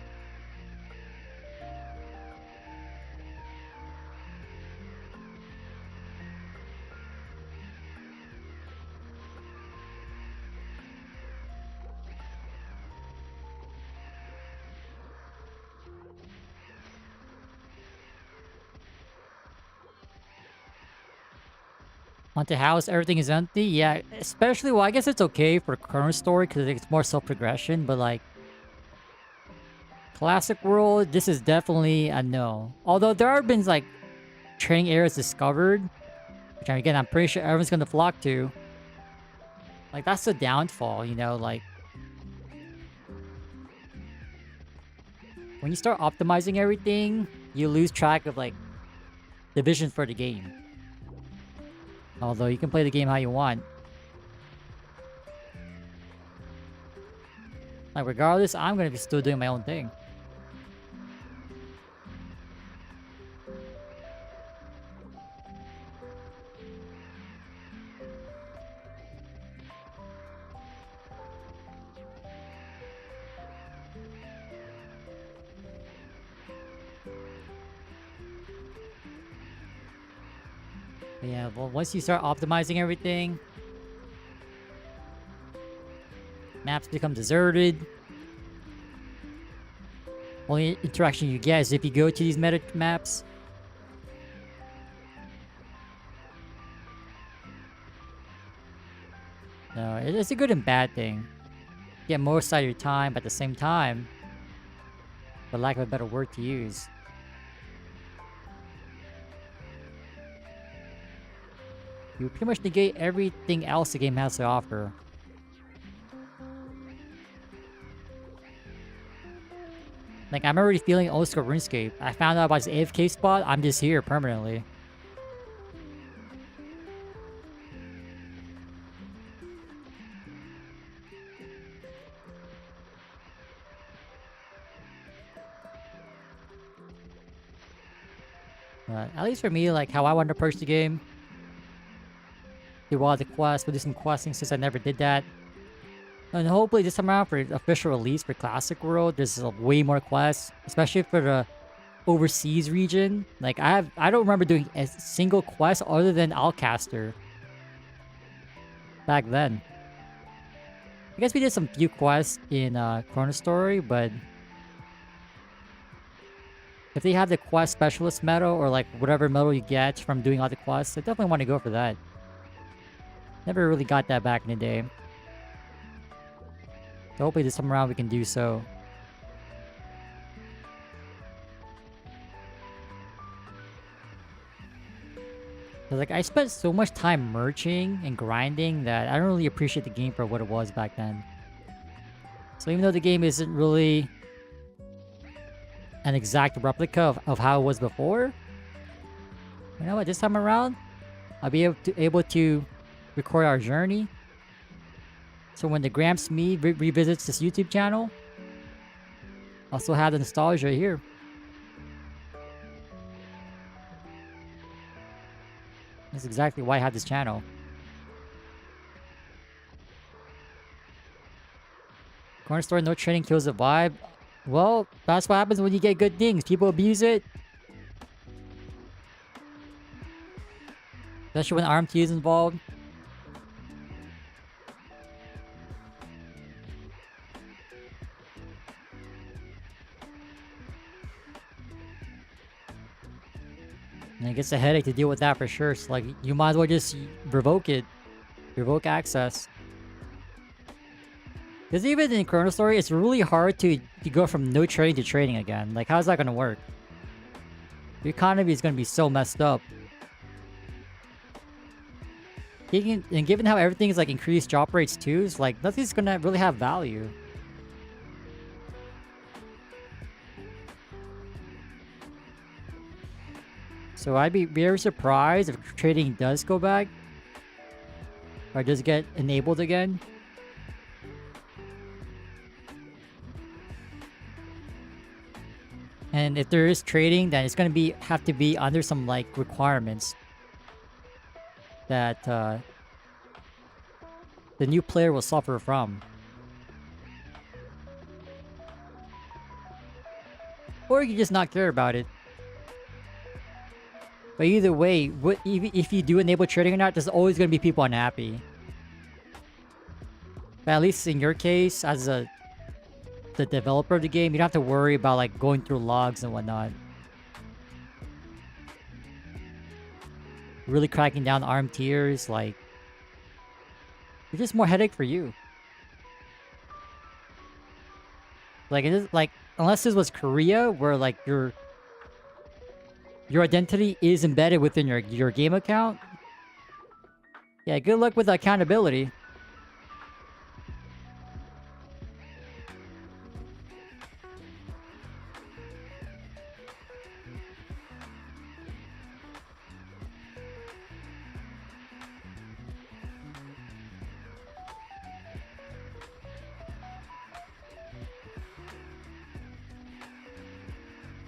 Haunted house, everything is empty. Yeah, especially, well, I guess it's okay for ChronoStory because it's more self-progression, but like Classic World, this is definitely a no. Although there have been like training areas discovered, which again, I'm pretty sure everyone's gonna flock to. Like, that's the downfall, you know, like when you start optimizing everything, you lose track of like the vision for the game. Although you can play the game how you want. Like, regardless, I'm gonna be still doing my own thing. But yeah, well, once you start optimizing everything, maps become deserted. Only interaction you get is if you go to these meta maps. No, it's a good and bad thing. You get most out of your time, but at the same time, for lack of a better word to use, you pretty much negate everything else the game has to offer. Like, I'm already feeling old school RuneScape. I found out about this AFK spot, I'm just here permanently. But at least for me, like how I want to approach the game, do all the quests, we'll do some questing since I never did that. And hopefully this time around for official release for Classic World, there's way more quests, especially for the overseas region. Like I don't remember doing a single quest other than Alcaster back then. I guess we did some few quests in ChronoStory, but if they have the quest specialist medal or like whatever medal you get from doing all the quests, I definitely want to go for that. Never really got that back in the day. So hopefully this time around we can do so. Like, I spent so much time merching and grinding that I don't really appreciate the game for what it was back then. So even though the game isn't really an exact replica of how it was before, you know what, this time around, I'll be able to record our journey. So when the Gramps me revisits this YouTube channel, I'll still have the nostalgia here. That's exactly why I have this channel. ChronoStory, no training kills the vibe. Well, that's what happens when you get good things. People abuse it. Especially when RMT is involved. And it gets a headache to deal with that for sure. So like, you might as well just revoke it. Revoke access. Because even in ChronoStory, it's really hard to go from no trading to trading again. Like, how's that going to work? The economy is going to be so messed up. And given how everything is like increased drop rates too, it's like nothing's going to really have value. So I'd be very surprised if trading does go back. Or does get enabled again. And if there is trading, then it's gonna have to be under some like requirements that the new player will suffer from. Or you just not care about it. But either way, even if you do enable trading or not, there's always gonna be people unhappy. But at least in your case, as the developer of the game, you don't have to worry about like going through logs and whatnot. really cracking down arm tiers, like, it's just more headache for you. Like, it is like, unless this was Korea, where like your identity is embedded within your game account. Yeah, good luck with accountability.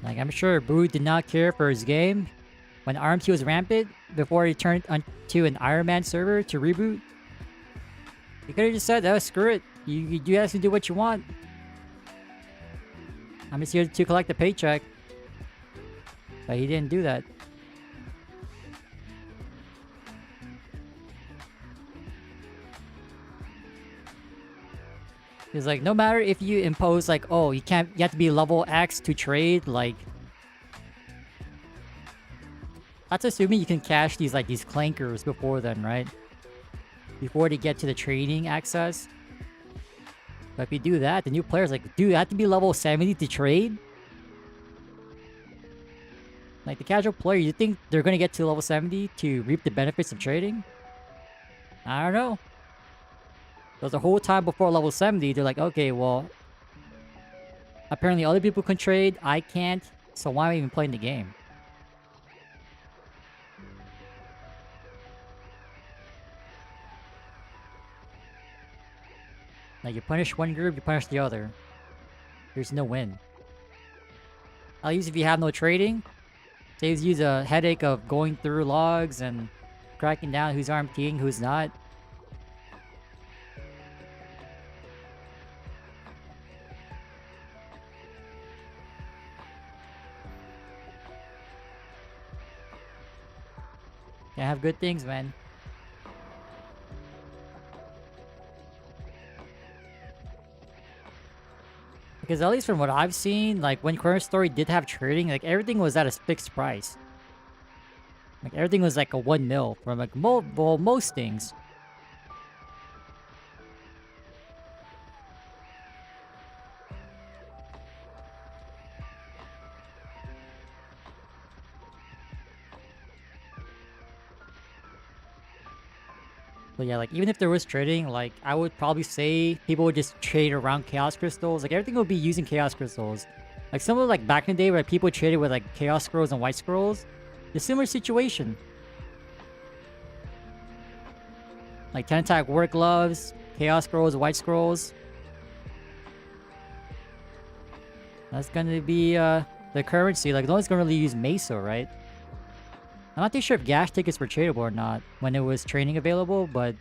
Like, I'm sure Boo did not care for his game when RMT was rampant before he turned onto an Iron Man server to reboot. He could have just said, oh, screw it. You guys can do what you want. I'm just here to collect the paycheck. But he didn't do that. It's like, no matter if you impose, like, oh, you have to be level X to trade, like... That's assuming you can cash these clankers before then, right? Before they get to the trading access. But if you do that, the new players like, dude, I have to be level 70 to trade? Like, the casual player, you think they're gonna get to level 70 to reap the benefits of trading? I don't know. So the whole time before level 70, they're like, okay, well... apparently other people can trade, I can't, so why am I even playing the game? Like, you punish one group, you punish the other. There's no win. At least if you have no trading, saves you the headache of going through logs and cracking down who's RMTing, who's not. Can't have good things, man. Because at least from what I've seen, like, when ChronoStory did have trading, like, everything was at a fixed price. Like, everything was like a 1 mil from, like, most things. But yeah, like, even if there was trading, like, I would probably say people would just trade around Chaos Crystals. Like, everything would be using Chaos Crystals. Like, some of, like, back in the day where people traded with, like, Chaos Scrolls and White Scrolls. A similar situation. Like, 10 attack Work Gloves, Chaos Scrolls, White Scrolls. That's gonna be, the currency. Like, no one's gonna really use Meso, right? I'm not too sure if gas tickets were tradable or not when it was training available, but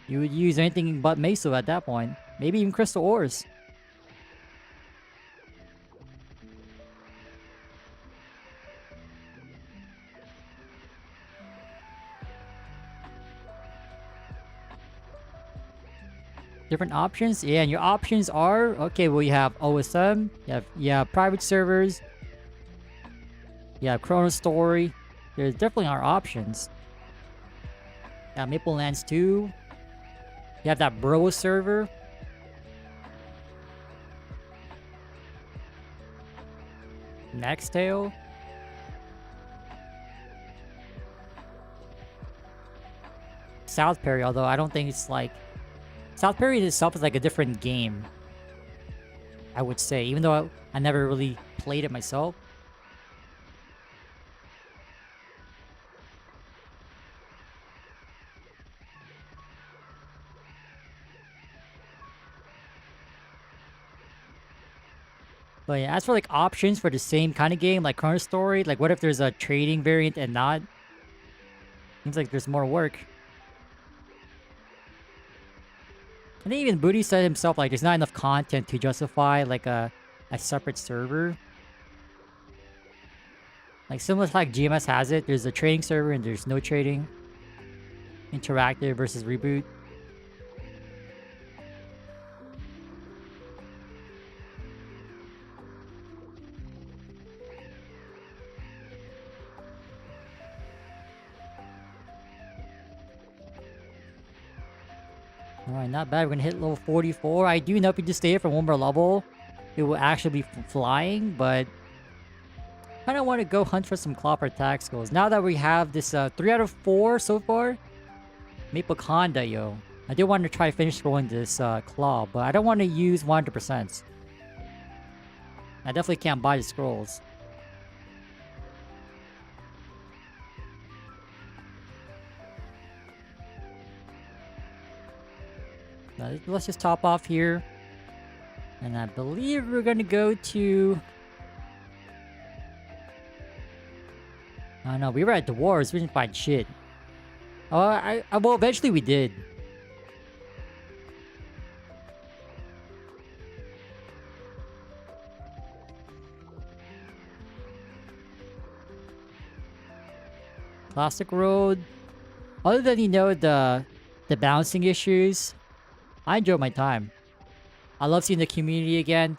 you would use anything but Meso at that point. Maybe even Crystal Ores. Different options? Yeah, and your options are... okay, well, you have OSM, you have private servers, you have ChronoStory. There definitely are options. Yeah, Maple Lands 2. You have that Bro server. NexTale. South Perry, although I don't think it's like... South Perry itself is like a different game, I would say, even though I never really played it myself. But yeah, as for like options for the same kind of game, like ChronoStory, like what if there's a trading variant and not? Seems like there's more work. I think even Boutei said himself, like, there's not enough content to justify, like, a separate server. Like, similar to like GMS has it, there's a trading server and there's no trading. Interactive versus reboot. Alright, not bad. We're gonna hit level 44. I do know if we just stay here for one more level, it will actually be flying, but I kind of want to go hunt for some claw attack skills. Now that we have this 3 out of 4 so far, Maple Conda, yo. I do want to try to finish rolling this claw, but I don't want to use 100%. I definitely can't buy the scrolls. Let's just top off here. And I believe we're gonna go to... Oh no, we were at Dwarves, we didn't find shit. Oh, well, eventually we did. Classic Road. Other than, you know, the bouncing issues, I enjoyed my time. I love seeing the community again,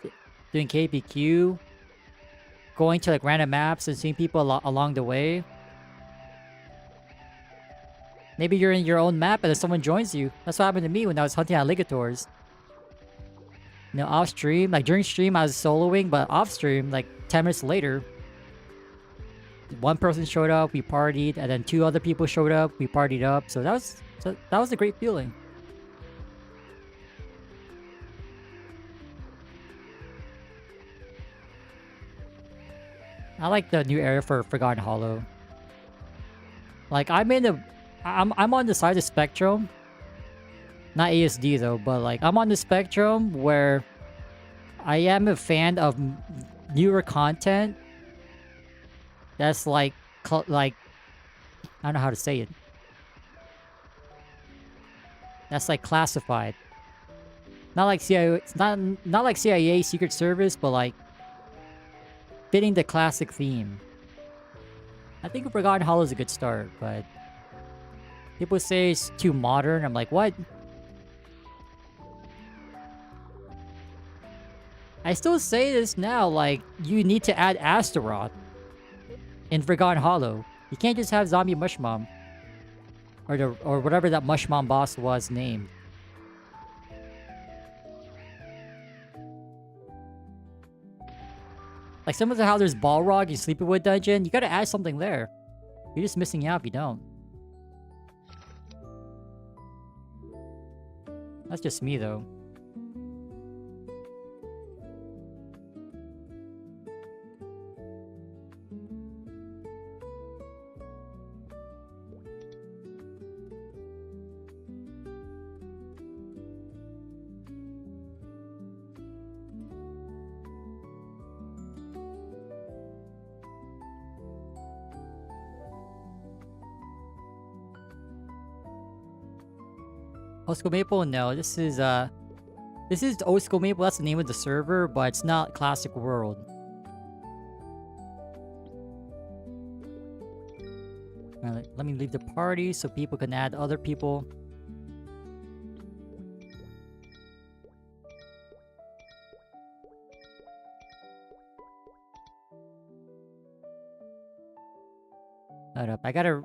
doing KPQ, going to like random maps and seeing people along the way. Maybe you're in your own map and then someone joins you. That's what happened to me when I was hunting alligators. You know, off stream, like during stream I was soloing, but off stream, like 10 minutes later, one person showed up, we partied, and then 2 other people showed up, we partied up. So that was a great feeling. I like the new area for Forgotten Hollow. Like I'm on the side of the spectrum. Not ASD though, but like I'm on the spectrum where I am a fan of newer content that's like I don't know how to say it. That's like classified. Not like CIA, it's not like CIA Secret Service, but like fitting the classic theme. I think Forgotten Hollow is a good start, but people say it's too modern. I'm like, what? I still say this now, like, you need to add Astaroth in Forgotten Hollow. You can't just have Zombie Mushmom. Or whatever that Mushmom boss was named. Like, similar to how there's Balrog in Sleepywood Dungeon, you gotta add something there. You're just missing out if you don't. That's just me, though. Old School Maple? No, this is Old School Maple, that's the name of the server, but it's not Classic World. Alright, let me leave the party so people can add other people. Hold up, I gotta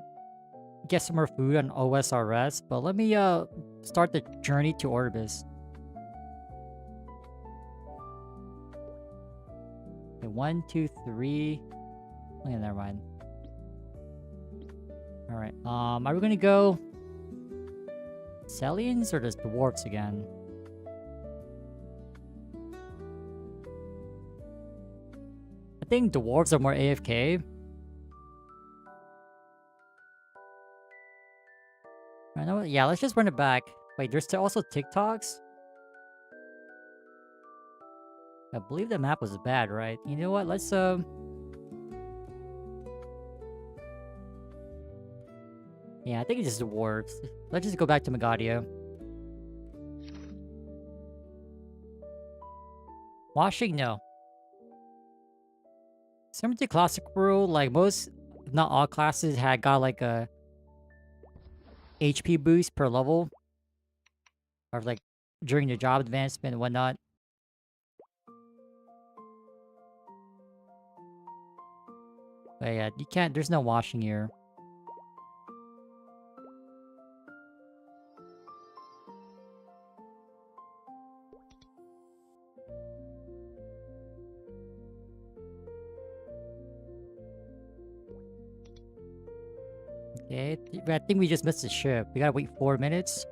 get some more food on OSRS, but let me start the journey to Orbis. Okay, 1, 2, 3. Okay, never mind. Alright, are we gonna go Celians or just Dwarfs again? I think Dwarves are more AFK. I know, yeah, let's just run it back. Wait, there's also TikToks? I believe the map was bad, right? You know what? Let's yeah, I think it's just the dwarves. Let's just go back to Magadia. Washing? No. Similar to Classic World, like most, if not all classes got like a HP boost per level. Or like during the job advancement and whatnot. But yeah, you can't, there's no washing here. Okay, I think we just missed the ship. We gotta wait 4 minutes.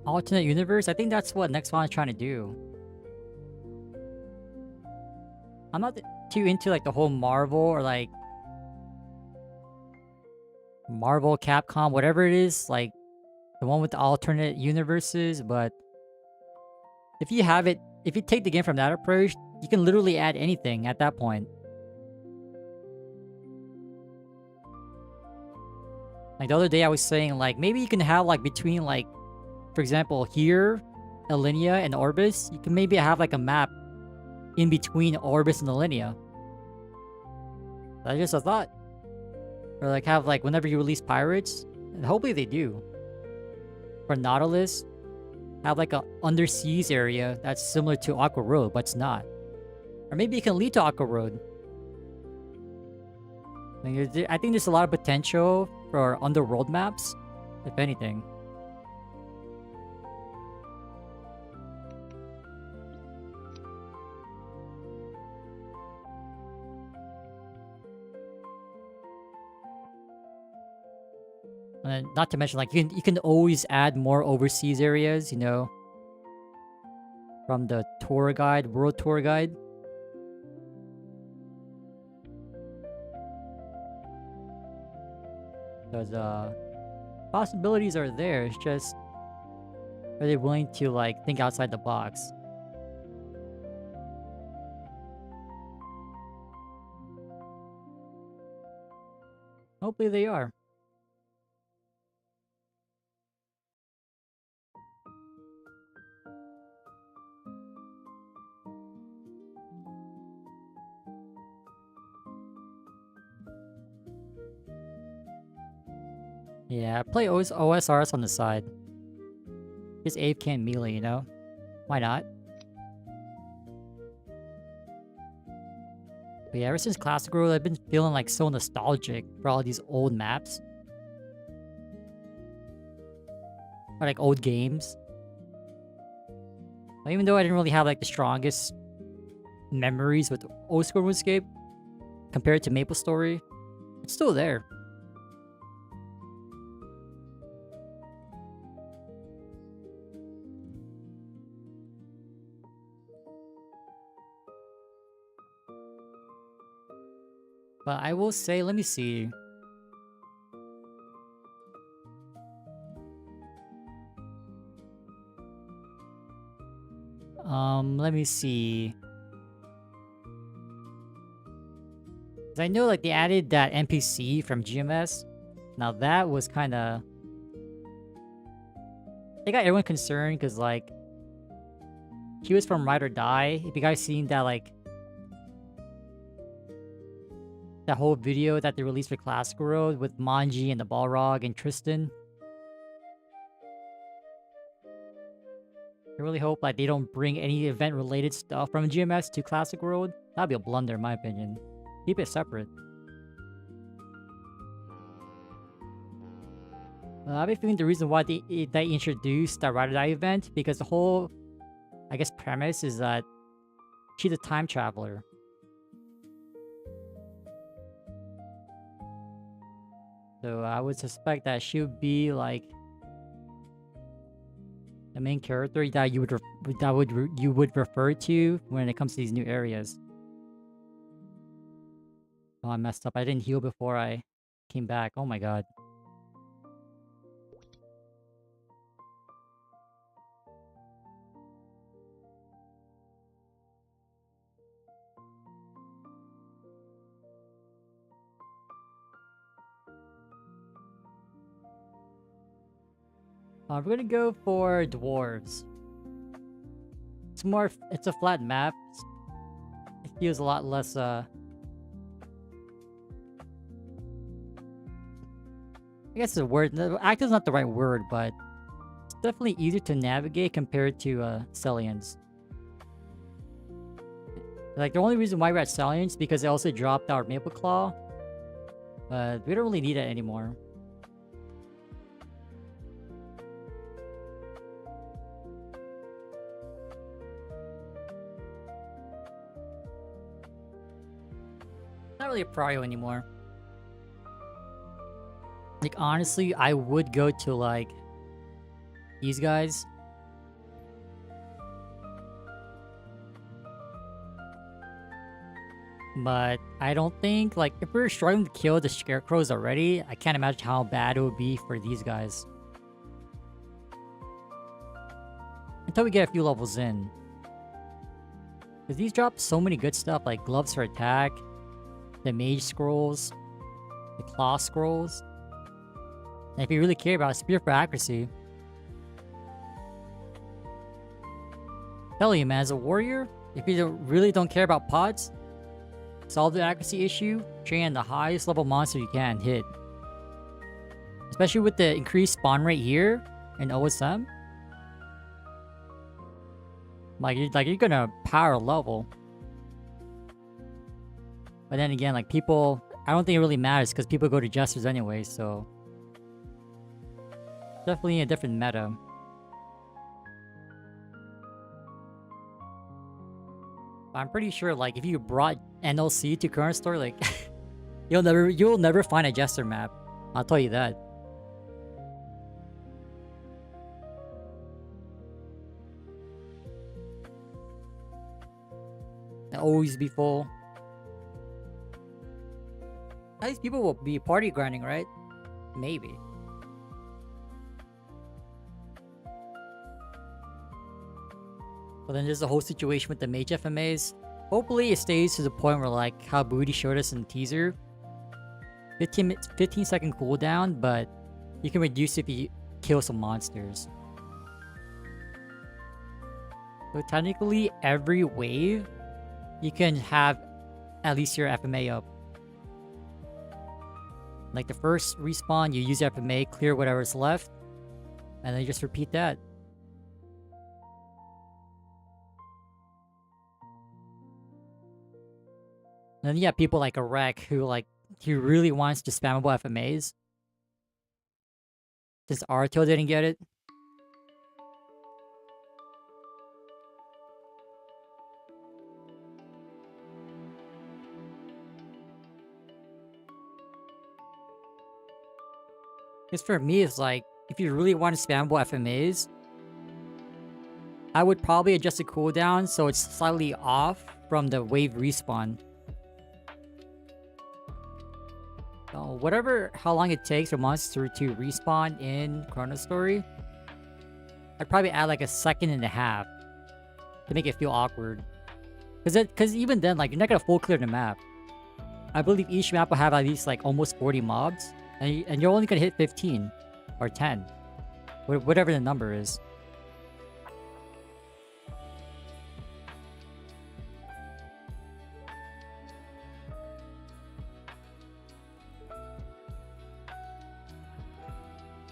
Alternate universe? I think that's what Nexon is trying to do. I'm not too into like the whole Marvel or like Marvel, Capcom, whatever it is, like the one with the alternate universes, but if you have it, if you take the game from that approach, you can literally add anything at that point. Like the other day I was saying like maybe you can have like between like, for example, here, Alinea and Orbis, you can maybe have like a map in between Orbis and Alinea. That's just a thought. Or like have like whenever you release Pirates, and hopefully they do. For Nautilus, have like a underseas area that's similar to Aqua Road, but it's not. Or maybe it can lead to Aqua Road. I think there's a lot of potential for underworld maps, if anything. And not to mention, like you can always add more overseas areas, you know, from the tour guide, world tour guide. Because possibilities are there. It's just, are they willing to like think outside the box? Hopefully they are. Yeah, play OSRs on the side. Just Abe can't melee, you know? Why not? But yeah, ever since Classic World, I've been feeling like so nostalgic for all these old maps. Or like old games. Even though I didn't really have like the strongest memories with old school RuneScape compared to MapleStory, it's still there. But I will say, let me see. Let me see. 'Cause I know like they added that NPC from GMS. Now that was kind of... They got everyone concerned because like... He was from Ride or Die. If you guys seen that like... That whole video that they released for Classic World with Manji and the Balrog and Tristan. I really hope like they don't bring any event-related stuff from GMS to Classic World. That'd be a blunder in my opinion. Keep it separate. I have a feeling the reason why they introduced that Ride or Die event, because the whole, I guess, premise is that she's a time traveler. So I would suspect that she would be like the main character that you would refer to when it comes to these new areas. Oh, I messed up. I didn't heal before I came back. Oh my god. We're gonna go for dwarves. It's a flat map. It feels a lot less, I guess the word, active is not the right word, but it's definitely easier to navigate compared to, Celians. Like, the only reason why we're at Stallions is because they also dropped our Maple Claw. But we don't really need it anymore. Not really a prio anymore. Like, honestly, I would go to, like, these guys. But I don't think, like, if we're struggling to kill the scarecrows already, I can't imagine how bad it would be for these guys. Until we get a few levels in. Because these drop so many good stuff, like gloves for attack, the mage scrolls, the claw scrolls. And if you really care about spear for accuracy. Tell you, man, as a warrior, if you really don't care about pots, solve the accuracy issue, train the highest level monster you can hit. Especially with the increased spawn rate here in OSM. Like you're gonna power level. But then again, like people, I don't think it really matters because people go to jesters anyway, so definitely a different meta. I'm pretty sure, like, if you brought NLC to ChronoStory, like, you'll never find a jester map. I'll tell you that. They'll always be full. At least people will be party grinding, right? Maybe. But then there's the whole situation with the mage FMAs. Hopefully it stays to the point where, like, how Boutei showed us in the teaser. 15-second cooldown, but you can reduce if you kill some monsters. So technically, every wave, you can have at least your FMA up. Like the first respawn, you use your FMA, clear whatever's left, and then you just repeat that. And then you have people like a Wreck who really wants to spammable FMAs. Since Artale didn't get it. Because for me, it's like, if you really want to spammable FMAs, I would probably adjust the cooldown so it's slightly off from the wave respawn. So how long it takes for monster to respawn in ChronoStory, I'd probably add like 1.5 seconds to make it feel awkward. Because even then, like, you're not gonna full clear the map. I believe each map will have at least like almost 40 mobs, and you're only gonna hit 15 or 10, whatever the number is.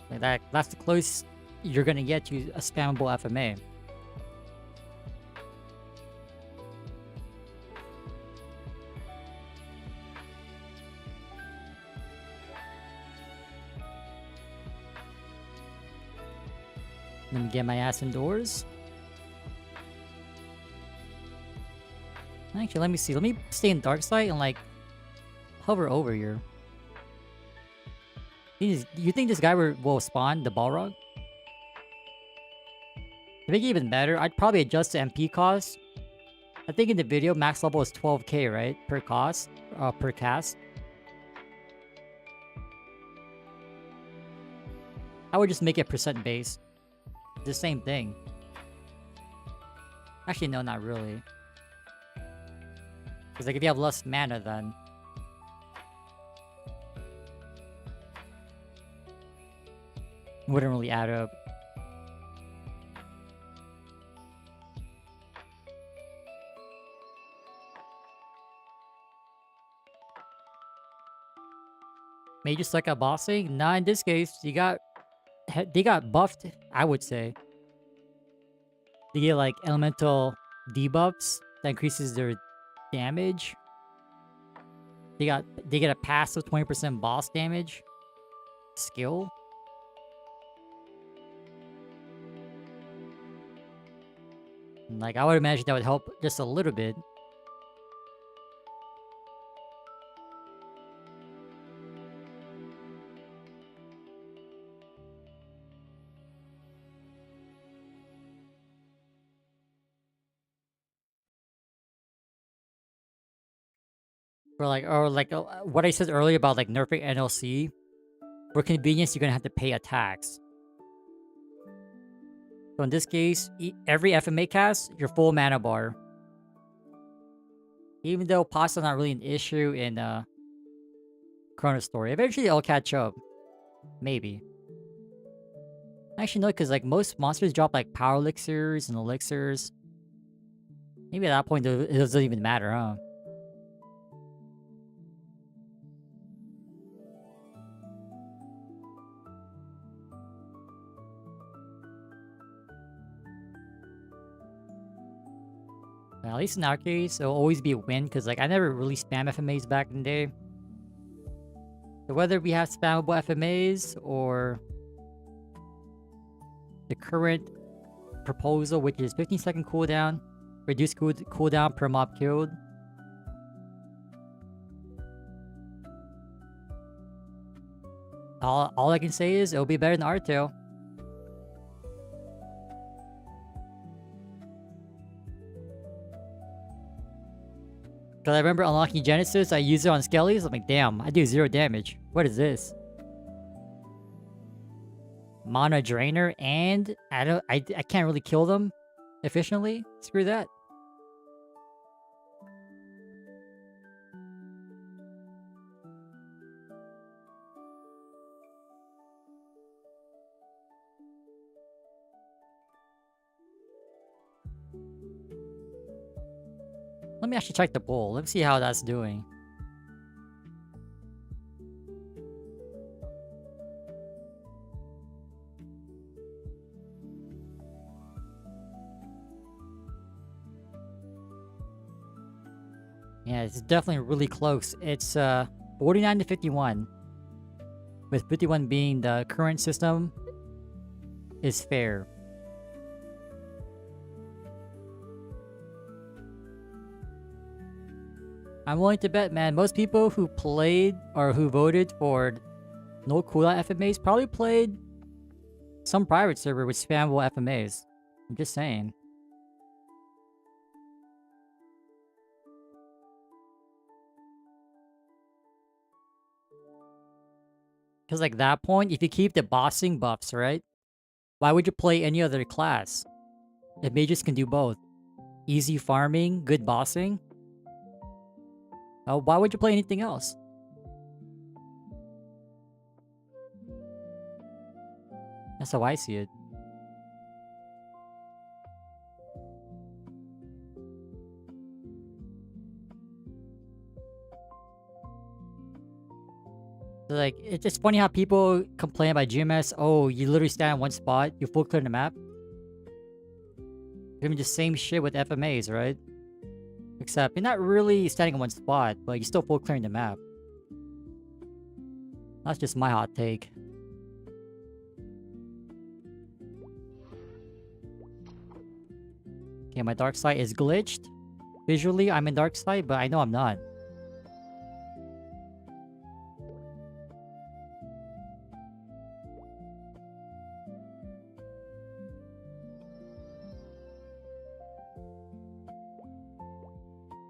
Like that's the closest you're gonna get to a spammable FMA. Let me get my ass indoors. Actually, let me see. Let me stay in dark side and like hover over here. You think this guy will spawn the Balrog? To make it even better, I'd probably adjust the MP cost. I think in the video, max level is 12k, right? Per cast. I would just make it percent based. The same thing. Actually, no, not really. Because like if you have less mana, then wouldn't really add up. May just suck at bossing? Nah, in this case, they got buffed, I would say. They get like elemental debuffs that increases their damage. They get a passive 20% boss damage. Skill. Like, I would imagine that would help just a little bit. Or like what I said earlier about like nerfing NLC. For convenience, you're gonna have to pay a tax. So in this case, every FMA cast, your full mana bar. Even though pasta's not really an issue in ChronoStory. Eventually it'll catch up. Maybe. Actually no, because like most monsters drop like power elixirs and elixirs. Maybe at that point it doesn't even matter, huh? Well, at least in our case, it'll always be a win, because like I never really spam FMAs back in the day. So whether we have spammable FMAs or the current proposal, which is 15-second cooldown, reduced cooldown per mob killed. All I can say is it'll be better than Artale. Because I remember unlocking Genesis, I used it on Skellies. I'm like, damn, I do 0 damage. What is this? Mana Drainer, and I can't really kill them efficiently. Screw that. Let me actually check the bowl. Let's see how that's doing. Yeah, it's definitely really close. It's 49 to 51. With 51 being the current system is fair. I'm willing to bet, man, most people who played or who voted for no cooldown FMAs probably played some private server with spammable FMAs. I'm just saying. Because like that point, if you keep the bossing buffs, right? Why would you play any other class? If mages can do both. Easy farming, good bossing. Why would you play anything else? That's how I see it. So like, it's just funny how people complain about GMS. Oh, you literally stand in one spot, you full clear the map. I mean, the same shit with FMAs, right? Except you're not really standing in one spot, but you're still full clearing the map. That's just my hot take. Okay, my dark side is glitched. Visually, I'm in dark side, but I know I'm not.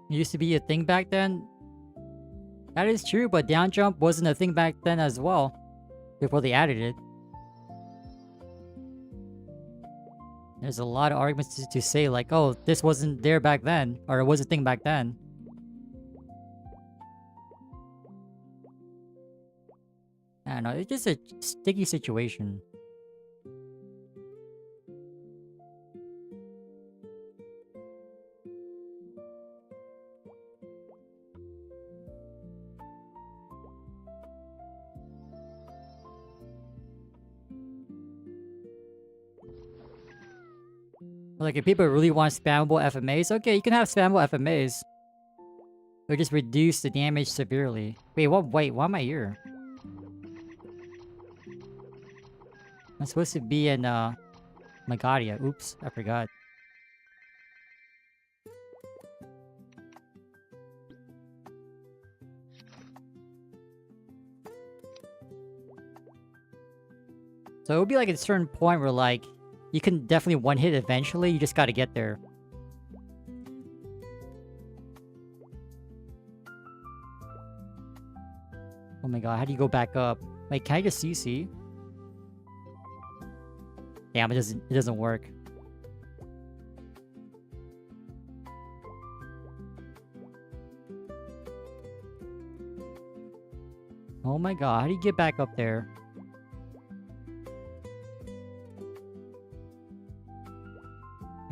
It used to be a thing back then. That is true, but down jump wasn't a thing back then as well. Before they added it. There's a lot of arguments to say like, oh, this wasn't there back then. Or it was a thing back then. I don't know, it's just a sticky situation. Like, if people really want spammable FMAs, okay, you can have spammable FMAs. Or just reduce the damage severely. Wait, what? Wait, why am I here? I'm supposed to be in, Magadia. Oops, I forgot. So it would be like at a certain point where, like, you can definitely one-hit eventually, you just gotta get there. Oh my god, how do you go back up? Wait, can I just CC? Damn, it doesn't work. Oh my god, how do you get back up there?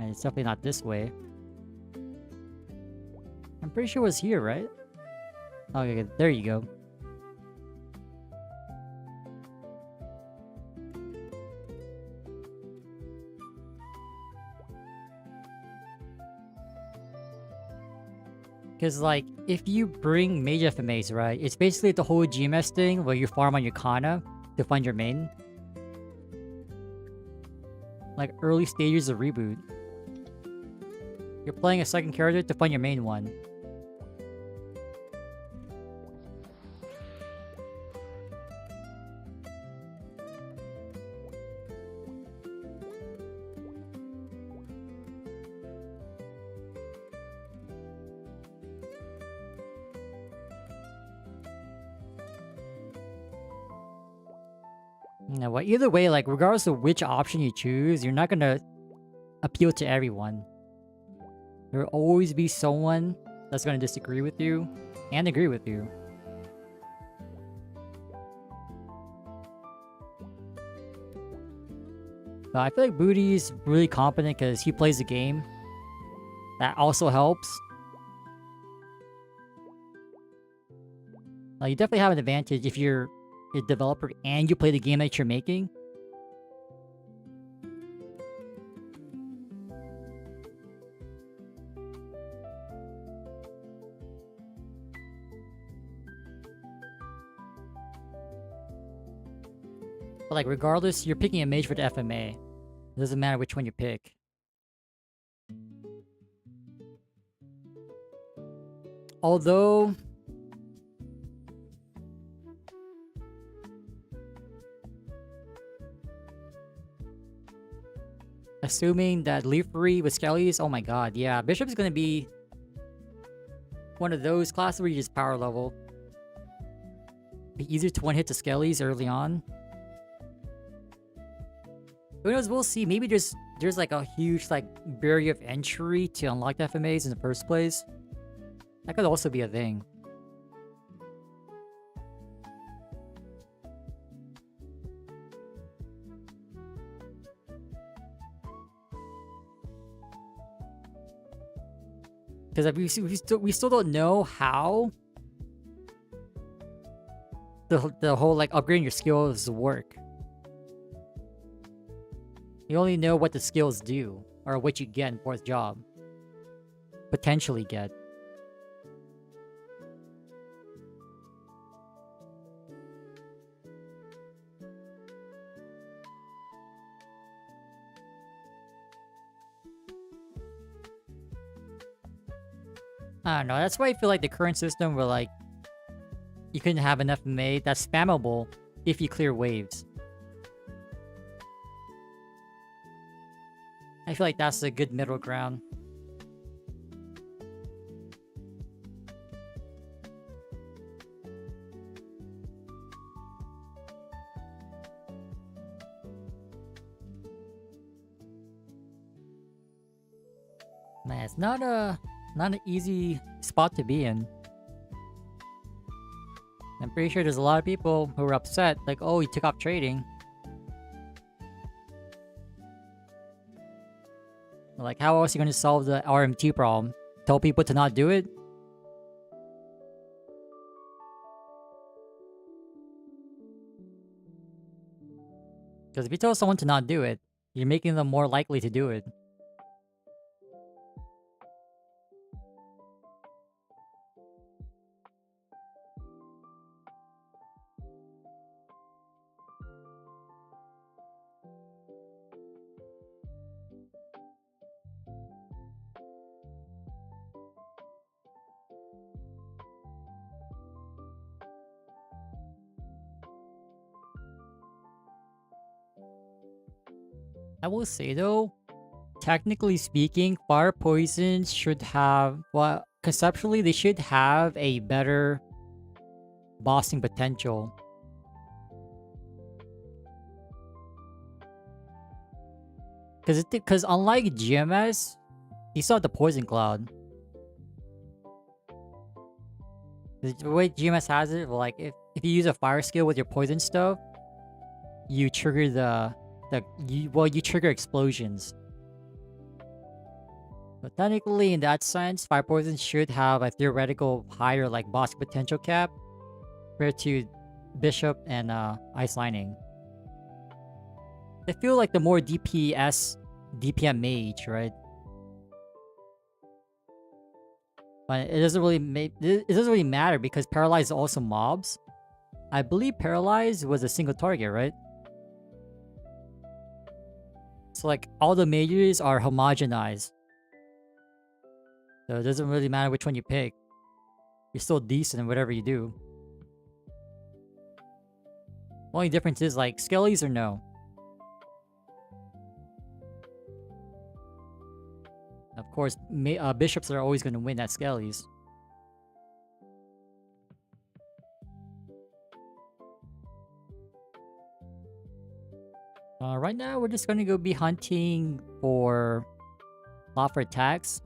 And it's definitely not this way. I'm pretty sure it was here, right? Okay, there you go. Because, like, if you bring mage FMAs, right, it's basically the whole GMS thing where you farm on your Kana to find your main. Like, early stages of reboot. You're playing a second character to find your main one. No, well, either way, like, regardless of which option you choose, you're not gonna appeal to everyone. There will always be someone that's gonna disagree with you and agree with you. But I feel like Boutei's really competent because he plays the game. That also helps. Like, you definitely have an advantage if you're a developer and you play the game that you're making. But, like, regardless, you're picking a mage for the FMA. It doesn't matter which one you pick. Although... assuming that Leafery with Skellies, oh my god, yeah. Bishop is gonna be one of those classes where you just power level. Be easier to one-hit the Skellies early on. Who knows, we'll see. Maybe there's like a huge like barrier of entry to unlock the FMAs in the first place. That could also be a thing. Because we still don't know how the whole like upgrading your skills work. You only know what the skills do, or what you get in 4th job. Potentially get. I don't know, that's why I feel like the current system where like you can have enough FMA that's spammable if you clear waves. I feel like that's a good middle ground. Man, it's not an easy spot to be in. I'm pretty sure there's a lot of people who are upset, like, oh, he took off trading. Like, how else are you going to solve the RMT problem? Tell people to not do it? Because if you tell someone to not do it, you're making them more likely to do it. I will say though, technically speaking, fire poisons should have, well, conceptually they should have a better bossing potential. Because unlike GMS, you saw the poison cloud. The way GMS has it, like if you use a fire skill with your poison stuff, you trigger you trigger explosions. But technically, in that sense, fire poison should have a theoretical higher like boss potential cap compared to Bishop and Ice Lining. I feel like the more DPM mage, right? But it doesn't really matter because Paralyze is also mobs. I believe Paralyze was a single target, right? So like all the mages are homogenized. So it doesn't really matter which one you pick. You're still decent in whatever you do. Only difference is like skellies or no. Of course, bishops are always going to win at skellies. Right now, we're just going to go be hunting for lot for attacks.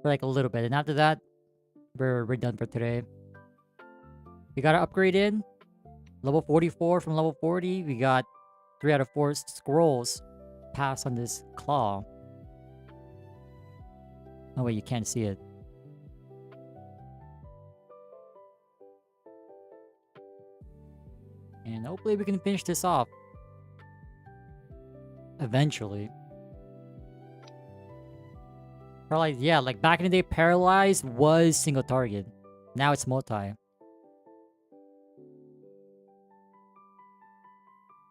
For like a little bit. And after that, we're done for today. We got to upgrade in. Level 44 from level 40. We got 3 out of 4 scrolls pass on this claw. Oh wait, you can't see it. And hopefully we can finish this off. Eventually. Paralyzed, yeah, like back in the day, Paralyzed was single target. Now it's multi.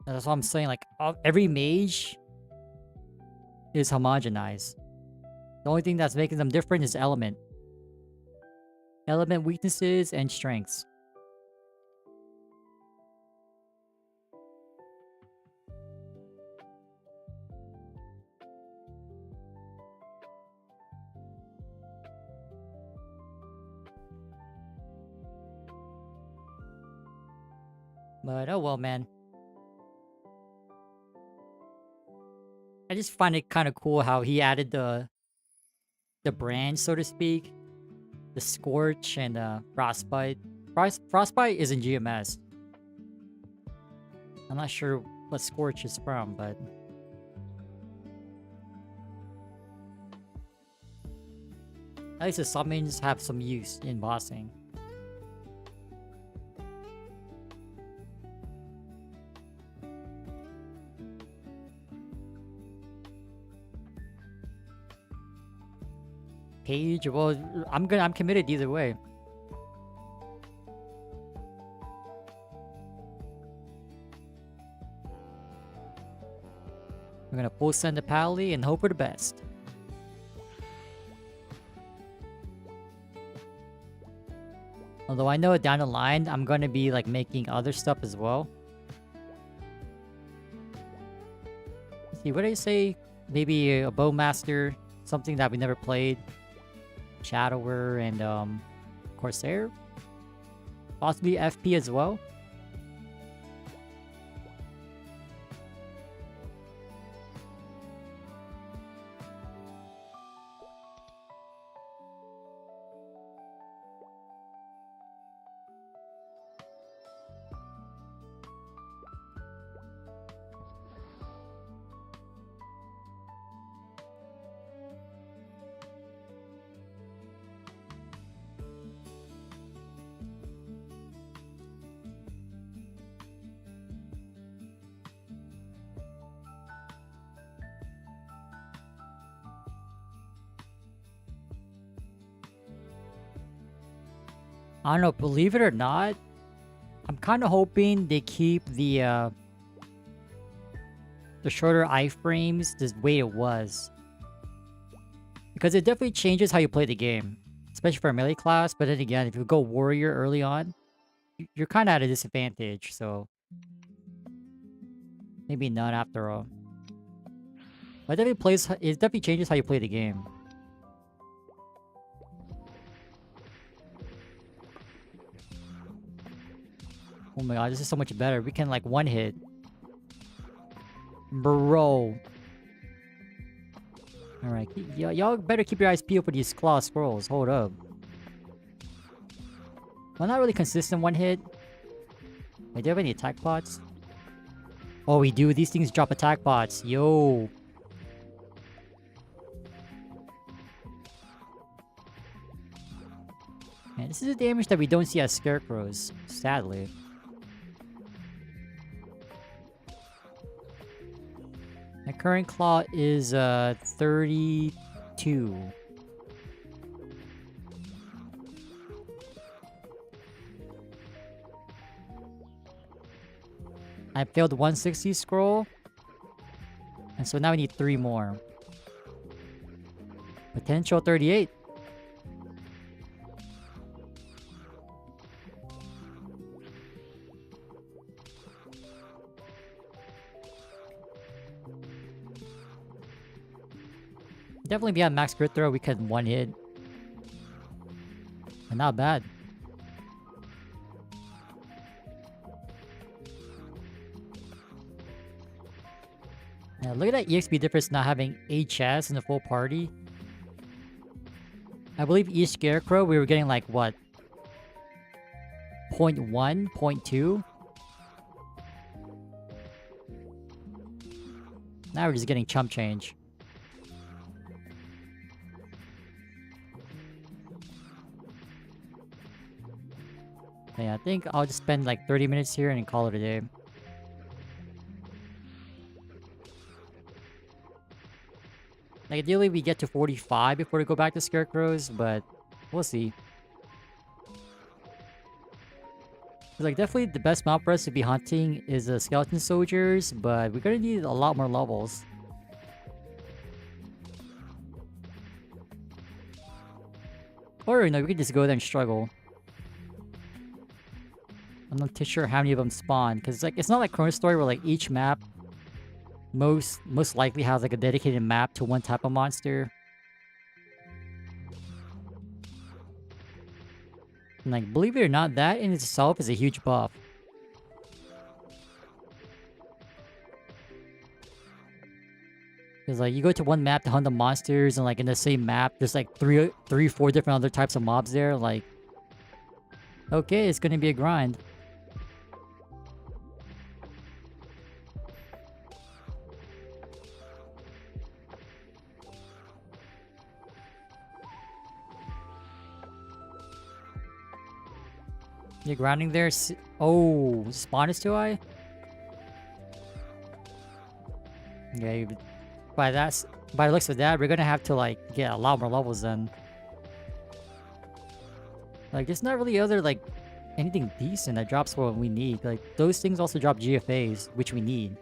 That's what I'm saying, like, every mage is homogenized. The only thing that's making them different is element. Element weaknesses and strengths. But oh well, man. I just find it kind of cool how he added the brand, so to speak. The Scorch and Frostbite. Frostbite is in GMS. I'm not sure what Scorch is from, but... At least the summons have some use in bossing. Page, well, I'm committed either way. I'm gonna full send the Pally and hope for the best. Although I know down the line, I'm gonna be like making other stuff as well. Let's see, what did I say? Maybe a Bowmaster, something that we never played. Shadower and Corsair. Possibly FP as well. I don't know, believe it or not, I'm kind of hoping they keep the shorter iframes the way it was. Because it definitely changes how you play the game. Especially for a melee class, but then again, if you go warrior early on, you're kind of at a disadvantage, so... Maybe not after all. But it definitely changes how you play the game. Oh my god, this is so much better. We can like one hit. Bro. Alright, y'all better keep your eyes peeled for these claw squirrels. Hold up. Well, not really consistent one hit. Wait, do you have any attack pots? Oh, we do. These things drop attack pots. Yo. Man, this is a damage that we don't see as scarecrows, sadly. My current claw is 32. I failed 160 scroll. And so now we need 3 more. Potential 38. Definitely beyond max crit throw, we could one hit. But not bad. Yeah, look at that EXP difference not having HS in the full party. I believe each scarecrow we were getting like what? 0.1, 0.2? Now we're just getting chump change. Yeah, I think I'll just spend like 30 minutes here and call it a day. Like, ideally we get to 45 before we go back to scarecrows, but we'll see. Like, definitely the best map for us to be hunting is the skeleton soldiers, but we're gonna need a lot more levels. Or, you know, we could just go there and struggle. I'm not too sure how many of them spawn, because like it's not like ChronoStory where like each map most likely has like a dedicated map to one type of monster. And like, believe it or not, that in itself is a huge buff. Because like you go to one map to hunt the monsters, and like in the same map, there's like three, 4 different other types of mobs there. Like, okay, it's gonna be a grind. You're grinding there. Oh, spawn is too high. Okay, by the looks of that, we're gonna have to like get a lot more levels then. Like, there's not really other like anything decent that drops what we need. Like, those things also drop GFAs, which we need.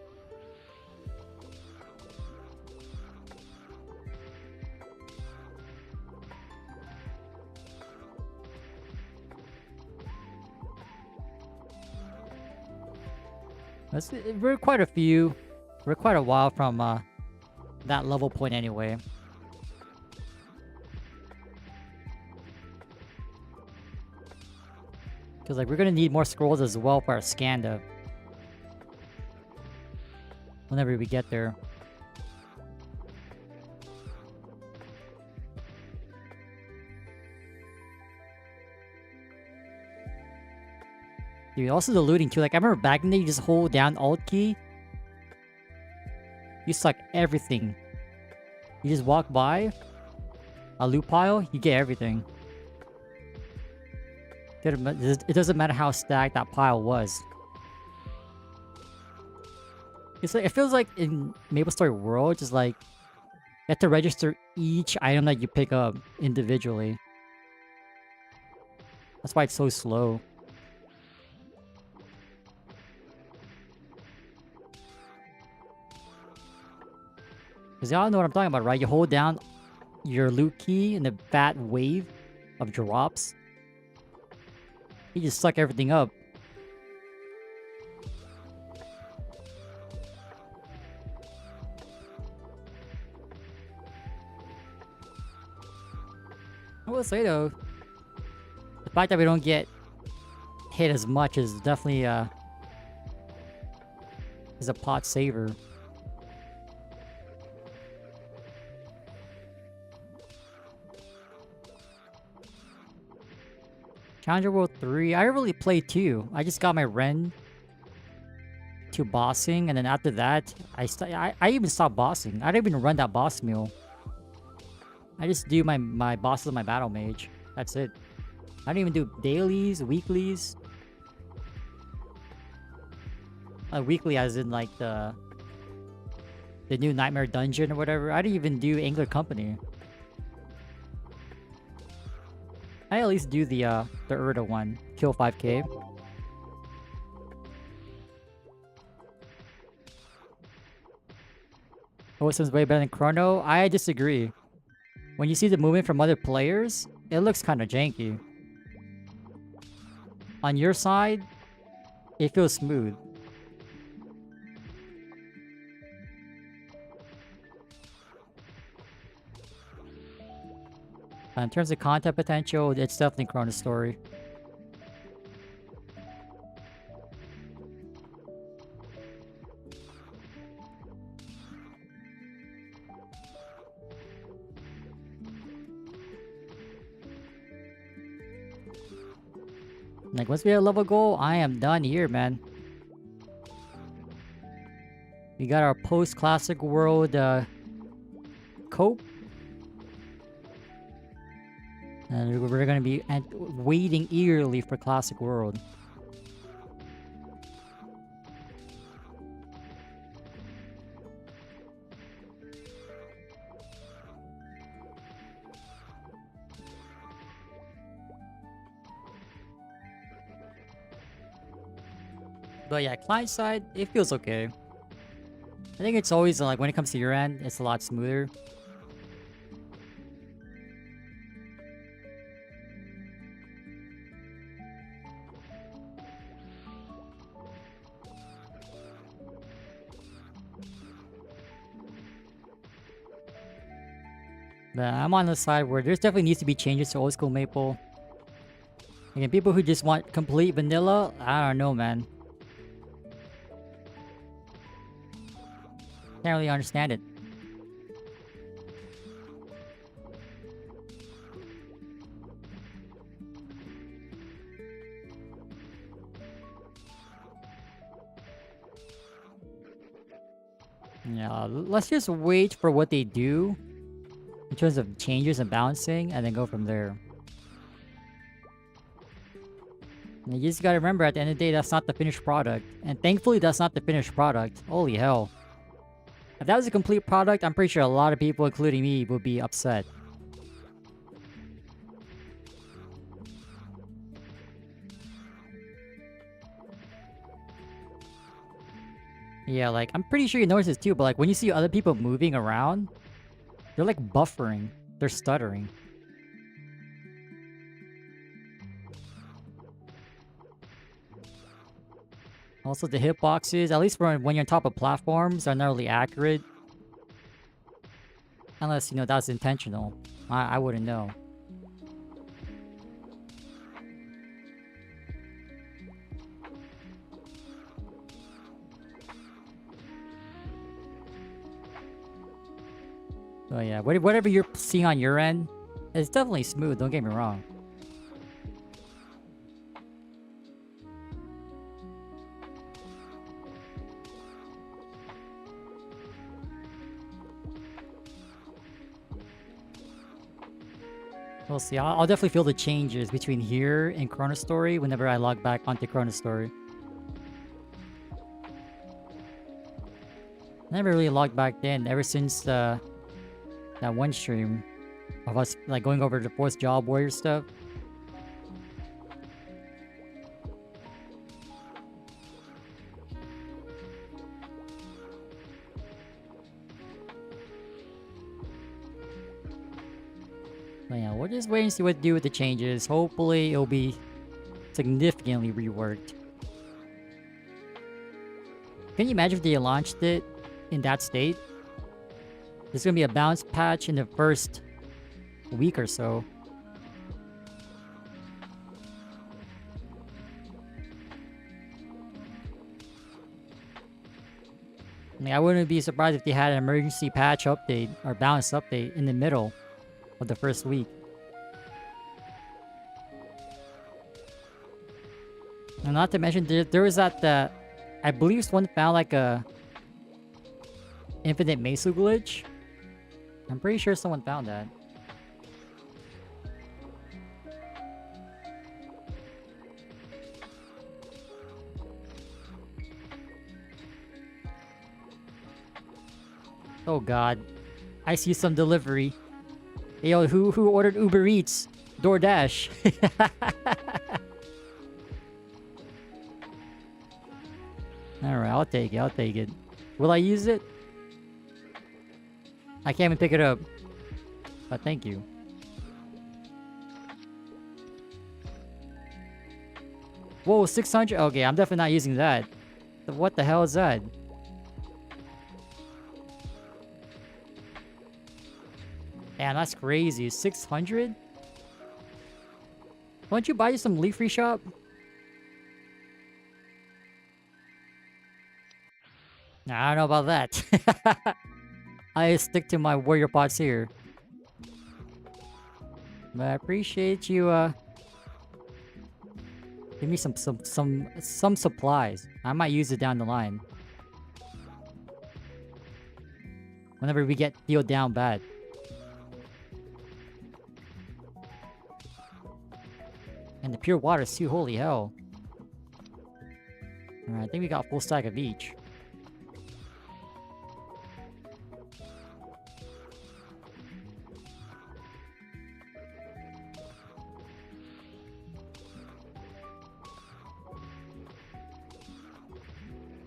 We're quite a few. We're quite a while from that level point anyway. Because like we're gonna need more scrolls as well for our Skanda. Whenever we get there. Dude, also the looting too. Like I remember back in the day, you just hold down Alt key. You suck everything. You just walk by a loot pile, you get everything. It doesn't matter how stacked that pile was. It's like, it feels like in MapleStory Worlds, it's like you have to register each item that you pick up individually. That's why it's so slow. Because y'all know what I'm talking about, right? You hold down your loot key in the fat wave of drops. You just suck everything up. will say though, the fact that we don't get hit as much is definitely is a pot saver. Challenger World 3. I really played 2. I just got my Ren to bossing, and then after that, I even stopped bossing. I don't even run that boss meal. I just do my bosses with my battle mage. That's it. I don't even do dailies, weeklies. Weekly as in like the new Nightmare Dungeon or whatever. I didn't even do Angler Company. I at least do the Urda one. Kill 5k. Oh, this one's way better than Chrono. I disagree. When you see the movement from other players, it looks kind of janky. On your side, it feels smooth. In terms of content potential, it's definitely ChronoStory. Like, once we hit a level goal, I am done here, man. We got our post-classic world cope. And we're gonna be waiting eagerly for classic world. But yeah, client side, it feels okay. I think it's always like when it comes to your end, it's a lot smoother. But I'm on the side where there's definitely needs to be changes to old school Maple. Again, people who just want complete vanilla, I don't know, man. Can't really understand it. Yeah, let's just wait for what they do in terms of changes and balancing, and then go from there. And you just gotta remember, at the end of the day, that's not the finished product. And thankfully, that's not the finished product. Holy hell. If that was a complete product, I'm pretty sure a lot of people, including me, would be upset. Yeah, like, I'm pretty sure you notice this too, but like, when you see other people moving around, they're like buffering. They're stuttering. Also, the hitboxes, at least when you're on top of platforms, are not really accurate. Unless, you know, that's intentional. I wouldn't know. So yeah, whatever you're seeing on your end, it's definitely smooth, don't get me wrong. We'll see. I'll definitely feel the changes between here and ChronoStory whenever I log back onto ChronoStory. Never really logged back in ever since that one stream of us like going over the 4th Job Warrior stuff. But yeah, we'll just wait and see what to do with the changes. Hopefully it'll be significantly reworked. Can you imagine if they launched it in that state? There's gonna be a bounce patch in the first week or so. I wouldn't be surprised if they had an emergency patch update or balance update in the middle of the first week. And not to mention, there was that, I believe someone found like a infinite Meso glitch. I'm pretty sure someone found that. Oh god. I see some delivery. Hey, yo, who ordered Uber Eats? DoorDash. Alright, I'll take it. Will I use it? I can't even pick it up. But thank you. Whoa, 600? Okay, I'm definitely not using that. What the hell is that? Man, that's crazy. 600? Why don't you buy you some leaf free shop? Nah, I don't know about that. I stick to my warrior pots here. But I appreciate you give me some supplies. I might use it down the line. Whenever we get dealed down bad. And the pure water is too, holy hell. Alright, I think we got a full stack of each.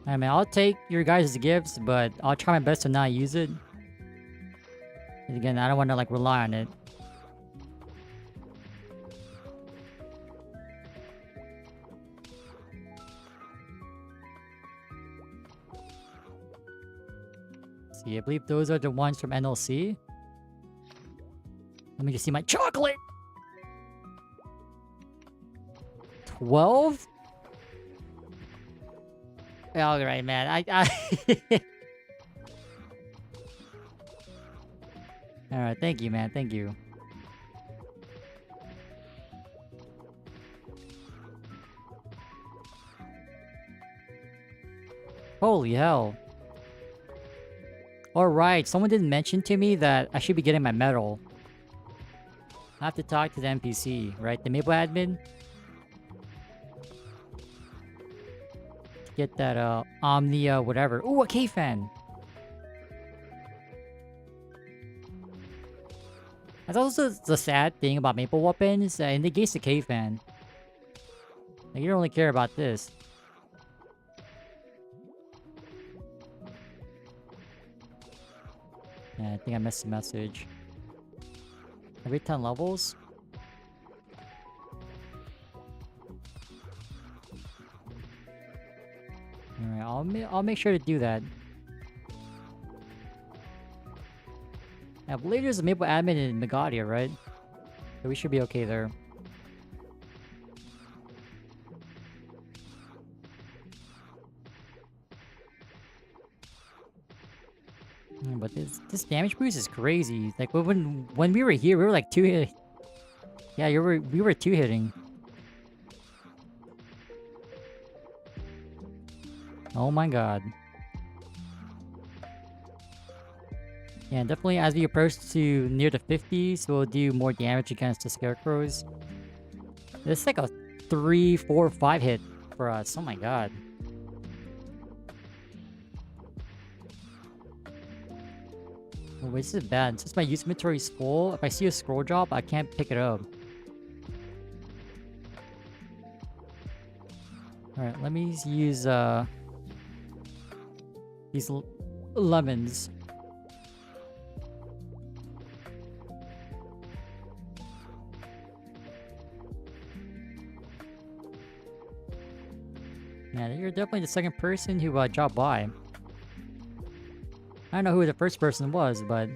I mean, I'll take your guys' gifts, but I'll try my best to not use it. And again, I don't want to like rely on it. See, I believe those are the ones from NLC. Let me just see my chocolate! 12? Alright, man. Alright, thank you, man. Thank you. Holy hell. Alright, someone did mention to me that I should be getting my medal. I have to talk to the NPC, right? The Maple admin? Get that, Omnia, whatever. Ooh, a K-Fan! That's also the sad thing about Maple weapons. It negates the K-Fan. Like, you don't really care about this. Yeah, I think I missed the message. Every 10 levels? Alright, I'll make sure to do that. I believe there's a Maple admin in Megadia, right? So we should be okay there. But this damage boost is crazy. Like when we were here, we were like 2-hit. Yeah, we were 2-hitting. Oh my god. Yeah, definitely as we approach to near the 50s, we'll do more damage against the scarecrows. It's like a 3, 4, 5 hit for us. Oh my god. Oh, wait, this is bad. Since my use inventory is full, if I see a scroll drop, I can't pick it up. Alright, let me use these lemons. Yeah, you're definitely the second person who dropped by. I don't know who the first person was, but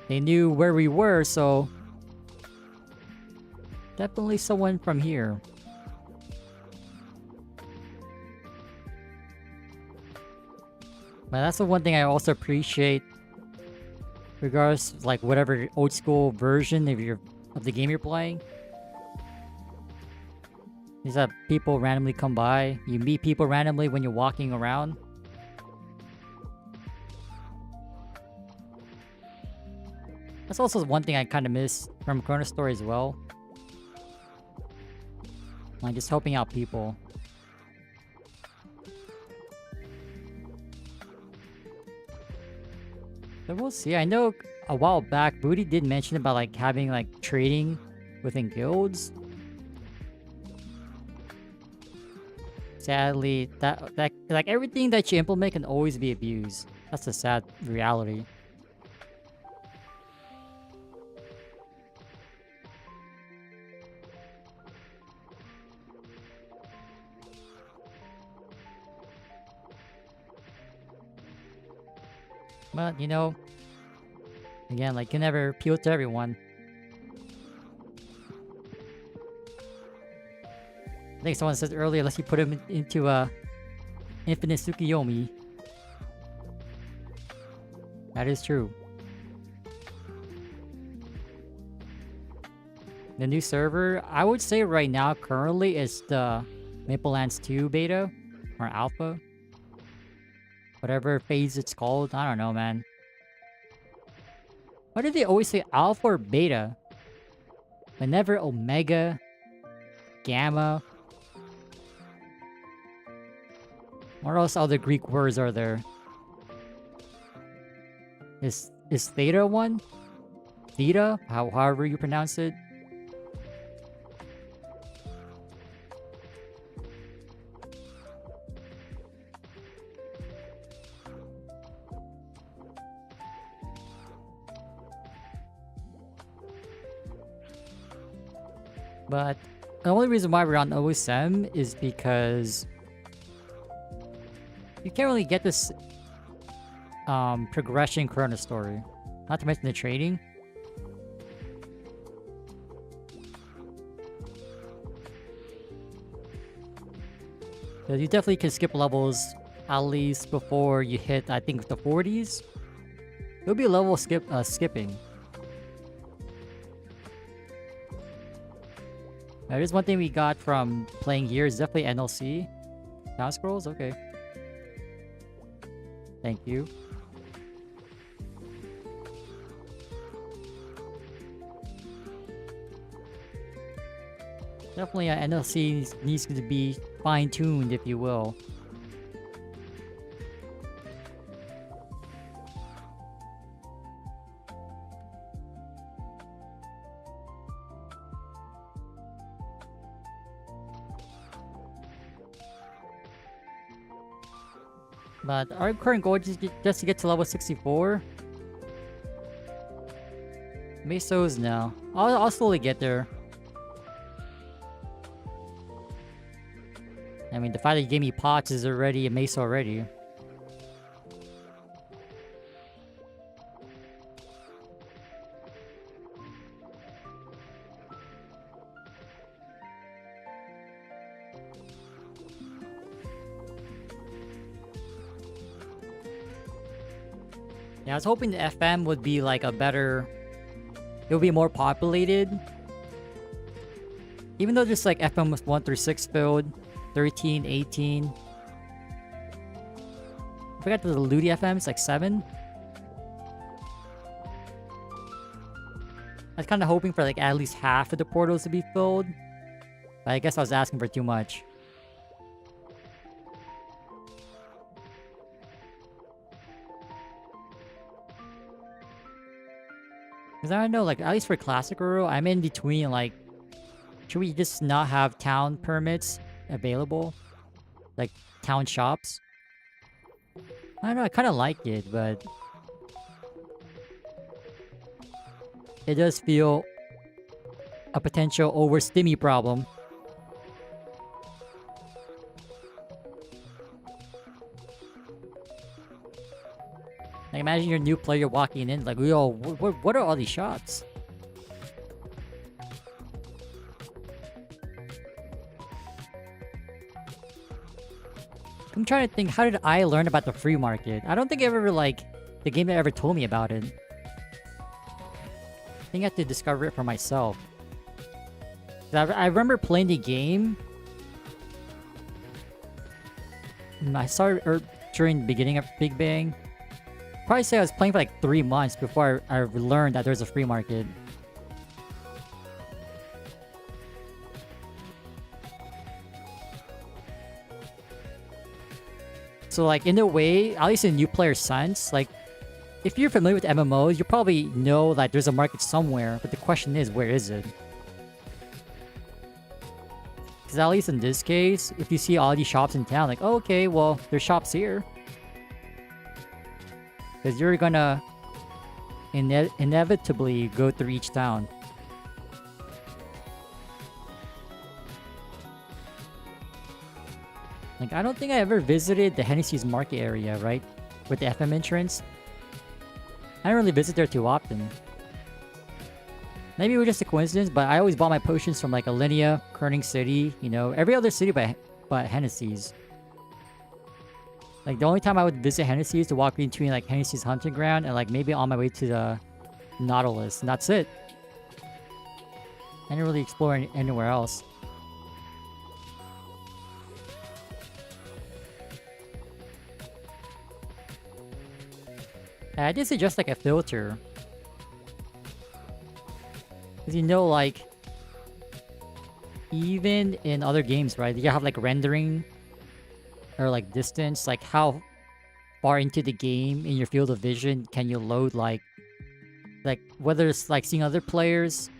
they knew where we were, so definitely someone from here. But that's the one thing I also appreciate, regardless like whatever old school version of the game you're playing. Is that people randomly come by. You meet people randomly when you're walking around. That's also one thing I kind of miss from ChronoStory as well. Like just helping out people. So we'll see. I know a while back, Boutei did mention about like having like trading within guilds. Sadly, that like everything that you implement can always be abused. That's a sad reality. But, you know, again, like, you never appeal to everyone. I think someone said earlier, unless you put him into Infinite Tsukiyomi. That is true. The new server, I would say right now, currently, is the Maplelands 2 beta or alpha. Whatever phase it's called. I don't know, man. Why do they always say alpha or beta? But never omega, gamma. What else other Greek words are there? Is theta one? Theta? However you pronounce it. But the only reason why we're on OSM is because you can't really get this progression ChronoStory. Not to mention the trading. So you definitely can skip levels at least before you hit, I think, the 40s. It'll be a level skipping. That is one thing we got from playing here is definitely NLC. Down scrolls? Okay. Thank you. Definitely NLC needs to be fine-tuned, if you will. But our current goal is just to get to level 64. Mesos now. I'll slowly get there. I mean, the fact that you gave me pots is already a Meso already. Yeah, I was hoping the FM would be like a better... It would be more populated. Even though just like FM was 1 through 6 filled. 13, 18. I forgot the Ludi FM is like 7. I was kind of hoping for like at least half of the portals to be filled. But I guess I was asking for too much. Because I don't know, like, at least for Classic Rural, I'm in between, like... Should we just not have town permits available? Like, town shops? I don't know, I kind of like it, but... It does feel... a potential over-stimmy problem. Like, imagine you're a new player walking in, like, yo, what are all these shots? I'm trying to think, how did I learn about the free market? I don't think I ever, like, the game that ever told me about it. I think I have to discover it for myself. I remember playing the game. I started during the beginning of Big Bang. Probably say I was playing for like 3 months before I learned that there's a free market. So like in a way, at least in new player sense, like if you're familiar with MMOs, you probably know that there's a market somewhere, but the question is, where is it? Because at least in this case, if you see all these shops in town, like, oh, okay, well, there's shops here. Because you're gonna inevitably go through each town. Like, I don't think I ever visited the Hennessy's market area, right? With the FM entrance. I don't really visit there too often. Maybe it was just a coincidence, but I always bought my potions from like Alinea, Kerning City, you know, every other city but Hennessy's. Like the only time I would visit Hennessy is to walk between like Hennessy's hunting ground and like maybe on my way to the Nautilus, and that's it. I didn't really explore anywhere else. I did suggest like a filter. Because you know, like, even in other games, right, you have like rendering or like distance, like how far into the game in your field of vision can you load like whether it's like seeing other players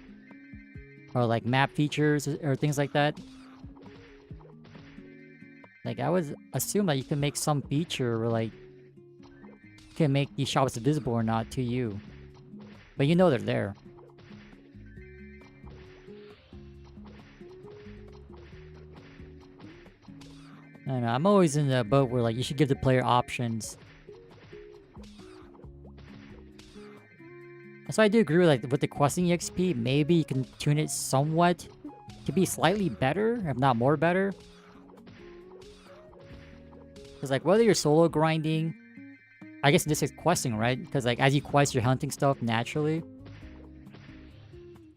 or like map features or things like that. Like I would assume that you can make some feature where like you can make these shops visible or not to you, but you know they're there. I don't know, I'm always in the boat where like you should give the player options. So I do agree with like with the questing EXP, maybe you can tune it somewhat to be slightly better, if not more better. Because like whether you're solo grinding, I guess this is questing, right? Because like as you quest, you're hunting stuff naturally.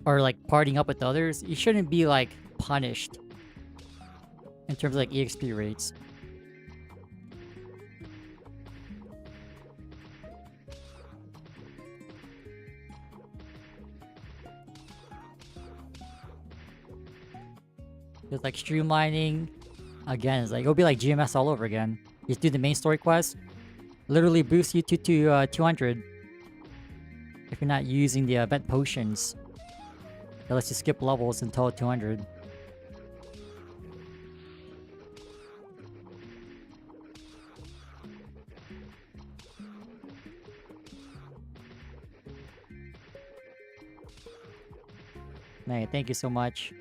Or like partying up with others, you shouldn't be like punished in terms of like EXP rates. Just like streamlining, again, it's like it'll be like GMS all over again. You just do the main story quest, literally boosts you to 200 if you're not using the event potions. That lets you skip levels until 200. Hey, thank you so much.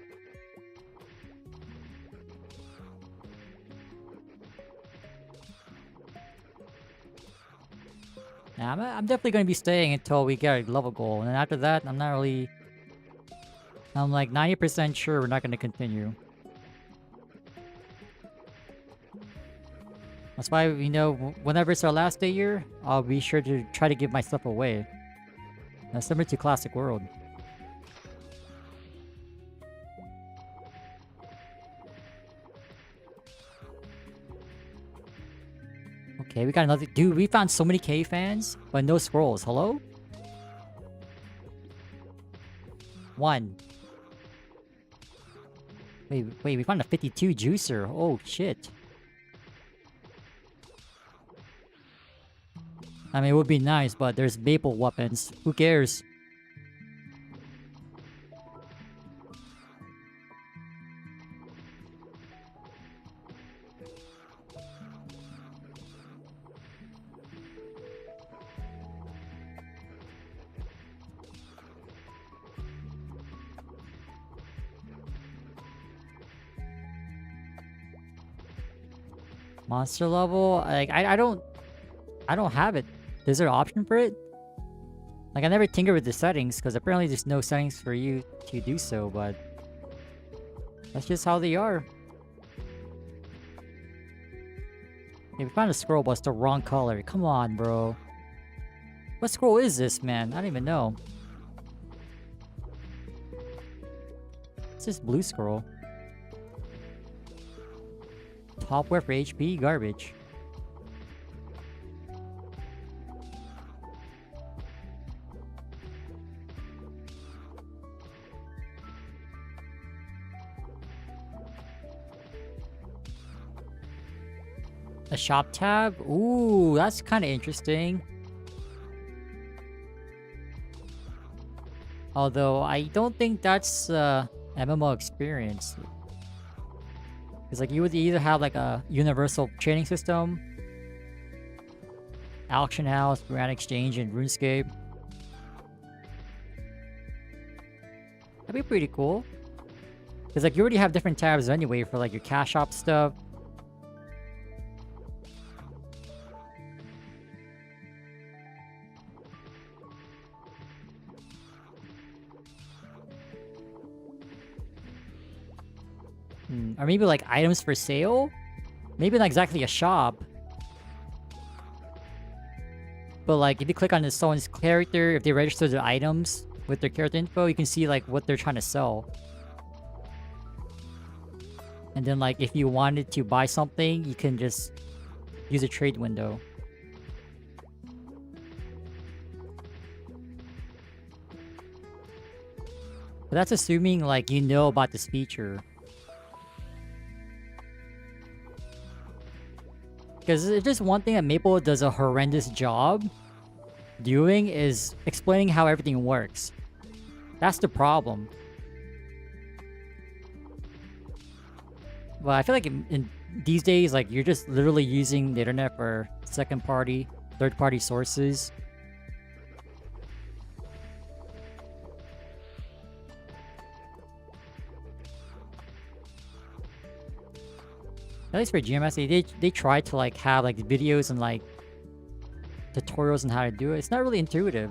Nah, I'm definitely going to be staying until we get a level goal. And then after that, I'm not really... I'm like 90% sure we're not going to continue. That's why, you know, whenever it's our last day here, I'll be sure to try to give my stuff away. That's similar to Classic World. Okay, we got another... Dude, we found so many K fans, but no scrolls. Hello? 1. Wait, we found a 52 juicer. Oh, shit. I mean, it would be nice, but there's maple weapons. Who cares? Monster level? Like, I don't have it. Is there an option for it? Like, I never tinkered with the settings, because apparently there's no settings for you to do so, but... That's just how they are. Okay, we found a scroll, but it's the wrong color. Come on, bro. What scroll is this, man? I don't even know. It's this blue scroll. Topware for HP? Garbage. A shop tab? Ooh, that's kind of interesting. Although, I don't think that's MMO experience. Because like you would either have like a universal trading system, auction house, brand exchange, and RuneScape. That'd be pretty cool. Because like you already have different tabs anyway for like your cash shop stuff. Or maybe like items for sale? Maybe not exactly a shop. But like if you click on someone's character, if they register their items with their character info, you can see like what they're trying to sell. And then like if you wanted to buy something, you can just use a trade window. But that's assuming like you know about this feature. Because it's just one thing that Maple does a horrendous job doing is explaining how everything works. That's the problem. But I feel like in these days, like you're just literally using the internet for second-party, third-party sources. At least for GMS, they try to like have like videos and like tutorials on how to do it. It's not really intuitive.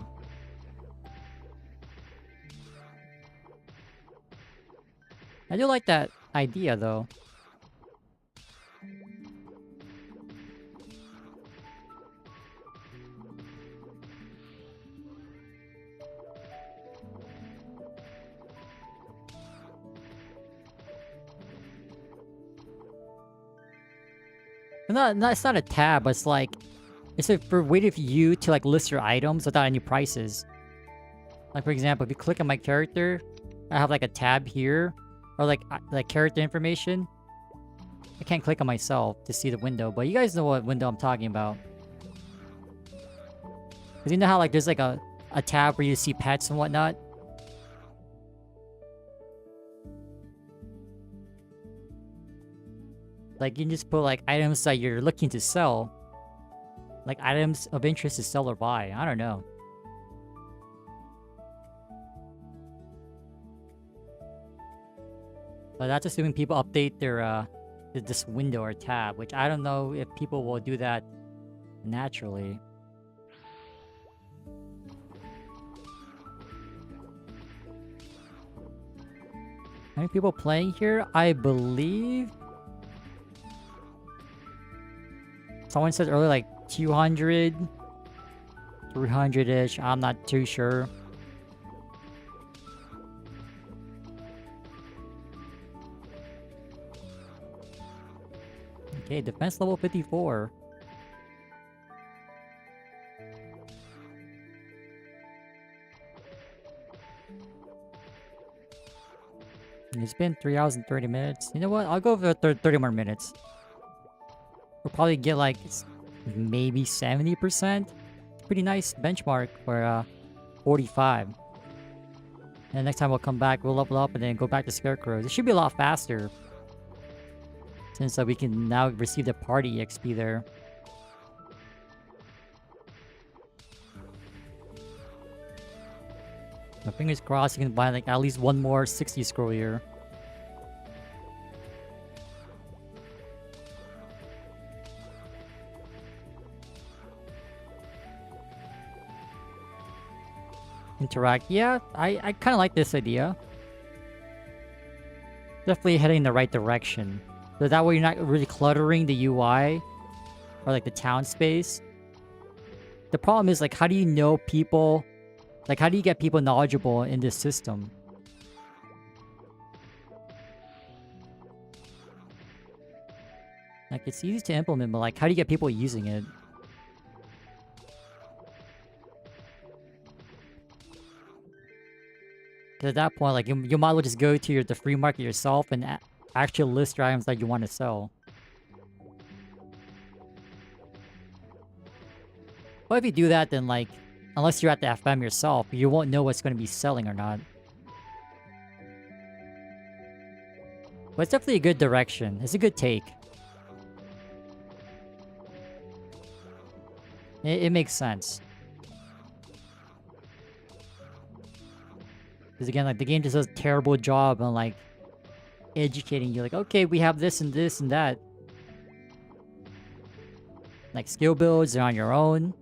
I do like that idea though. It's not a tab, but it's like it's a way for you to like list your items without any prices. Like for example, if you click on my character, I have like a tab here, or like character information. I can't click on myself to see the window, but you guys know what window I'm talking about. Cause you know how like there's like a tab where you see pets and whatnot. Like, you can just put, like, items that you're looking to sell. Like, items of interest to sell or buy. I don't know. But that's assuming people update their, this window or tab. Which I don't know if people will do that naturally. How many people playing here? I believe... Someone said earlier like 200, 300-ish. I'm not too sure. Okay, defense level 54. It's been 3 hours and 30 minutes. You know what? I'll go for 30 more minutes. We'll probably get like maybe 70%. Pretty nice benchmark for 45. And next time we'll come back, we'll level up and then go back to Scarecrows. It should be a lot faster. Since we can now receive the party XP there. So fingers crossed you can buy like at least one more 60 scroll here. Interact. Yeah, I kind of like this idea. Definitely heading in the right direction. So that way you're not really cluttering the UI or like the town space. The problem is like, how do you know people? Like, how do you get people knowledgeable in this system? Like, it's easy to implement, but like, how do you get people using it? Because at that point, like, you might as well just go to the free market yourself and actually list your items that you want to sell. But if you do that, then like, unless you're at the FM yourself, you won't know what's going to be selling or not. But it's definitely a good direction. It's a good take. It makes sense. Because again, like, the game just does a terrible job on like educating you. Like, okay, we have this and this and that. Like, skill builds are on your own.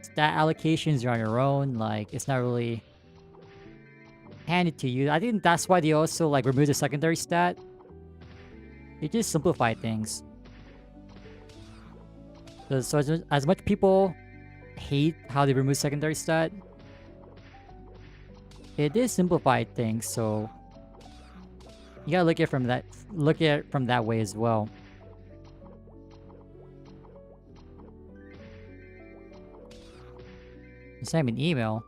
Stat allocations are on your own. Like, it's not really handed to you. I think that's why they also like remove the secondary stat. They just simplify things. So as much people hate how they remove secondary stat, it did simplify things. So you gotta look at it from that way as well. Send me an email.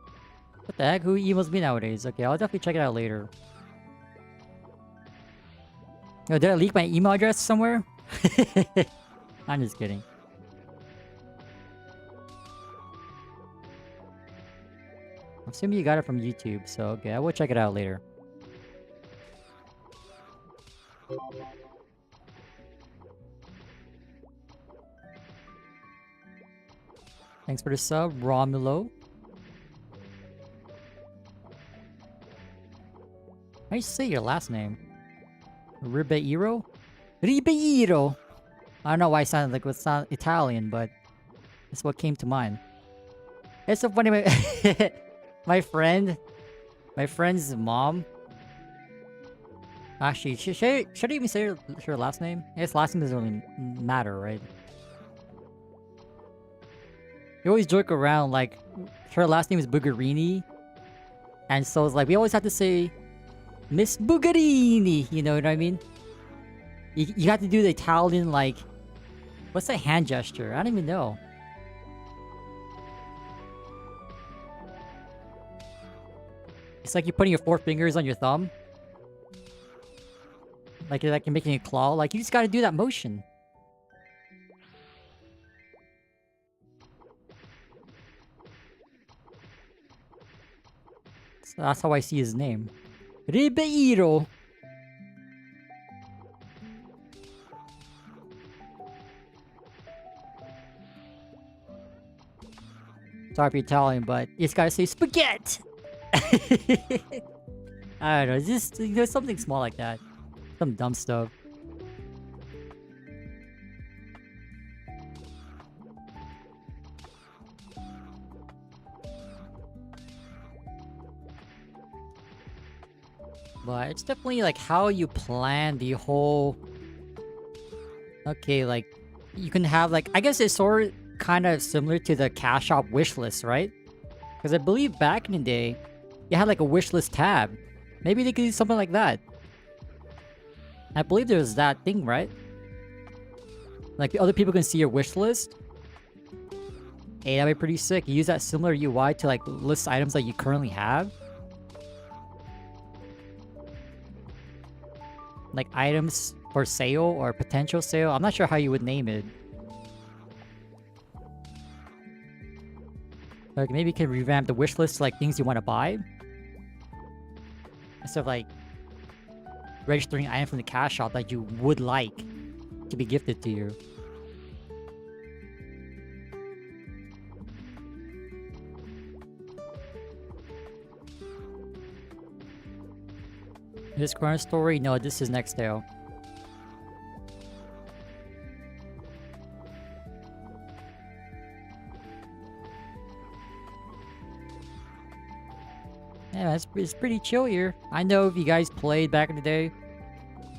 What the heck? Who emails me nowadays? Okay, I'll definitely check it out later. Oh, did I leak my email address somewhere? I'm just kidding. I'm assuming you got it from YouTube, so okay, I will check it out later. Thanks for the sub, Romulo. How do you say your last name? Ribeiro? Ribeiro! I don't know why it sounded like it's not Italian, but that's what came to mind. It's so funny, my friend's mom. Actually, should I even say her last name? I guess last name doesn't really matter, right? We always joke around, like, her last name is Bugarini. And so it's like, we always have to say, Miss Bugarini, you know what I mean? You have to do the Italian, like, what's that hand gesture? I don't even know. It's like you're putting your 4 fingers on your thumb. Like you're making a claw. Like, you just gotta do that motion. So that's how I see his name. Ribeiro. Sorry if you're Italian, but you just gotta say spaghetti. I don't know, just something small like that. Some dumb stuff. But it's definitely like how you plan the whole... Okay, like, you can have like... I guess it's sort of kind of similar to the cash shop wish list, right? Because I believe back in the day, you had like a wish list tab. Maybe they could do something like that. I believe there's that thing, right? Like, other people can see your wish list. Hey, that'd be pretty sick. You use that similar UI to like list items that you currently have. Like items for sale or potential sale. I'm not sure how you would name it. Like, maybe you can revamp the wish list to like things you want to buy. Instead of like registering items from the cash shop that you would like to be gifted to you. This ChronoStory? No, this is NexTale. Yeah, it's pretty chill here. I know if you guys played back in the day.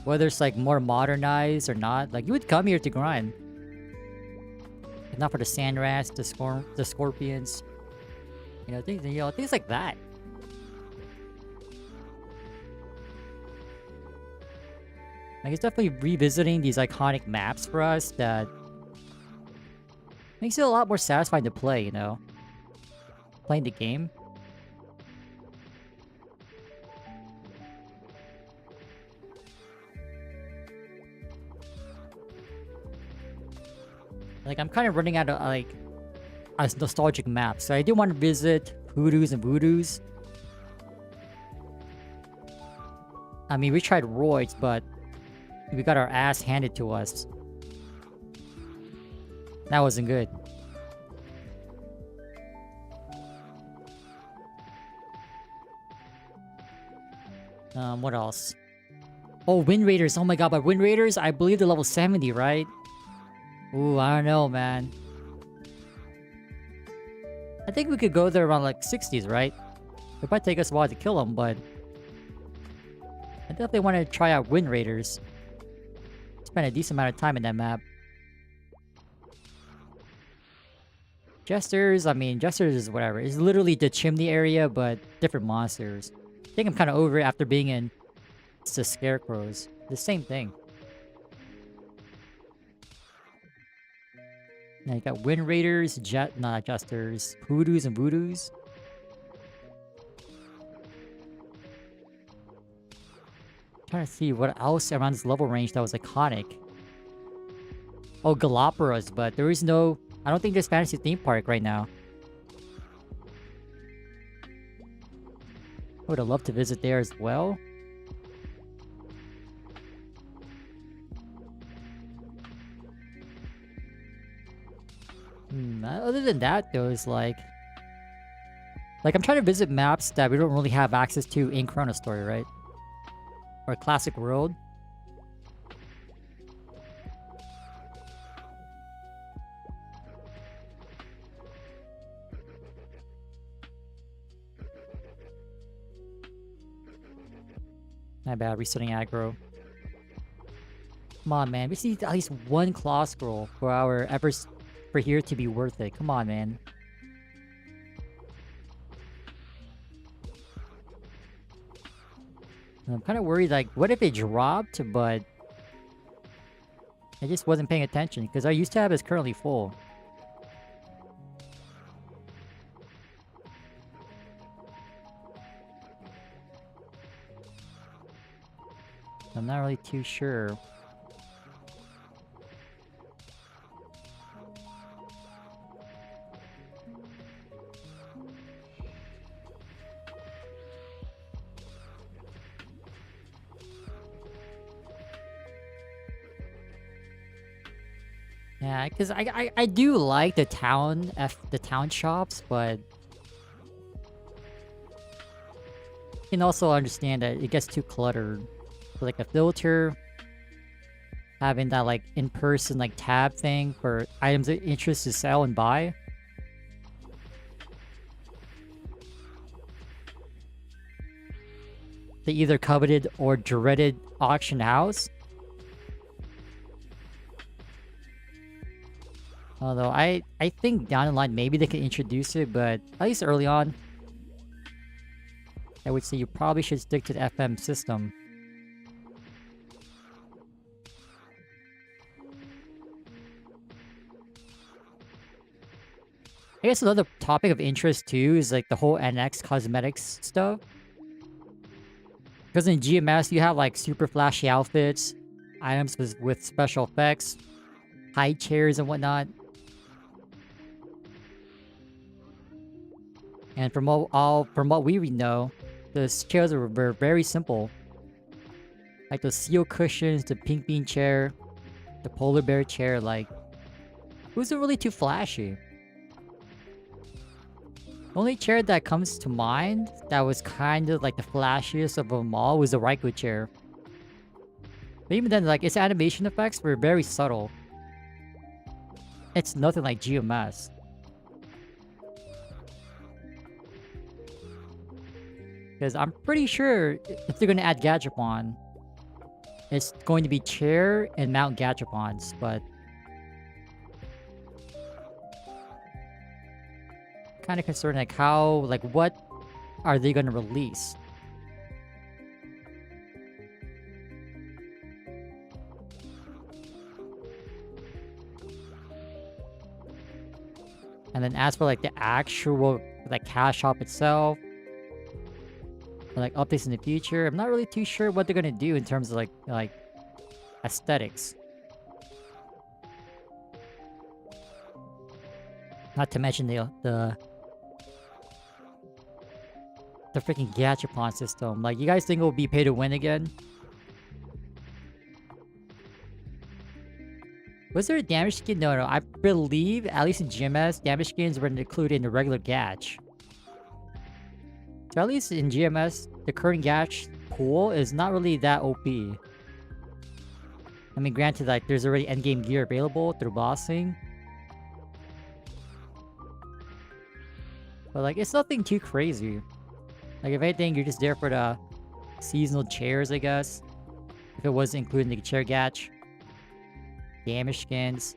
whether it's like more modernized or not. Like you would come here to grind. If not for the sand rats, the scorpions. Things like that. Like it's definitely revisiting these iconic maps for us that makes it a lot more satisfying to play, you know? Playing the game. Like, I'm kind of running out of, like, a nostalgic map. So I do want to visit Hoodoos and Voodoos. I mean, we tried Roids, but we got our ass handed to us. That wasn't good. What else? Oh, Wind Raiders. Oh my god, but Wind Raiders, I believe they're level 70, right? Ooh, I don't know, man. I think we could go there around like 60s, right? It might take us a while to kill them, but I definitely want to try out Wind Raiders. Spend a decent amount of time in that map. Jesters, I mean, Jesters is whatever. It's literally the chimney area, but different monsters. I think I'm kind of over it after being in the Scarecrows. The same thing. Now you got Wind Raiders, not Jesters, Hoodoos and Voodoos. Trying to see what else around this level range that was iconic. Oh, Galapagos, but there is no... I don't think there's Fantasy Theme Park right now. I would have loved to visit there as well. Other than that, though, is like... I'm trying to visit maps that we don't really have access to in ChronoStory, right? Or Classic World. Not bad, resetting aggro. Come on, man. We need at least one claw scroll for our efforts for here to be worth it. Come on, man. I'm kind of worried, like, what if it dropped, but I just wasn't paying attention, because our use tab is currently full. I'm not really too sure. Yeah, because I do like the town shops, but you can also understand that it gets too cluttered. So, like a filter, having that like in-person like tab thing for items of interest to sell and buy. The either coveted or dreaded auction house. Although I think down the line maybe they can introduce it, but at least early on, I would say you probably should stick to the FM system. I guess another topic of interest too is like the whole NX cosmetics stuff. Because in GMS you have like super flashy outfits, items with special effects, high chairs and whatnot. And from what we know, the chairs were very simple. Like the seal cushions, the pink bean chair, the polar bear chair, like it wasn't really too flashy. The only chair that comes to mind that was kind of like the flashiest of them all was the Raikou chair. But even then, like, its animation effects were very subtle. It's nothing like GMS. Because I'm pretty sure if they're gonna add Gachapon, it's going to be chair and mount gachapons, but kind of concerned like how, like what are they going to release? And then as for like the actual like cash shop itself, like updates in the future, I'm not really too sure what they're gonna do in terms of like aesthetics. Not to mention the freaking gachapon system. Like, you guys think it will be pay to win again? Was there a damage skin? No, no. I believe, at least in GMS, damage skins were included in the regular gach. So at least in GMS, the current gach pool is not really that OP. I mean, granted, like, there's already endgame gear available through bossing. But, like, it's nothing too crazy. Like, if anything, you're just there for the seasonal chairs, I guess. If it was included in the chair gach. Damage skins.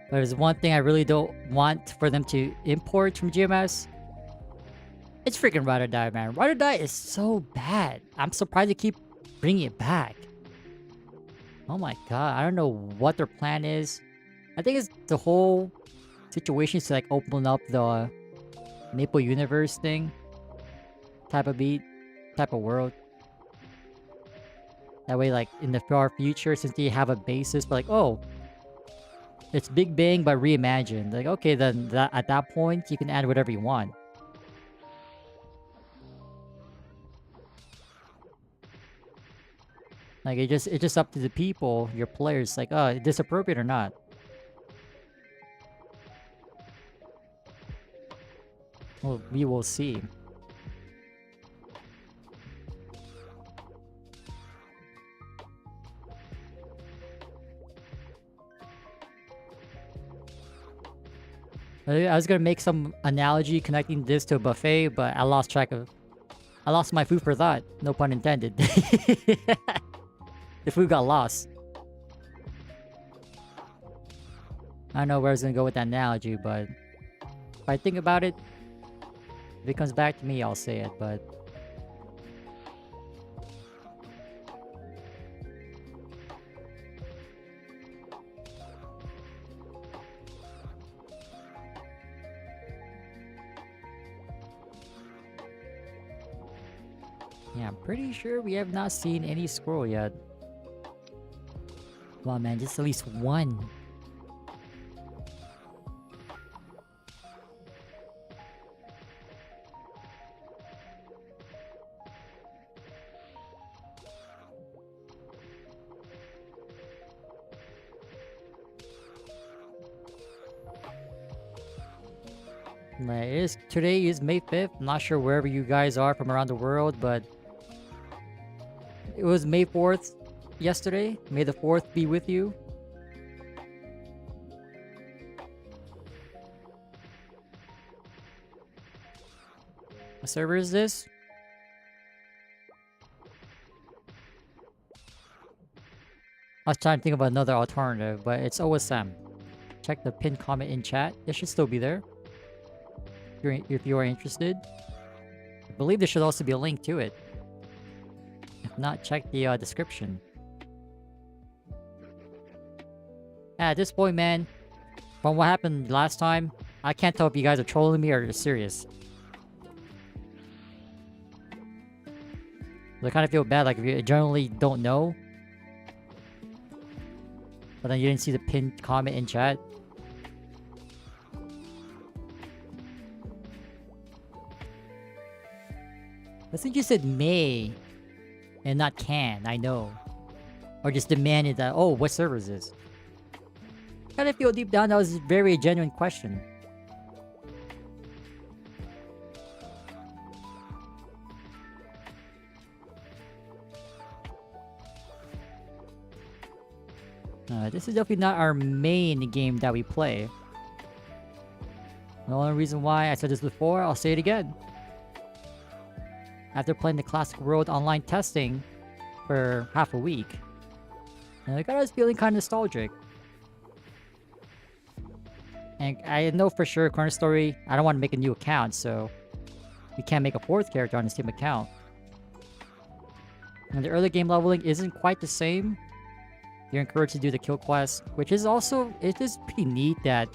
But there's one thing I really don't want for them to import from GMS. It's freaking Ride or Die, man. Ride or Die is so bad. I'm surprised they keep bringing it back. Oh my god, I don't know what their plan is. I think it's the whole situation to like open up the Maple Universe thing. Type of beat, type of world. That way, like, in the far future, since they have a basis for like, oh, it's Big Bang but reimagined. Like, okay, then at that point, you can add whatever you want. Like, it's just up to the people, your players, like, oh, is this appropriate or not? Well, we will see. I was gonna make some analogy connecting this to a buffet, but I lost my food for thought. No pun intended. The food got lost. I don't know where I was gonna go with that analogy, but if I think about it, if it comes back to me, I'll say it, but... yeah, I'm pretty sure we have not seen any scroll yet. Come on, man, just at least one. Today is May 5th. I'm not sure wherever you guys are from around the world, but it was May 4th yesterday. May the 4th be with you. What server is this? I was trying to think of another alternative, but it's OSM. Check the pinned comment in chat. It should still be there. If you are interested. I believe there should also be a link to it. If not, check the description. At this point, man, from what happened last time, I can't tell if you guys are trolling me or you're serious. I kind of feel bad, like if you generally don't know, but then you didn't see the pinned comment in chat. I think you said may and not can, I know. Or just demanded that, oh, what server is this? I kind of feel deep down that was a very genuine question. This is definitely not our main game that we play. The only reason why I said this before, I'll say it again. After playing the Classic World online testing for half a week, I got us feeling kind of nostalgic. And I know for sure ChronoStory, I don't want to make a new account, so we can't make a fourth character on the same account. And the early game leveling isn't quite the same. You're encouraged to do the kill quest, which is also, it is pretty neat that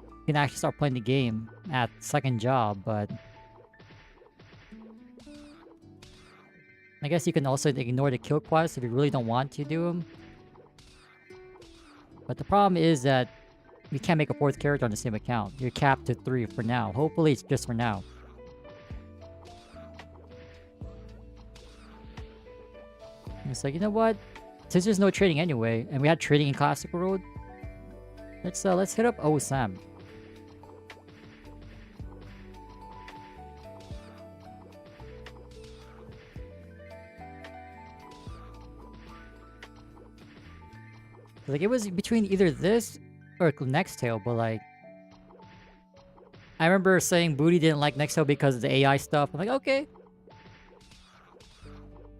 you can actually start playing the game at second job, but I guess you can also ignore the kill quests if you really don't want to do them. But the problem is that you can't make a fourth character on the same account. You're capped to 3 for now. Hopefully it's just for now. It's like, you know what? Since there's no trading anyway, and we had trading in Classic World, let's hit up OSM. Like, it was between either this or NexTale, but like, I remember saying Boutei didn't like NexTale because of the AI stuff. I'm like, okay.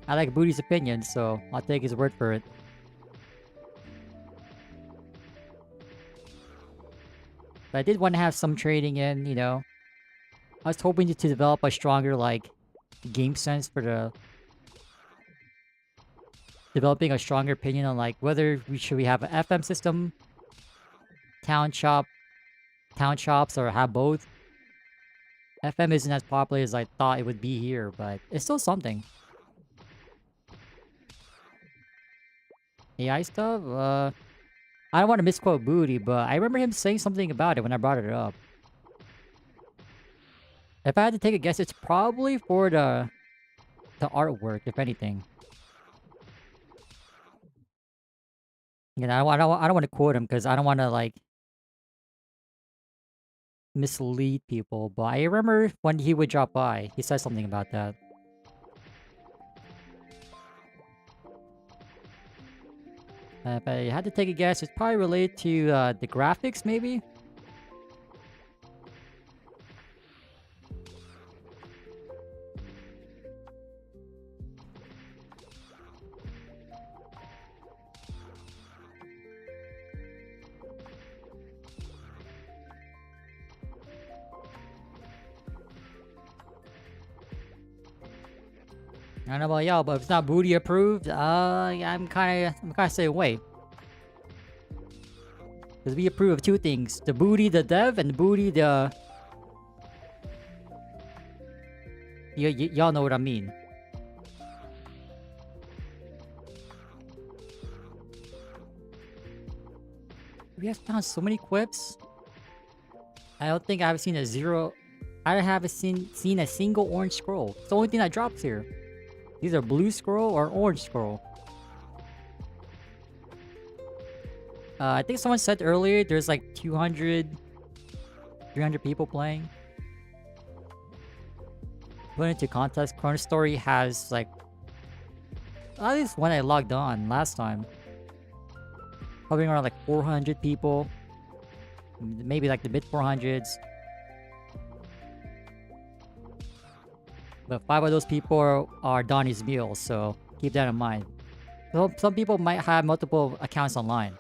I like Boutei's opinion, so I'll take his word for it. But I did want to have some trading in, you know. I was hoping to develop a stronger, like, game sense for the... Developing a stronger opinion on, like, whether we have an FM system, town shops, or have both. FM isn't as popular as I thought it would be here, but it's still something. AI stuff? I don't want to misquote Boutei, but I remember him saying something about it when I brought it up. If I had to take a guess, it's probably for the artwork, if anything. You know, I don't want to quote him because I don't want to like mislead people. But I remember when he would drop by, he said something about that. If I had to take a guess, it's probably related to the graphics, maybe? I don't know about y'all, but if it's not Boutei approved, I'm kind of saying wait. Because we approve of two things. The Boutei, the dev, and the Boutei, the... Y'all know what I mean. We have found so many quips. I don't think I've seen a zero... I haven't seen a single orange scroll. It's the only thing that drops here. These are blue scroll or orange scroll. I think someone said earlier there's like 200, 300 people playing. Put into context, ChronoStory has like... At least when I logged on last time. Probably around like 400 people. Maybe like the mid 400s. But 5 of those people are Donnie's meals, so keep that in mind. So some people might have multiple accounts online.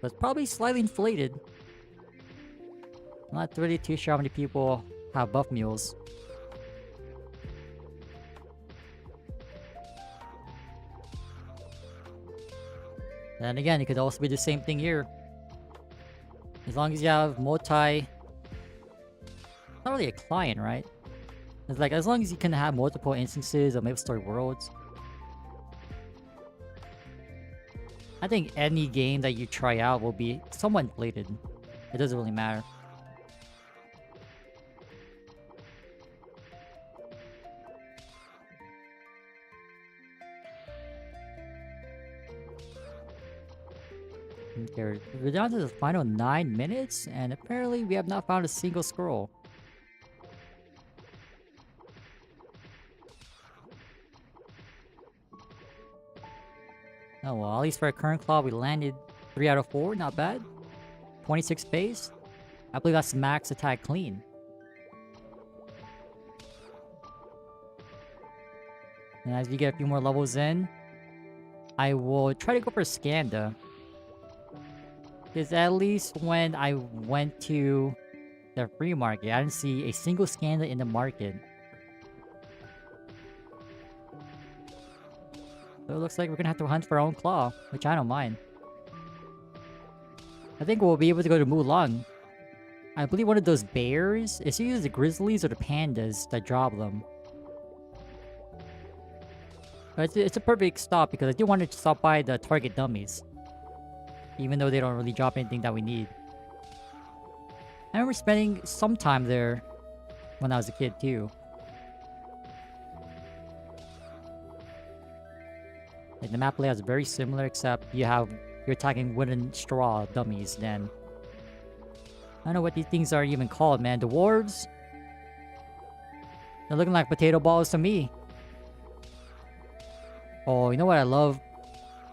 But it's probably slightly inflated. I'm not really too sure how many people have buff mules. Then again, it could also be the same thing here. As long as you have multi... Not really a client, right? It's like, as long as you can have multiple instances of MapleStory Worlds. I think any game that you try out will be somewhat inflated. It doesn't really matter. Okay, we're down to the final 9 minutes, and apparently we have not found a single scroll. Oh well, Well, at least for our current claw, we landed 3 out of 4. Not bad. 26 base. I believe that's max attack clean. And as we get a few more levels in, I will try to go for Skanda. Because at least when I went to the free market, I didn't see a single Skanda in the market. So it looks like we're gonna have to hunt for our own claw, which I don't mind. I think we'll be able to go to Mulan. I believe one of those bears, it's either the grizzlies or the pandas that drop them. But it's a perfect stop because I do want to stop by the target dummies. Even though they don't really drop anything that we need. I remember spending some time there when I was a kid too. Like the map layout is very similar except you're attacking wooden straw dummies then. I don't know what these things are even called, man. Dwarves? They're looking like potato balls to me. Oh, you know what I love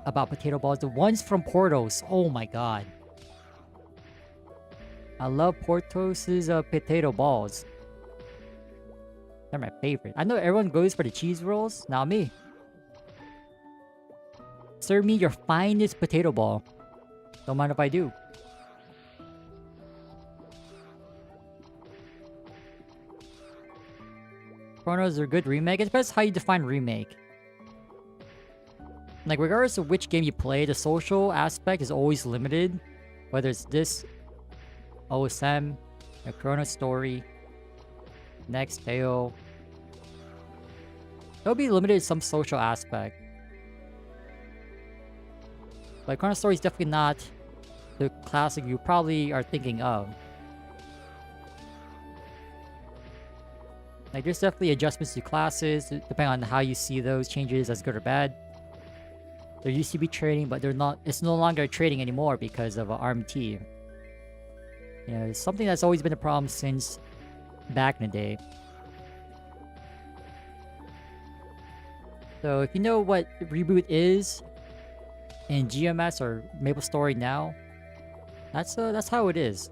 about potato balls? The ones from Portos. Oh my god. I love Portos' potato balls. They're my favorite. I know everyone goes for the cheese rolls. Not me. Serve me your finest potato ball. Don't mind if I do. Kronos are a good remake. It depends how you define remake. Like, regardless of which game you play, the social aspect is always limited. Whether it's this OSM, or ChronoStory, NexTale. There'll be limited in some social aspect. But ChronoStory is definitely not the classic you probably are thinking of. Like, there's definitely adjustments to classes, depending on how you see those changes as good or bad. There used to be trading, but it's no longer trading anymore because of RMT. You know, it's something that's always been a problem since back in the day. So if you know what reboot is in GMS or MapleStory now, that's how it is.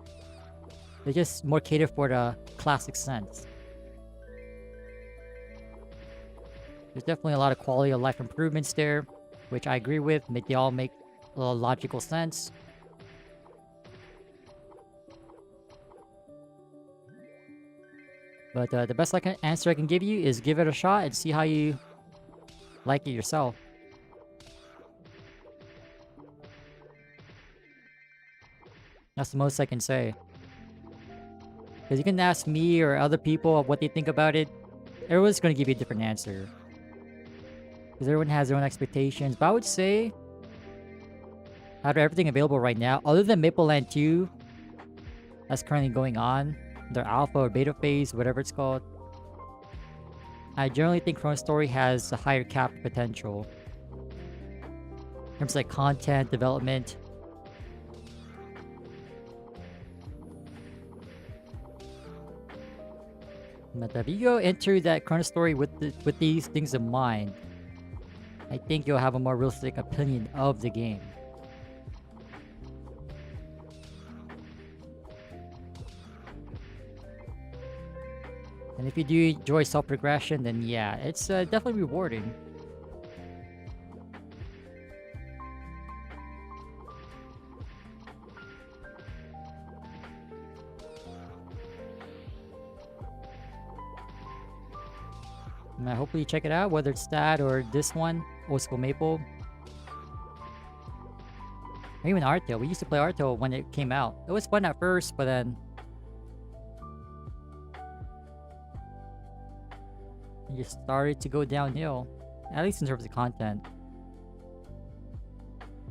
They're just more catered for the classic sense. There's definitely a lot of quality of life improvements there, which I agree with. They all make a logical sense. But the best answer I can give you is give it a shot and see how you like it yourself. That's the most I can say. Because you can ask me or other people what they think about it. Everyone's going to give you a different answer. Because everyone has their own expectations. But I would say, out of everything available right now, other than Maple Land 2, that's currently going on, their alpha or beta phase, whatever it's called, I generally think ChronoStory has a higher cap potential. In terms of like content, development. But if you go enter that ChronoStory with these things in mind, I think you'll have a more realistic opinion of the game. And if you do enjoy self-progression, then yeah, it's definitely rewarding. And hopefully you check it out, whether it's that or this one, Old School Maple. Or even Artale. We used to play Artale when it came out. It was fun at first, but then it just started to go downhill. At least in terms of content.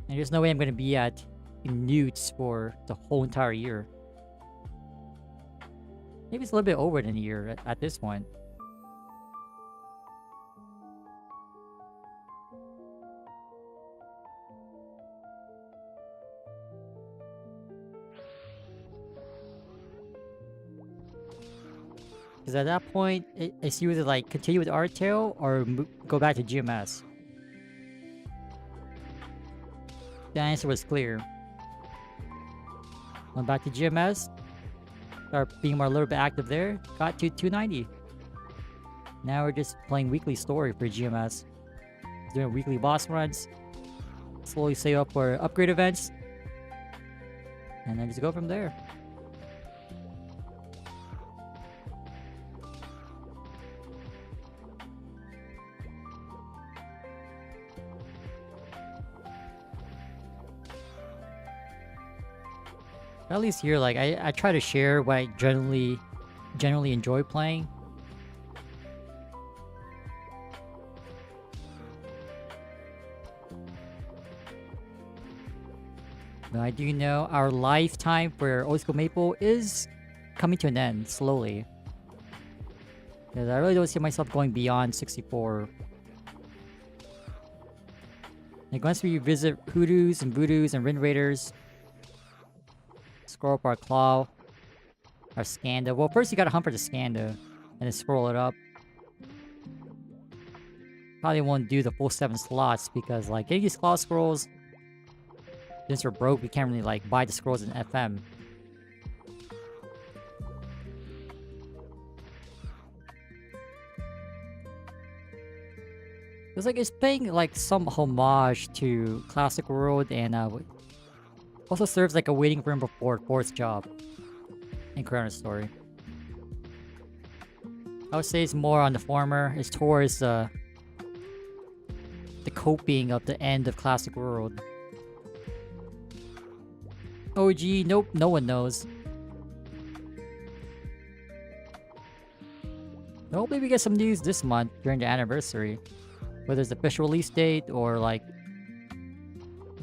And there's no way I'm going to be at Newts for the whole entire year. Maybe it's a little bit over than a year at this point. Because at that point, it's either like continue with Artale or go back to GMS. The answer was clear. Went back to GMS. Start being more a little bit active there. Got to 290. Now we're just playing weekly story for GMS. Doing weekly boss runs. Slowly save up for upgrade events. And then just go from there. At least here, like, I try to share what I generally enjoy playing. But I do know our lifetime for Old School Maple is coming to an end slowly. Because I really don't see myself going beyond 64. Like, once we visit Hoodoos and Voodoos and Rin Raiders, scroll up our claw, our Skanda. Well, first you gotta hunt for the Skanda, and then scroll it up. Probably won't do the full 7 slots because, like, getting these claw scrolls, since we're broke, we can't really, like, buy the scrolls in FM. It's like it's paying, like, some homage to Classic World and also serves like a waiting room before 4th job in ChronoStory. I would say it's more on the former. It's towards the coping of the end of Classic World. OG, nope, no one knows. Hopefully we get some news this month during the anniversary. Whether it's the official release date or like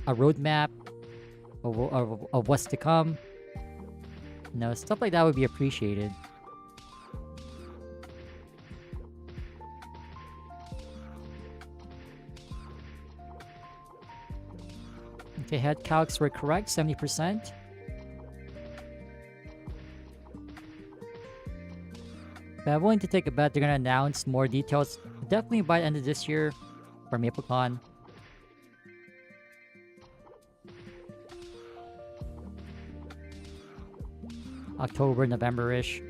a roadmap of what's to come. You know, stuff like that would be appreciated. Okay, head calcs were correct, 70%. But I'm willing to take a bet they're gonna announce more details definitely by the end of this year for MapleCon. October, November-ish.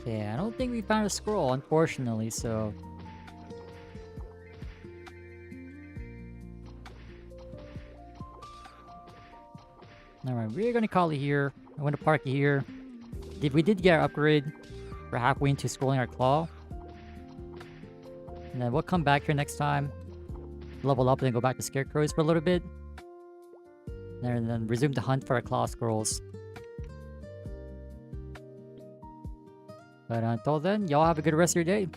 Okay, I don't think we found a scroll, unfortunately, so... Alright, we're gonna call it here. I'm gonna park it here. We did get our upgrade. We're halfway into scrolling our claw. And then we'll come back here next time, level up, and then go back to Scarecrows for a little bit. And then resume the hunt for our claw scrolls. But until then, y'all have a good rest of your day.